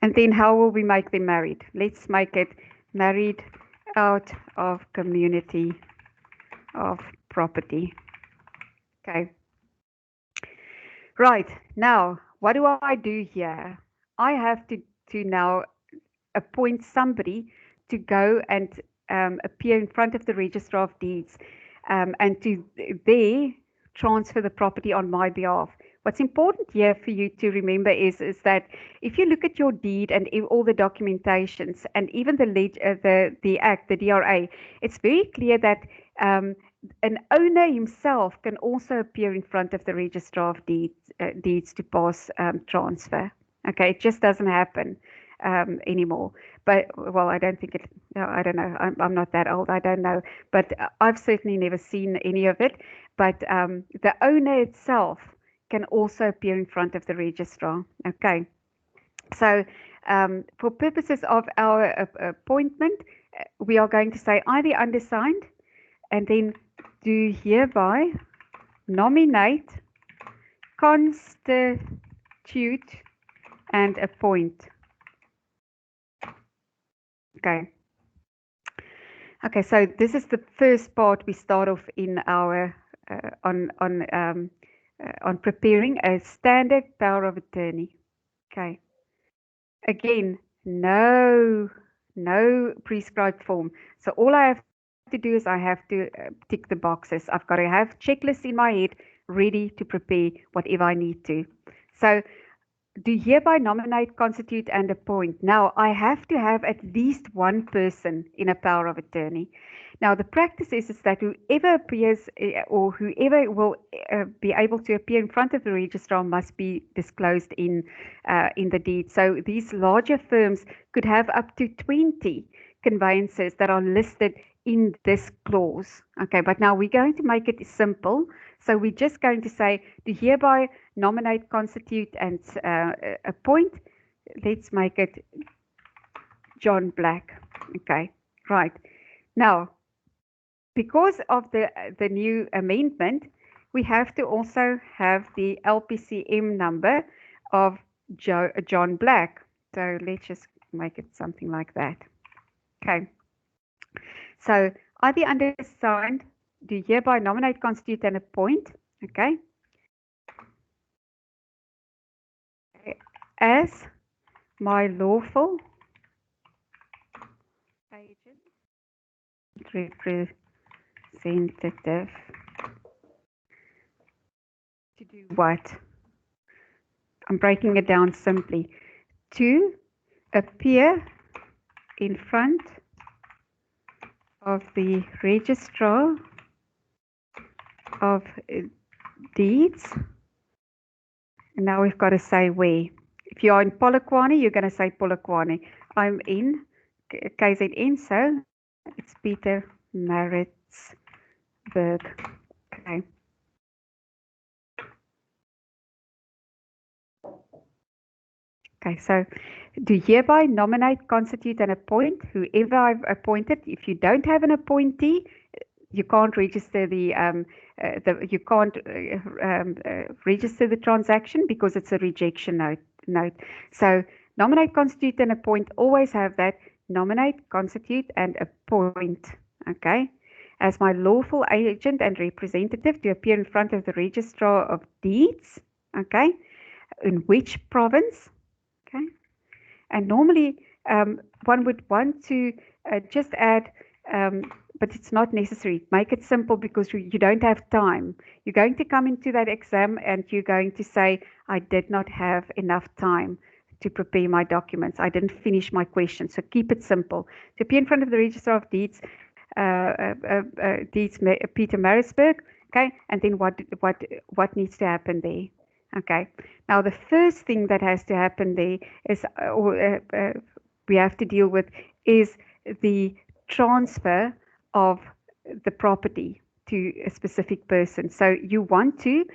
S1: and then how will we make them married? Let's make it married out of community of property. Okay. Right, now, what do I do here? I have to now appoint somebody to go and appear in front of the Registrar of Deeds and to there transfer the property on my behalf. What's important here for you to remember is that if you look at your deed and all the documentations and even the act, the DRA, it's very clear that an owner himself can also appear in front of the Registrar of Deeds to pass transfer. Okay, it just doesn't happen anymore. but well, I don't think it. No, I don't know. I'm not that old. I don't know, but I've certainly never seen any of it. But the owner itself can also appear in front of the registrar. Okay, so for purposes of our appointment, we are going to say I, the undersigned, and then do hereby nominate, constitute, and appoint. Okay. Okay, so this is the first part we start off in our on preparing a standard power of attorney. Okay. Again, no prescribed form. So all I have to do is I have to tick the boxes. I've got to have checklists in my head ready to prepare whatever I need to. So do hereby nominate, constitute, and appoint. Now, I have to have at least one person in a power of attorney. Now, the practice is that whoever appears or whoever will be able to appear in front of the registrar must be disclosed in the deed. So these larger firms could have up to 20 conveyancers that are listed in this clause. Okay, but now we're going to make it simple. So we're just going to say, to hereby nominate, constitute, and appoint. Let's make it John Black. Okay, right. Now, because of the new amendment, we have to also have the LPCM number of John Black. So let's just make it something like that. Okay. So I, the undersigned, do hereby nominate, constitute, and appoint. Okay. As my lawful agent, representative, to do what? I'm breaking it down simply. To appear in front of the registrar of deeds. And now we've got to say where. If you are in Polokwane, you're going to say Polokwane. I'm in KZN, so it's Peter Maritzburg. Okay. Okay, so do hereby nominate, constitute, and appoint whoever I've appointed. If you don't have an appointee, you can't register register the transaction because it's a rejection note. So nominate, constitute, and appoint. Always have that. Nominate, constitute, and appoint. Okay. As my lawful agent and representative to appear in front of the registrar of deeds. Okay. In which province? Okay. And normally one would want to just add, but it's not necessary. Make it simple because you don't have time. You're going to come into that exam and you're going to say, I did not have enough time to prepare my documents. I didn't finish my questions. So keep it simple. To appear in front of the Registrar of Deeds, Peter Maritzburg, okay, and then what needs to happen there. Okay, now the first thing that has to happen there is, we have to deal with, is the transfer of the property to a specific person. So you want to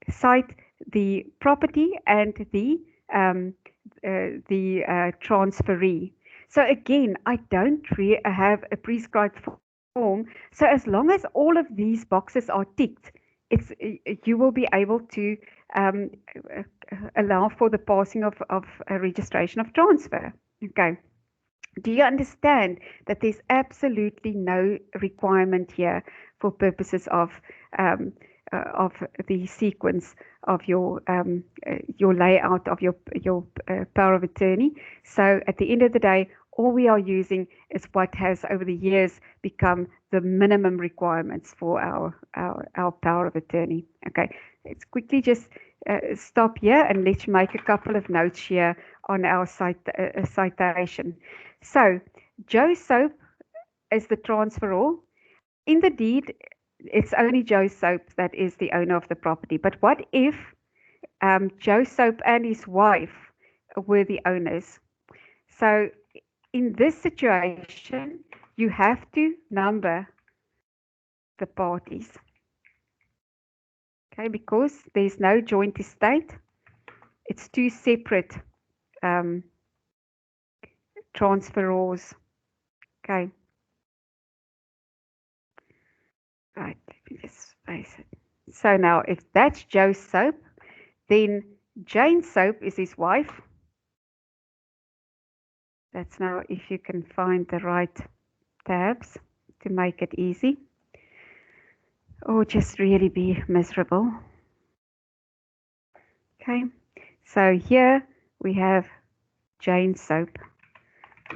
S1: cite the property and the transferee. So again, I don't have a prescribed form. So as long as all of these boxes are ticked, you will be able to allow for the passing of a registration of transfer. Okay. Do you understand that there's absolutely no requirement here for purposes of the sequence of your layout of your power of attorney? So at the end of the day, all we are using is what has over the years become the minimum requirements for our power of attorney. Okay, let's quickly just stop here and let's make a couple of notes here on our citation. So Joe Soap is the transferor. In the deed, it's only Joe Soap that is the owner of the property. But what if Joe Soap and his wife were the owners? So in this situation, you have to number the parties. Okay, because there's no joint estate. It's two separate transferors. Okay. Right, let me just space it. So now, if that's Joe Soap, then Jane Soap is his wife. That's now if you can find the right tabs to make it easy. Or just really be miserable. Okay, so here we have Jane Soap.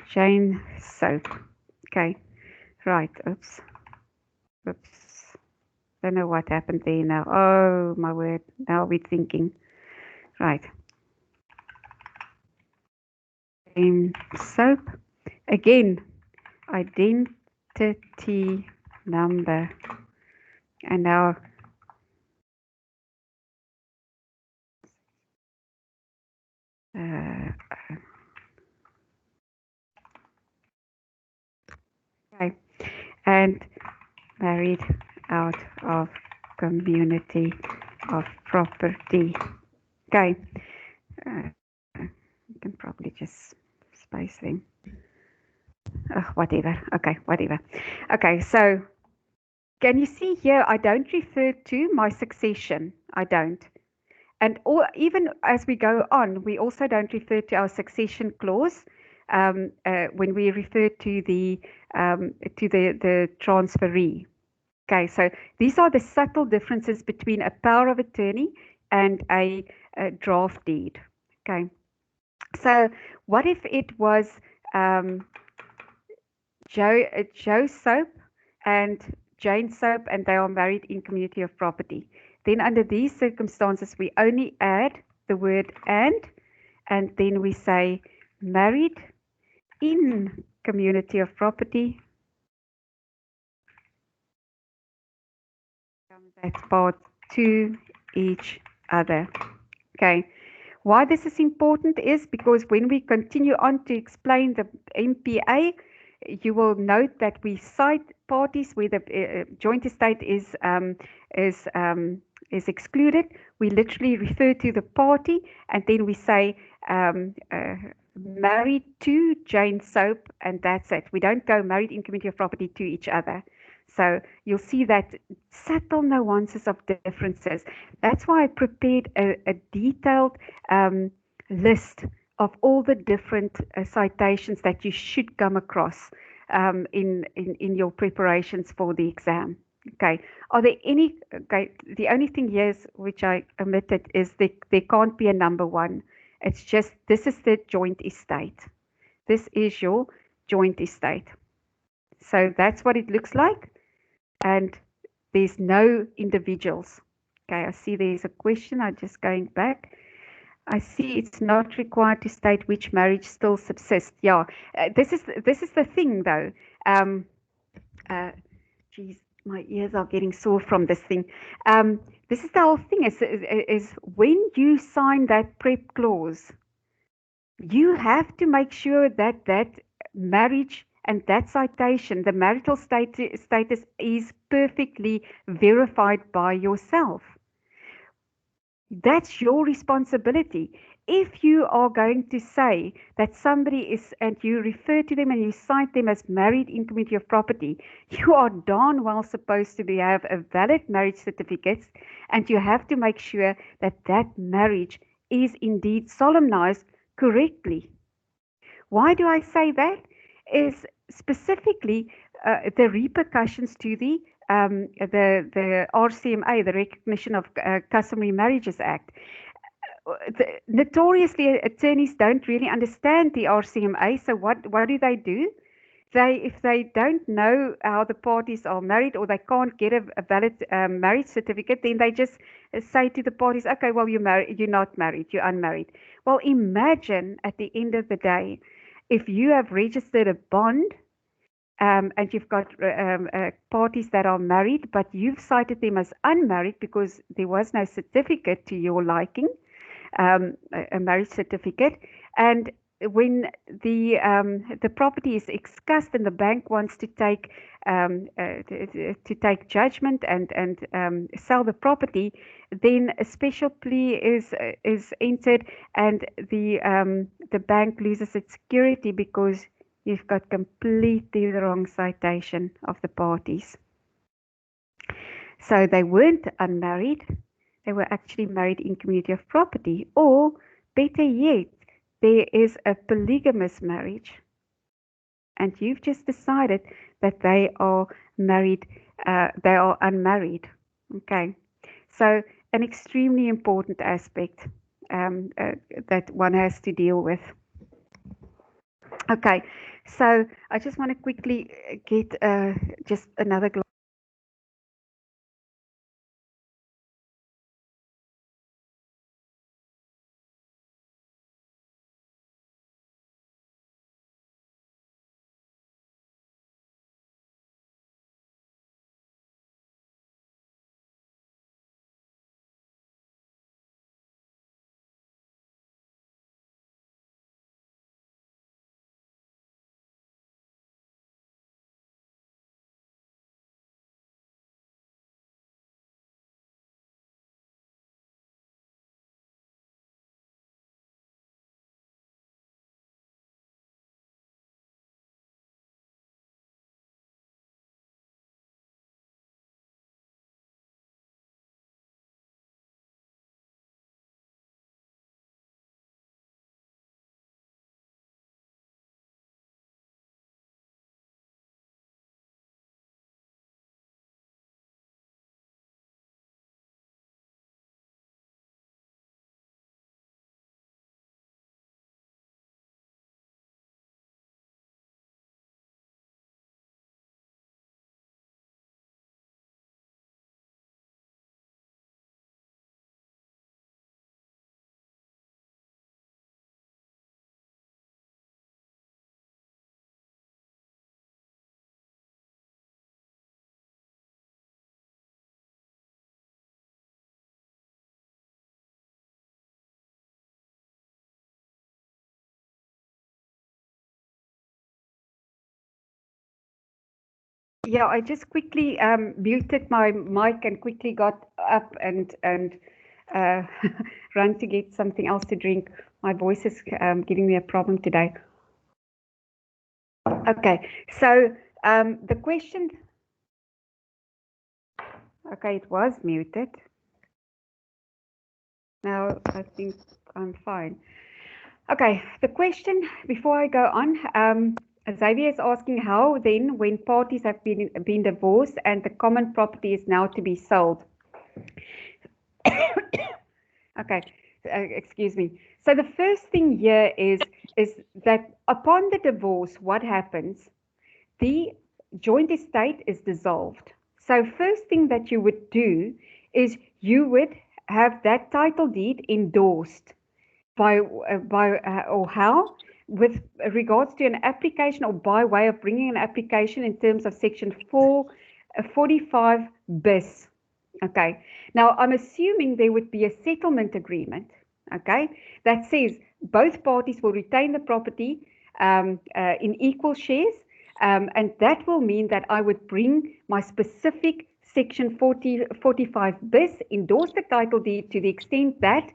S1: Jane Soap. Okay, right, oops. Oops. Don't know what happened there now. Oh, my word. Now we're thinking. Right. Soap. Again, identity number. And now okay. And married out of community of property. Okay. You can probably just space them. Whatever. Okay, whatever. Okay, so can you see here, I don't refer to my succession. I don't. And even as we go on, we also don't refer to our succession clause when we refer to the transferee. Okay, so these are the subtle differences between a power of attorney and a draft deed. Okay, so what if it was Joe Soap and Jane Soap and they are married in community of property? Then under these circumstances, we only add the word and then we say married in community of property. That's part to each other. Okay. Why this is important is because when we continue on to explain the MPA, you will note that we cite parties where the joint estate is excluded. We literally refer to the party and then we say married to Jane Soap, and that's it. We don't go married in community of property to each other. So you'll see that subtle nuances of differences. That's why I prepared a detailed list of all the different citations that you should come across in your preparations for the exam. Okay. Are there any? Okay. The only thing here is, which I omitted is there can't be a number one. It's just this is the joint estate. This is your joint estate. So that's what it looks like. And there's no individuals. Okay, I see there's a question. I'm just going back. I see it's not required to state which marriage still subsists. Yeah, this is the thing though. Geez, my ears are getting sore from this thing. This is the whole thing. Is when you sign that prep clause, you have to make sure that that marriage and that citation, the marital status is perfectly verified by yourself. That's your responsibility. If you are going to say that somebody is, and you refer to them and you cite them as married in community of property, you are darn well supposed to have a valid marriage certificate, and you have to make sure that that marriage is indeed solemnized correctly. Why do I say that? Is specifically the repercussions to the RCMA, the Recognition of Customary Marriages Act. Notoriously, attorneys don't really understand the RCMA. So what do? If they don't know how the parties are married or they can't get a valid marriage certificate, then they just say to the parties, okay, well, you're not married, you're unmarried. Well, imagine at the end of the day, if you have registered a bond and you've got parties that are married, but you've cited them as unmarried because there was no certificate to your liking, a marriage certificate, and when the property is excussed and the bank wants to take judgment and sell the property, then a special plea is entered, and the bank loses its security because you've got completely the wrong citation of the parties. So they weren't unmarried, they were actually married in community of property, or better yet, there is a polygamous marriage, and you've just decided that they are married, they are unmarried. Okay, so an extremely important aspect that one has to deal with. Okay, so I just want to quickly get just another glass. Yeah, I just quickly muted my mic and quickly got up and run to get something else to drink. My voice is giving me a problem today. Okay, so the question. Okay, it was muted. Now I think I'm fine. Okay, the question before I go on. Xavier is asking how then, when parties have been divorced and the common property is now to be sold. Okay, excuse me. So the first thing here is that upon the divorce, what happens? The joint estate is dissolved. So first thing that you would do is you would have that title deed endorsed by or how, with regards to an application or by way of bringing an application in terms of section 445 bis. Okay, now I'm assuming there would be a settlement agreement, okay, that says both parties will retain the property in equal shares, and that will mean that I would bring my specific section 45 bis, endorse the title deed to the extent that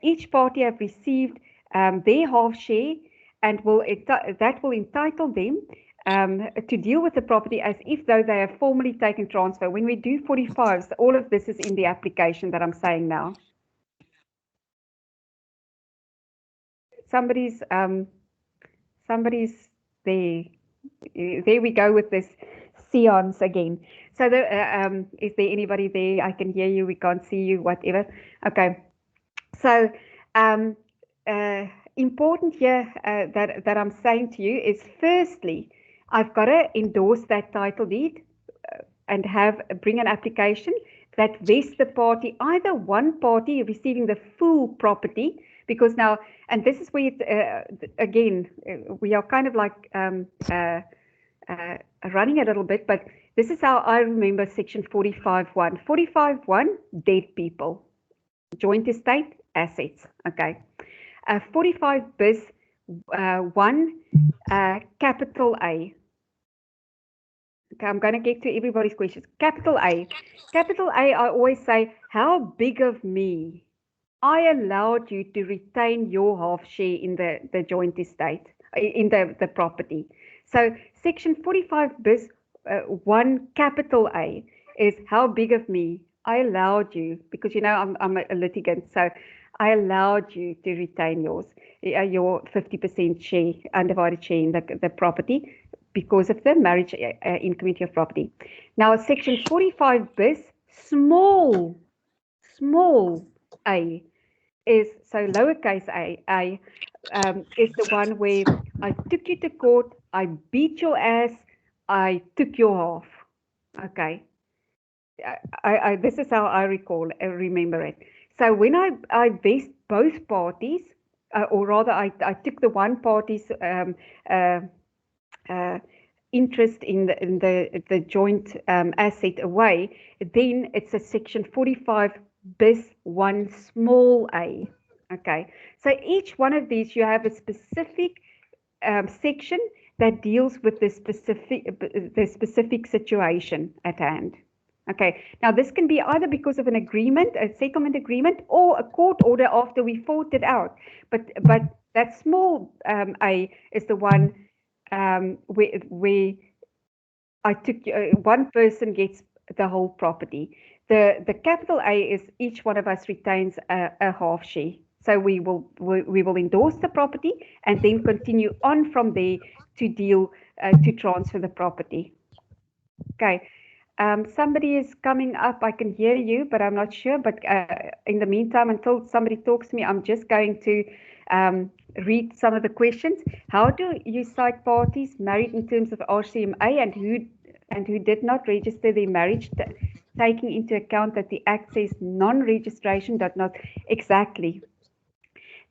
S1: each party have received their half share, and that will entitle them to deal with the property as if though they have formally taken transfer. When we do 45s, all of this is in the application that I'm saying now. Somebody's there. There we go with this seance again. So is there anybody there? I can hear you, we can't see you, whatever. Okay. So important here that I'm saying to you is, firstly, I've got to endorse that title deed and bring an application that vests the party, either one party receiving the full property, because now, and this is where again we are kind of like running a little bit, but this is how I remember section 45.1. 45.1, dead people, joint estate, assets. Okay. 45 bis one capital A. Okay, I'm going to get to everybody's questions. Capital A. Capital A, I always say, how big of me? I allowed you to retain your half share in the joint estate, in the property. So section 45 bis 1 capital A is how big of me? I allowed you, because you know I'm a litigant, so I allowed you to retain your 50% share, undivided share in the property because of the marriage in community of property. Now section 45 bis small a is, so lowercase a is the one where I took you to court, I beat your ass, I took your half. Okay. This is how I remember it. So when I vest both parties, or rather I took the one party's interest in the joint asset away, then it's a section 45 bis 1 small a. Okay, so each one of these you have a specific section that deals with the specific situation at hand. Okay, now this can be either because of an agreement, a settlement agreement, or a court order after we fought it out. But that small a is the one where I took one person gets the whole property. The capital A is each one of us retains a half share. So we will endorse the property and then continue on from there to deal to transfer the property. Okay. Somebody is coming up. I can hear you, but I'm not sure. But in the meantime, until somebody talks to me, I'm just going to read some of the questions. How do you cite parties married in terms of RCMA and who did not register their marriage, taking into account that the Act says non-registration does not exactly?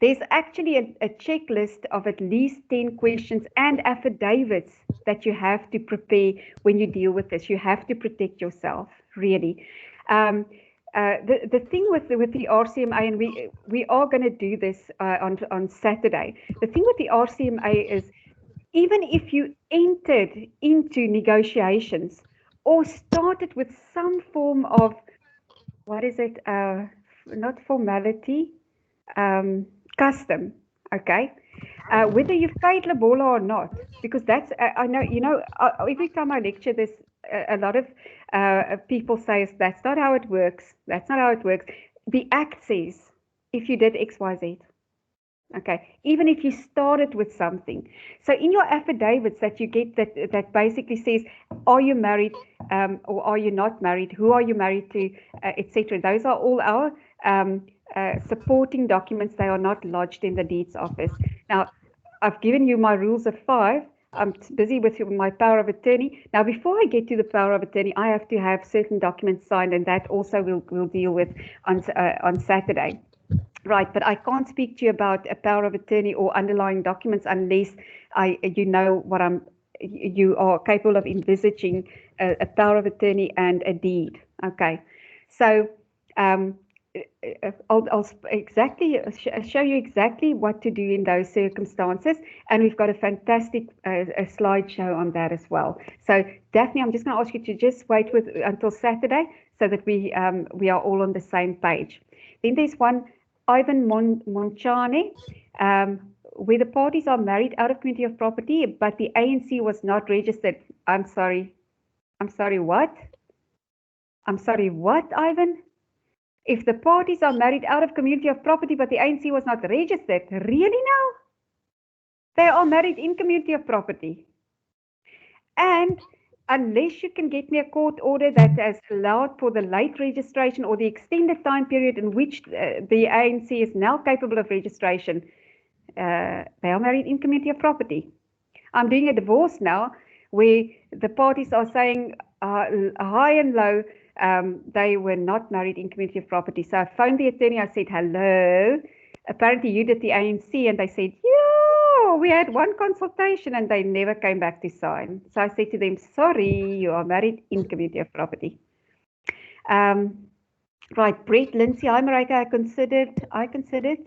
S1: There's actually a checklist of at least 10 questions and affidavits that you have to prepare when you deal with this. You have to protect yourself, really. The thing with the RCMA, and we are going to do this on Saturday. The thing with the RCMA is, even if you entered into negotiations or started with some form of, what is it, not formality, custom, okay, whether you've paid Lobola or not, because that's, I know, you know, every time I lecture this, a lot of people say that's not how it works. That's not how it works. The Act says if you did X, Y, Z. Okay, even if you started with something. So in your affidavits that you get that basically says, are you married or are you not married? Who are you married to, etc. Those are all our supporting documents. They are not lodged in the deeds office. Now, I've given you my rules of 5. I'm busy with my power of attorney. Now, before I get to the power of attorney, I have to have certain documents signed, and that also we'll deal with on Saturday. Right, but I can't speak to you about a power of attorney or underlying documents unless you know what you are capable of envisaging a power of attorney and a deed. Okay, so I'll exactly show you exactly what to do in those circumstances, and we've got a fantastic a slideshow on that as well. So Daphne, I'm just going to ask you to just wait until Saturday so that we are all on the same page. Then there's one. Ivan Monchane, where the parties are married out of community of property, but the ANC was not registered. I'm sorry, what? I'm sorry, what, Ivan? If the parties are married out of community of property, but the ANC was not registered, really now? They are married in community of property. And unless you can get me a court order that has allowed for the late registration or the extended time period in which the ANC is now capable of registration, they are married in community of property. I'm doing a divorce now where the parties are saying high and low, they were not married in community of property. So I phoned the attorney, I said, hello, apparently you did the ANC, and they said, yeah, we had one consultation and they never came back to sign. So I said to them, sorry, you are married in community of property. Right, Brett, Lindsay, hi Marika, I considered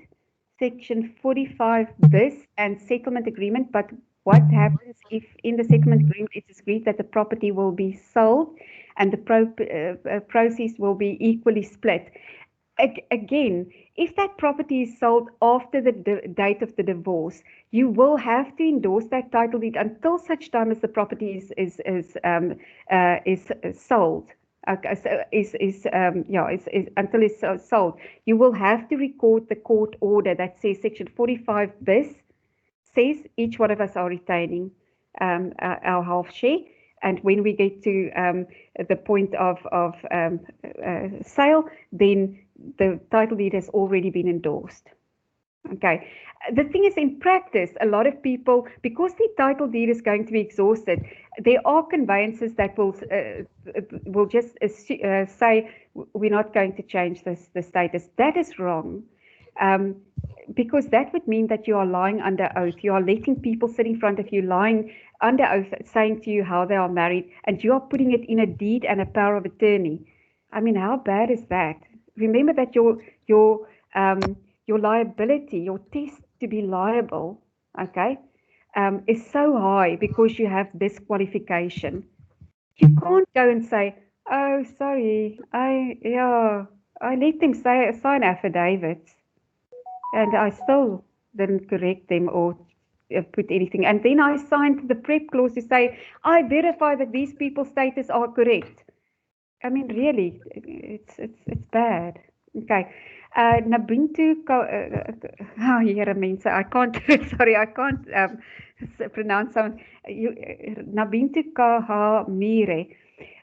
S1: Section 45 bis and settlement agreement, but what happens if in the settlement agreement it is agreed that the property will be sold and the proceeds will be equally split? Again, if that property is sold after the date of the divorce, you will have to endorse that title deed until such time as the property is sold. Okay, so until it's sold, you will have to record the court order that says Section 45 bis says each one of us are retaining our half share, and when we get to the point of sale, then the title deed has already been endorsed. Okay. The thing is, in practice, a lot of people, because the title deed is going to be exhausted, there are conveyancers that will just say we're not going to change the status. That is wrong, because that would mean that you are lying under oath. You are letting people sit in front of you lying under oath, saying to you how they are married, and you are putting it in a deed and a power of attorney. I mean, how bad is that? Remember that your liability, your test to be liable, okay, is so high because you have this qualification. You can't go and say, "Oh, sorry, I let them sign affidavits, and I still didn't correct them or put anything. And then I signed the prep clause to say, I verify that these people's status are correct." I mean, really, it's bad. Okay. Nabintu, oh, here, mense, I can't, sorry, I can't pronounce some. Nabintu Kahamire.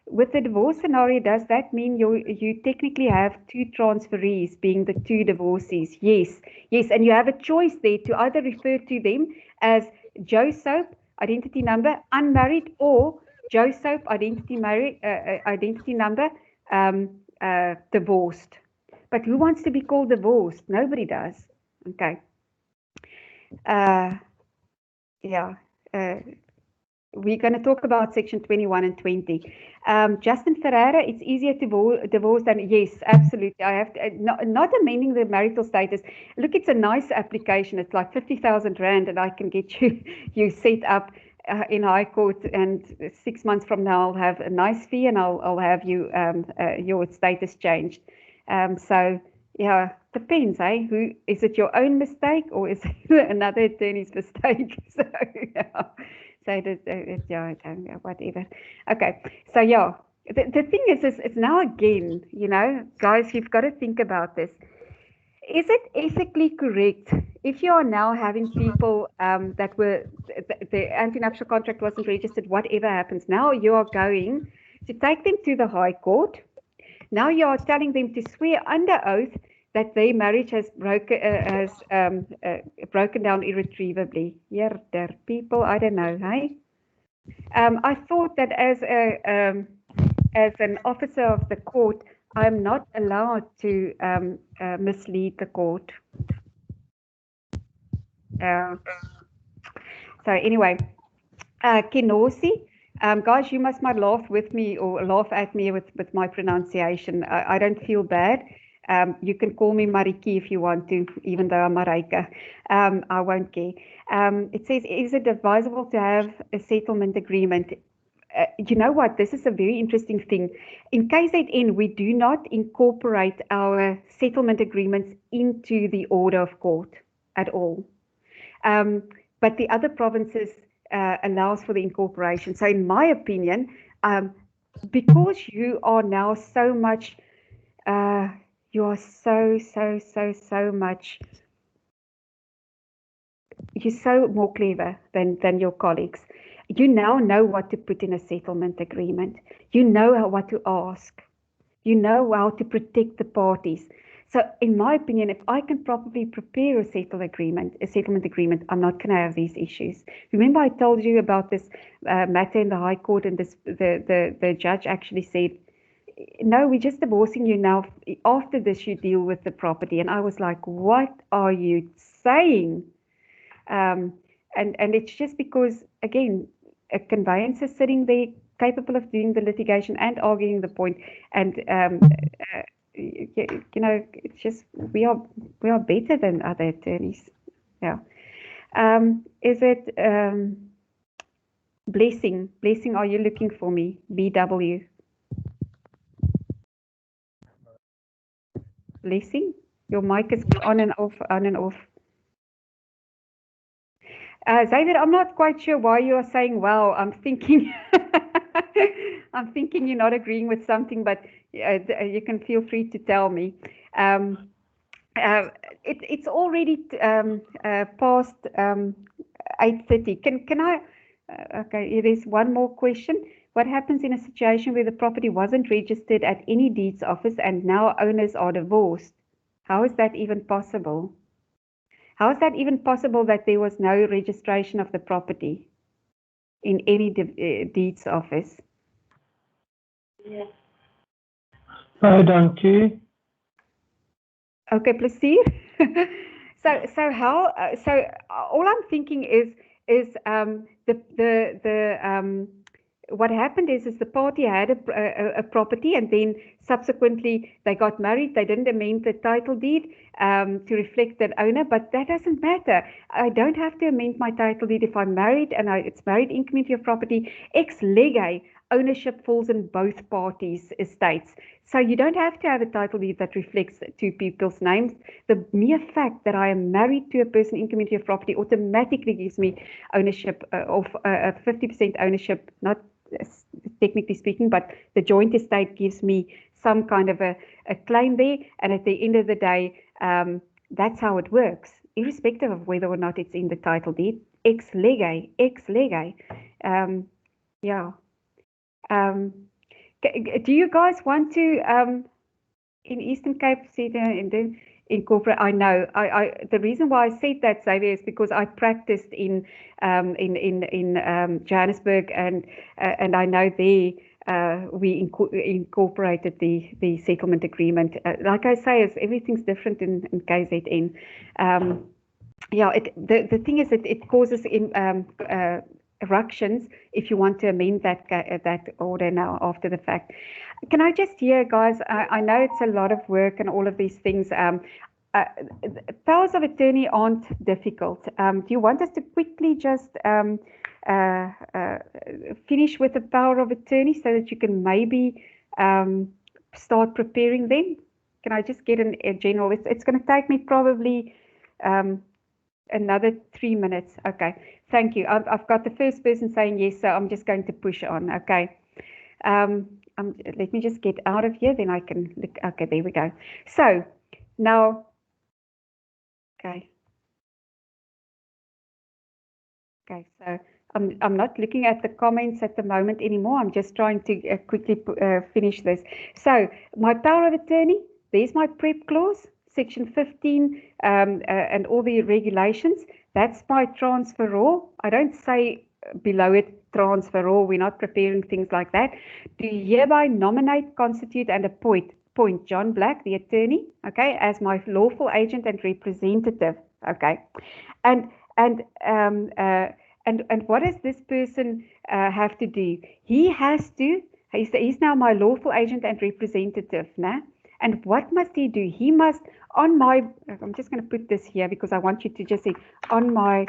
S1: With the divorce scenario, does that mean you technically have two transferees, being the two divorcees? Yes, yes, and you have a choice there to either refer to them as Joe Soap, identity number, unmarried, or Joe Soap, identity number, divorced. But who wants to be called divorced? Nobody does. Okay. Yeah. We're going to talk about Section 21 and 20. Justin Ferreira, it's easier to divorce than, yes, absolutely. I have to, not amending the marital status. Look, it's a nice application. It's like 50,000 Rand, and I can get you set up in High Court, and 6 months from now I'll have a nice fee, and I'll have you your status changed. So yeah, depends, eh? Who is it? Your own mistake, or is it another attorney's mistake? So yeah. So whatever. Okay. So yeah, the thing is it's now again, guys, you've got to think about this. Is it ethically correct if you are now having people that were the anti-nuptial contract wasn't registered, whatever happens, now you are going to take them to the High Court. Now you are telling them to swear under oath that their marriage has broken down irretrievably. Yeah, there are people, I don't know, hey? I thought that as an officer of the court, I'm not allowed to mislead the court. So anyway, Kenosi, guys, you must not laugh with me or laugh at me with my pronunciation. I don't feel bad. You can call me Mariki if you want to, even though I'm Marika. I won't care. It says, is it advisable to have a settlement agreement? You know what? This is a very interesting thing. In KZN, we do not incorporate our settlement agreements into the order of court at all. But the other provinces allows for the incorporation. So in my opinion, because you are now so much, you are so much, you're so more clever than your colleagues. You now know what to put in a settlement agreement. You know what to ask. You know how to protect the parties. So in my opinion, if I can properly prepare a settlement agreement, I'm not going to have these issues. Remember I told you about this matter in the High Court, and the judge actually said, no, we're just divorcing you now. After this, you deal with the property. And I was like, what are you saying? And it's just because, again, a conveyancer sitting there capable of doing the litigation and arguing the point, and it's just we are we are better than other attorneys. Yeah. Is it Blessing? Blessing, are you looking for me? BW. Blessing, your mic is on and off, on and off. Xavier, I'm not quite sure why you are saying well. I'm thinking, I'm thinking you're not agreeing with something, but you can feel free to tell me. It's already past 8:30. Can I? Okay, there's one more question. What happens in a situation where the property wasn't registered at any deeds office and now owners are divorced? How is that even possible? How is that even possible that there was no registration of the property in any deeds office?
S5: Dankie.
S1: Okay, plezier. So how? So all I'm thinking is what happened is the party had a property, and then subsequently they got married. They didn't amend the title deed to reflect that owner, but that doesn't matter. I don't have to amend my title deed if I'm married and it's married in community of property. Ex lege ownership falls in both parties' estates. So you don't have to have a title deed that reflects two people's names. The mere fact that I am married to a person in community of property automatically gives me ownership of 50% ownership, not technically speaking, but the joint estate gives me some kind of a claim there. And at the end of the day, that's how it works, irrespective of whether or not it's in the title deed. Ex lege. Yeah. Do you guys want to in Eastern Cape incorporate? I know. The reason why I said that, Xavier, is because I practiced in Johannesburg, and I know there we incorporated the settlement agreement. Like I say, everything's different in KZN. Yeah, the thing is that it causes eruptions if you want to amend that order now after the fact. Can I just hear, guys, I know it's a lot of work and all of these things. Powers of attorney aren't difficult. Do you want us to quickly just finish with the power of attorney so that you can maybe start preparing them? Can I just get a general? It's going to take me probably another 3 minutes. Okay, thank you. I've got the first person saying yes, so I'm just going to push on. Okay. Let me just get out of here, then I can look. Okay, there we go. So now, okay. Okay, so I'm not looking at the comments at the moment anymore. I'm just trying to quickly finish this. So my power of attorney, there's my prep clause, section 15, and all the regulations. That's my transferor. I don't say below it transferor. We're not preparing things like that. Do hereby nominate, constitute, and appoint John Black, the attorney, okay, as my lawful agent and representative, okay, and what does this person have to do? He has to. He's now my lawful agent and representative, nah? And what must he do? He must, on my, I'm just going to put this here because I want you to just say, on my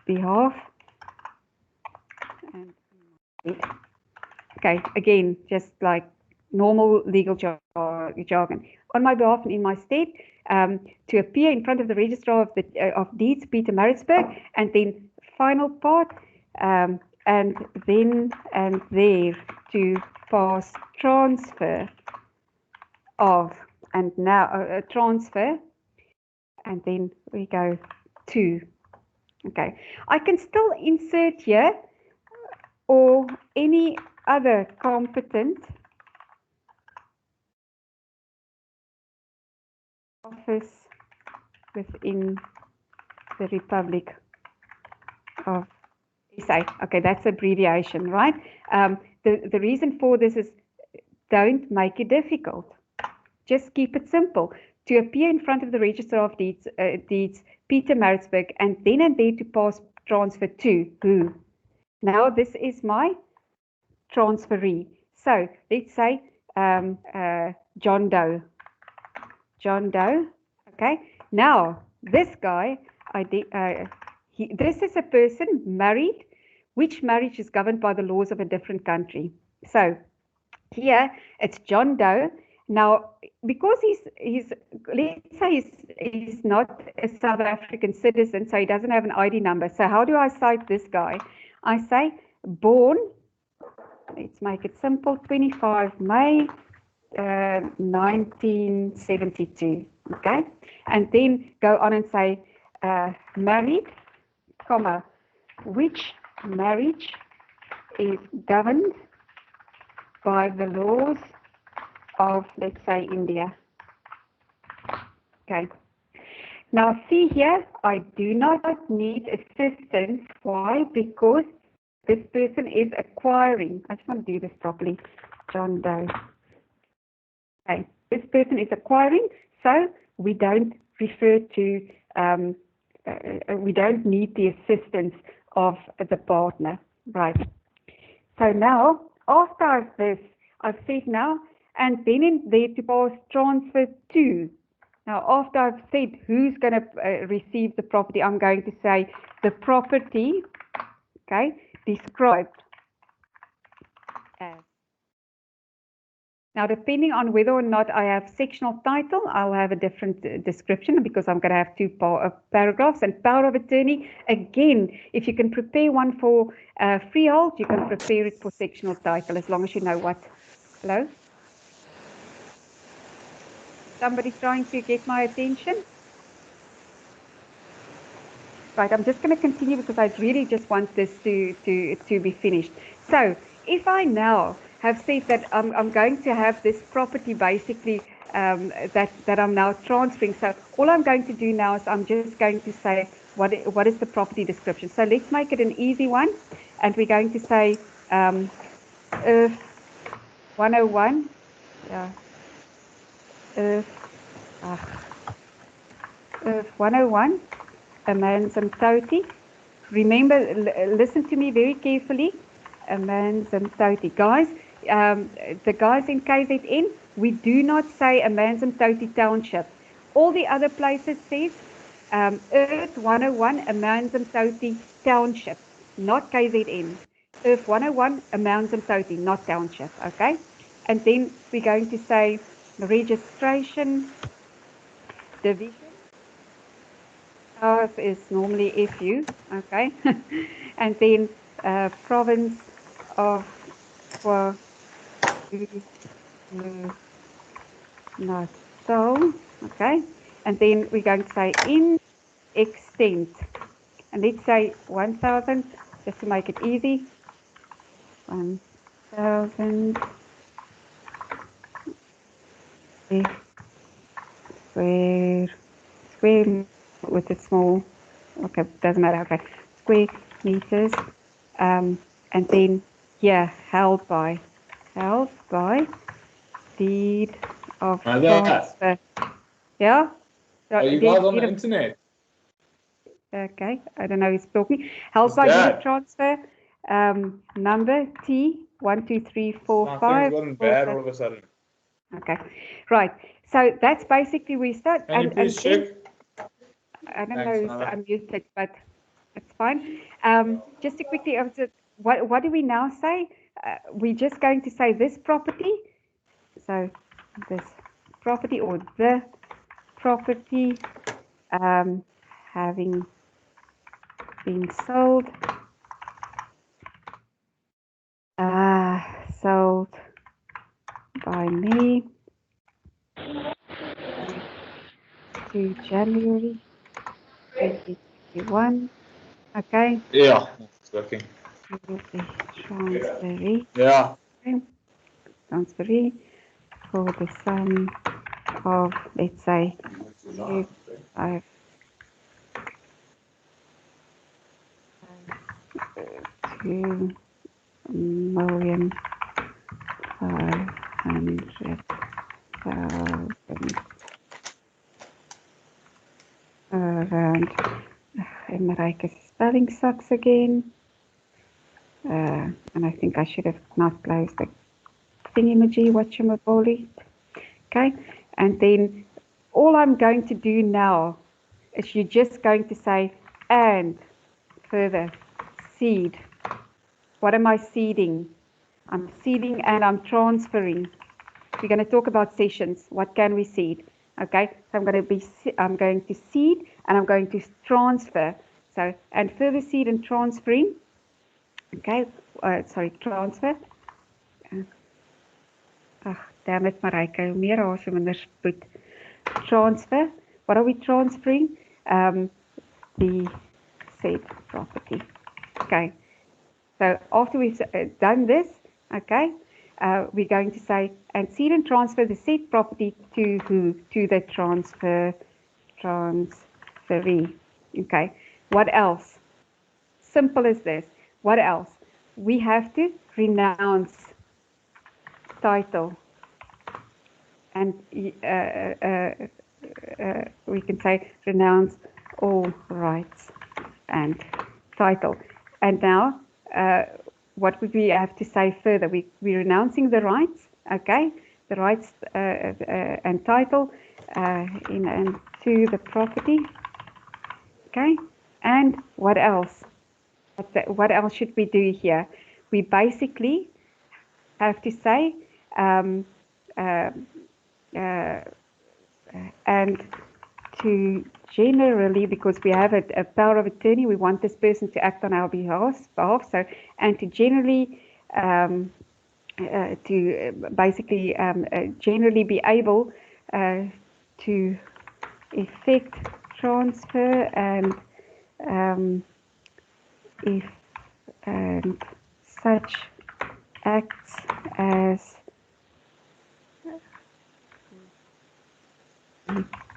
S1: behalf. Okay, again, just like normal legal jargon. On my behalf and in my stead, to appear in front of the Registrar of Deeds, Peter Maritzburg, and then final part, and then and there to pass transfer of, and now transfer, and then we go to. Okay, I can still insert here or any other competent office within the Republic of SA. Okay, that's abbreviation, right? The reason for this is don't make it difficult. Just keep it simple. To appear in front of the Registrar of Deeds, Peter Maritzburg, and there to pass transfer to who? Now this is my transferee. So let's say John Doe. John Doe. Okay. Now, this guy, this is a person married, which marriage is governed by the laws of a different country. So here it's John Doe. Now, because let's say he's not a South African citizen, so he doesn't have an ID number. So how do I cite this guy? I say born, let's make it simple, 25 May 1972, okay? And then go on and say married, comma, which marriage is governed by the laws of, let's say, India. Okay. Now see here, I do not need assistance. Why? Because this person is acquiring. I just want to do this properly. John Doe. Okay. This person is acquiring, so we don't refer to, we don't need the assistance of the partner. Right. So now, after I've said now, and then in there to pass transfer to. Now, after I've said who's going to receive the property, I'm going to say the property, okay, described as. Now, depending on whether or not I have sectional title, I'll have a different description because I'm going to have two paragraphs. And power of attorney, again, if you can prepare one for freehold, you can prepare it for sectional title as long as you know what. Hello? Somebody trying to get my attention? Right, I'm just going to continue because I really just want this to be finished. So, if I now have said that I'm going to have this property basically that I'm now transferring. So all I'm going to do now is I'm just going to say what is the property description. So let's make it an easy one, and we're going to say if 101, yeah, if 101, Amanzimtoti. Remember, listen to me very carefully. Amanzimtoti. Guys, the guys in KZN, we do not say Amanzimtoti Township. All the other places says Earth 101 Amanzimtoti Township, not KZN. Earth 101 Amanzimtoti, not Township, okay? And then we're going to say registration division. Ours is normally FU, okay? And then province of KwaZulu-Natal, okay? And then we're going to say in extent. And let's say 1,000, just to make it easy. 1,000 square with a small, okay, doesn't matter, okay, square meters, and then here held by deed of transfer. Yeah.
S5: Are you guys on the internet?
S1: Okay, I don't know who's talking. Held by deed of transfer, number T12345.
S5: Something's gotten bad all of a sudden.
S1: Okay, right. So that's basically where we start.
S5: Can you please check?
S1: I don't know who's unmuted, but it's fine. Just to quickly answer, what do we now say? We're just going to say this property. So this property or the property having been sold. Sold by me to January 2021. Okay.
S5: Yeah, it's working.
S1: Transferee.
S5: Yeah.
S1: Transferee for the sum of, let's say, 2,500,000 around. Marika's spelling sucks again. And I think I should have not closed the thingy-majig, whatchamaboli. Okay, and then all I'm going to do now is you're just going to say, and further, seed. What am I seeding? I'm seeding and I'm transferring. We're going to talk about sessions. What can we seed? Okay, so I'm going to seed and I'm going to transfer. So, and further seed and transferring. Okay, transfer. Damn it, Marijke, hoe meer haas, hoe minder spoed. Transfer. What are we transferring? The said property. Okay. So after we've done this, okay, we're going to say, and seed and transfer the said property to who? To the transferee. Okay. What else? Simple as this. What else? We have to renounce title. And we can say renounce all rights and title. And now, what would we have to say further? We're renouncing the rights, okay? The rights and title in and to the property, okay? And what else? What else should we do here? We basically have to say, and to generally, because we have a power of attorney, we want this person to act on our behalf. So, and to generally, generally be able to effect transfer and if and such acts as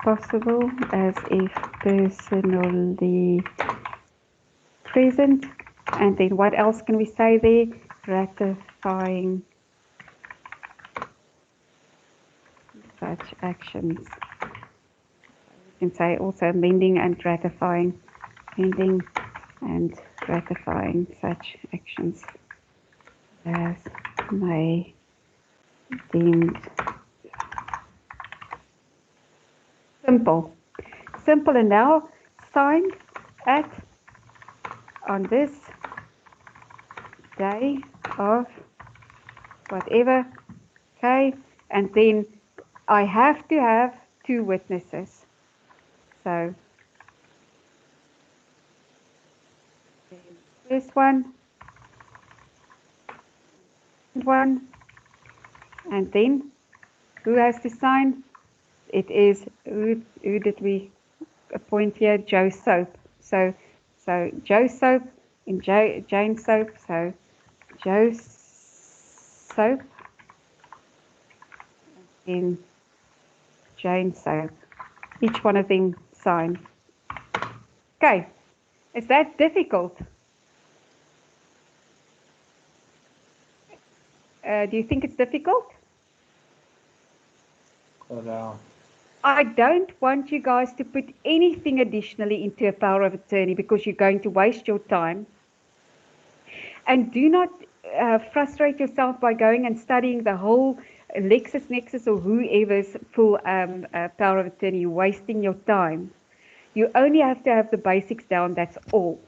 S1: possible as if personally present. And then what else can we say there? Ratifying such actions. We can say also amending and ratifying. Amending and ratifying such actions as may deemed simple. Simple, and now signed at on this day of whatever, okay, and then I have to have 2 witnesses. So this one, and then who has to sign? It is, who did we appoint here? Joe Soap. So Joe Soap in Jane Soap. So Joe Soap in Jane Soap. Each one of them sign. Okay, is that difficult? Do you think it's difficult?
S5: Go down.
S1: I don't want you guys to put anything additionally into a power of attorney because you're going to waste your time. And do not frustrate yourself by going and studying the whole LexisNexis or whoever's full power of attorney. You're wasting your time. You only have to have the basics down, that's all.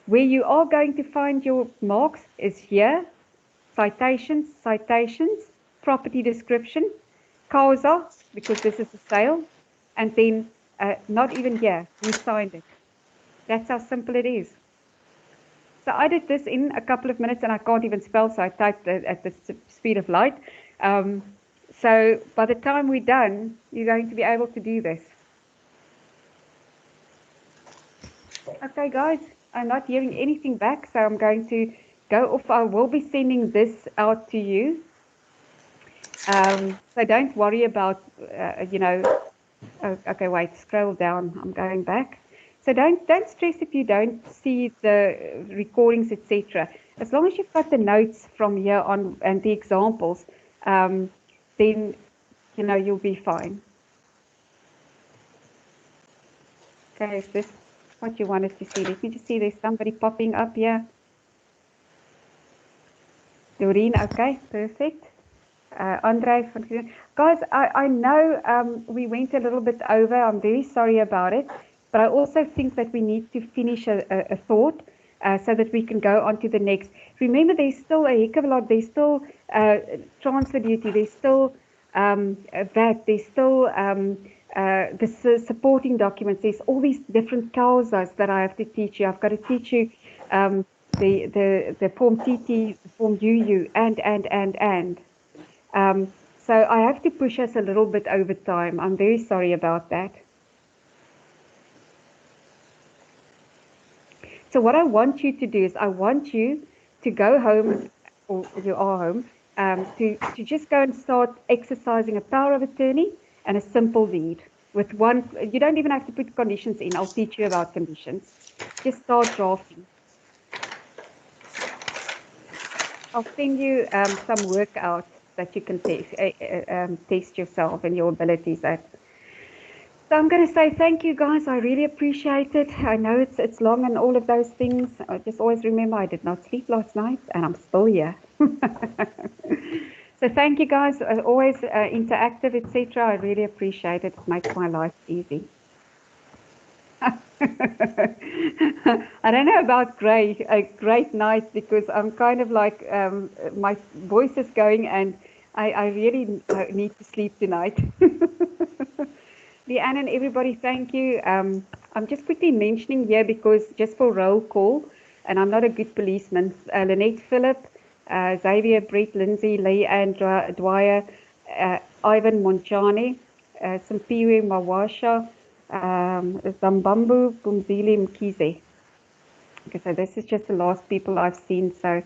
S1: Where you are going to find your marks is here, citations, property description, causa, because this is a sale, and then not even here, who signed it. That's how simple it is. So I did this in a couple of minutes and I can't even spell, so I typed at the speed of light. So by the time we're done, you're going to be able to do this. Okay, guys, I'm not hearing anything back, so I'm going to go off. I will be sending this out to you. So don't worry about, okay, wait, scroll down. I'm going back. So don't stress if you don't see the recordings, etc. As long as you've got the notes from here on and the examples, then, you'll be fine. Okay, is this what you wanted to see? Let me just see, there's somebody popping up here. Doreen, okay, perfect. Andre, guys, I know we went a little bit over. I'm very sorry about it, but I also think that we need to finish a thought so that we can go on to the next. Remember, there's still a heck of a lot. There's still transfer duty. There's still VAT. There's still the supporting documents. There's all these different causas that I have to teach you. I've got to teach you the Form TT, the Form UU, and. So I have to push us a little bit over time. I'm very sorry about that. So what I want you to do is I want you to go home, or you are home, to just go and start exercising a power of attorney and a simple deed. With one, you don't even have to put conditions in. I'll teach you about conditions. Just start drafting. I'll send you some workouts that you can test yourself and your abilities at. So I'm going to say thank you, guys. I really appreciate it. I know it's long and all of those things. I just always remember I did not sleep last night and I'm still here. So thank you, guys. Always interactive, etc. I really appreciate it. It makes my life easy. I don't know about a great night, because I'm kind of like my voice is going and I really need to sleep tonight. Leanne and everybody, thank you. I'm just quickly mentioning here because just for roll call, and I'm not a good policeman, Lynette Phillip, Xavier, Brett, Lindsay, Leanne Dwyer, Ivan Monchani, Simpiwe Mawasha, Zambambu Bumzili Mkize. Okay, so this is just the last people I've seen. So,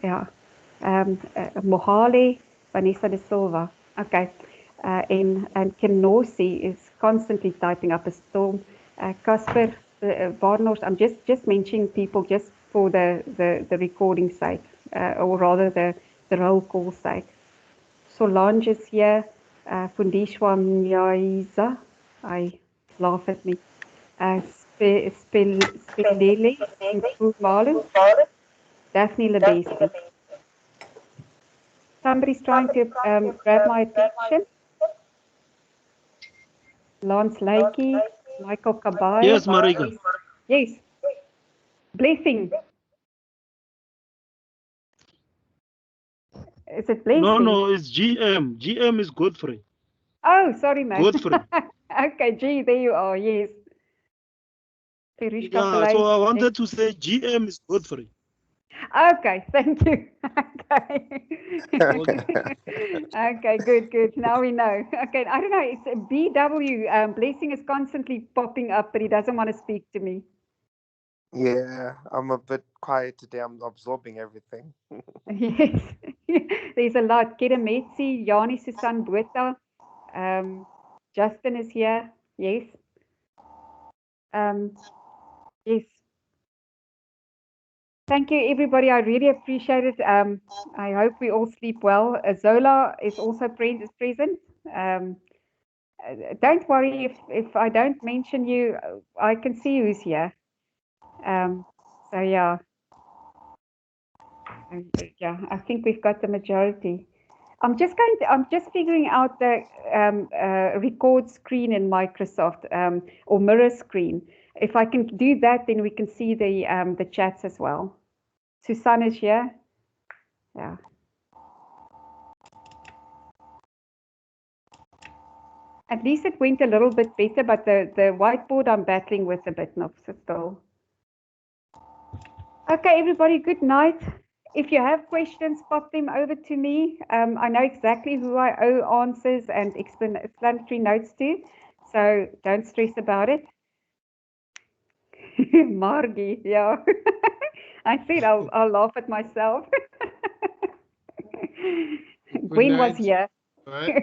S1: yeah, Mohale, Vanessa de Silva. Okay, and Kenosi is constantly typing up a storm. Casper Varnors. I'm just mentioning people just for the recording sake, or rather the roll call sake. Solange is here. Fundishwa Mnyaiza. I laugh at me. Spindele, Malu, Daphne Labesi. Somebody's trying to grab my attention. Lance Lakey, Michael Kabai.
S6: Yes, Marika.
S1: Yes. Blessing. Is it Blessing?
S6: No, it's GM. GM is Godfrey.
S1: Oh, sorry, man.
S6: Godfrey.
S1: Okay, G, there you are. Yes.
S6: Yeah, so I wanted to say GM is Godfrey.
S1: Okay, thank you. Okay. Okay, good. Now we know. Okay, I don't know. It's a BW. Blessing is constantly popping up, but he doesn't want to speak to me.
S7: Yeah, I'm a bit quiet today. I'm absorbing everything.
S1: Yes, there's a lot. Kedametsi, Yanni Susan Bueta, Justin is here. Yes. Yes. Thank you, everybody. I really appreciate it. I hope we all sleep well. Zola is also present. Don't worry if I don't mention you. I can see who's here. So yeah, I think we've got the majority. I'm just figuring out the record screen in Microsoft or mirror screen. If I can do that, then we can see the chats as well. Susanne is here. Yeah. At least it went a little bit better, but the whiteboard I'm battling with a bit now still. Okay, everybody, good night. If you have questions, pop them over to me. I know exactly who I owe answers and explanatory notes to, so don't stress about it. Margie, yeah. I said I'll laugh at myself. Gwen was here.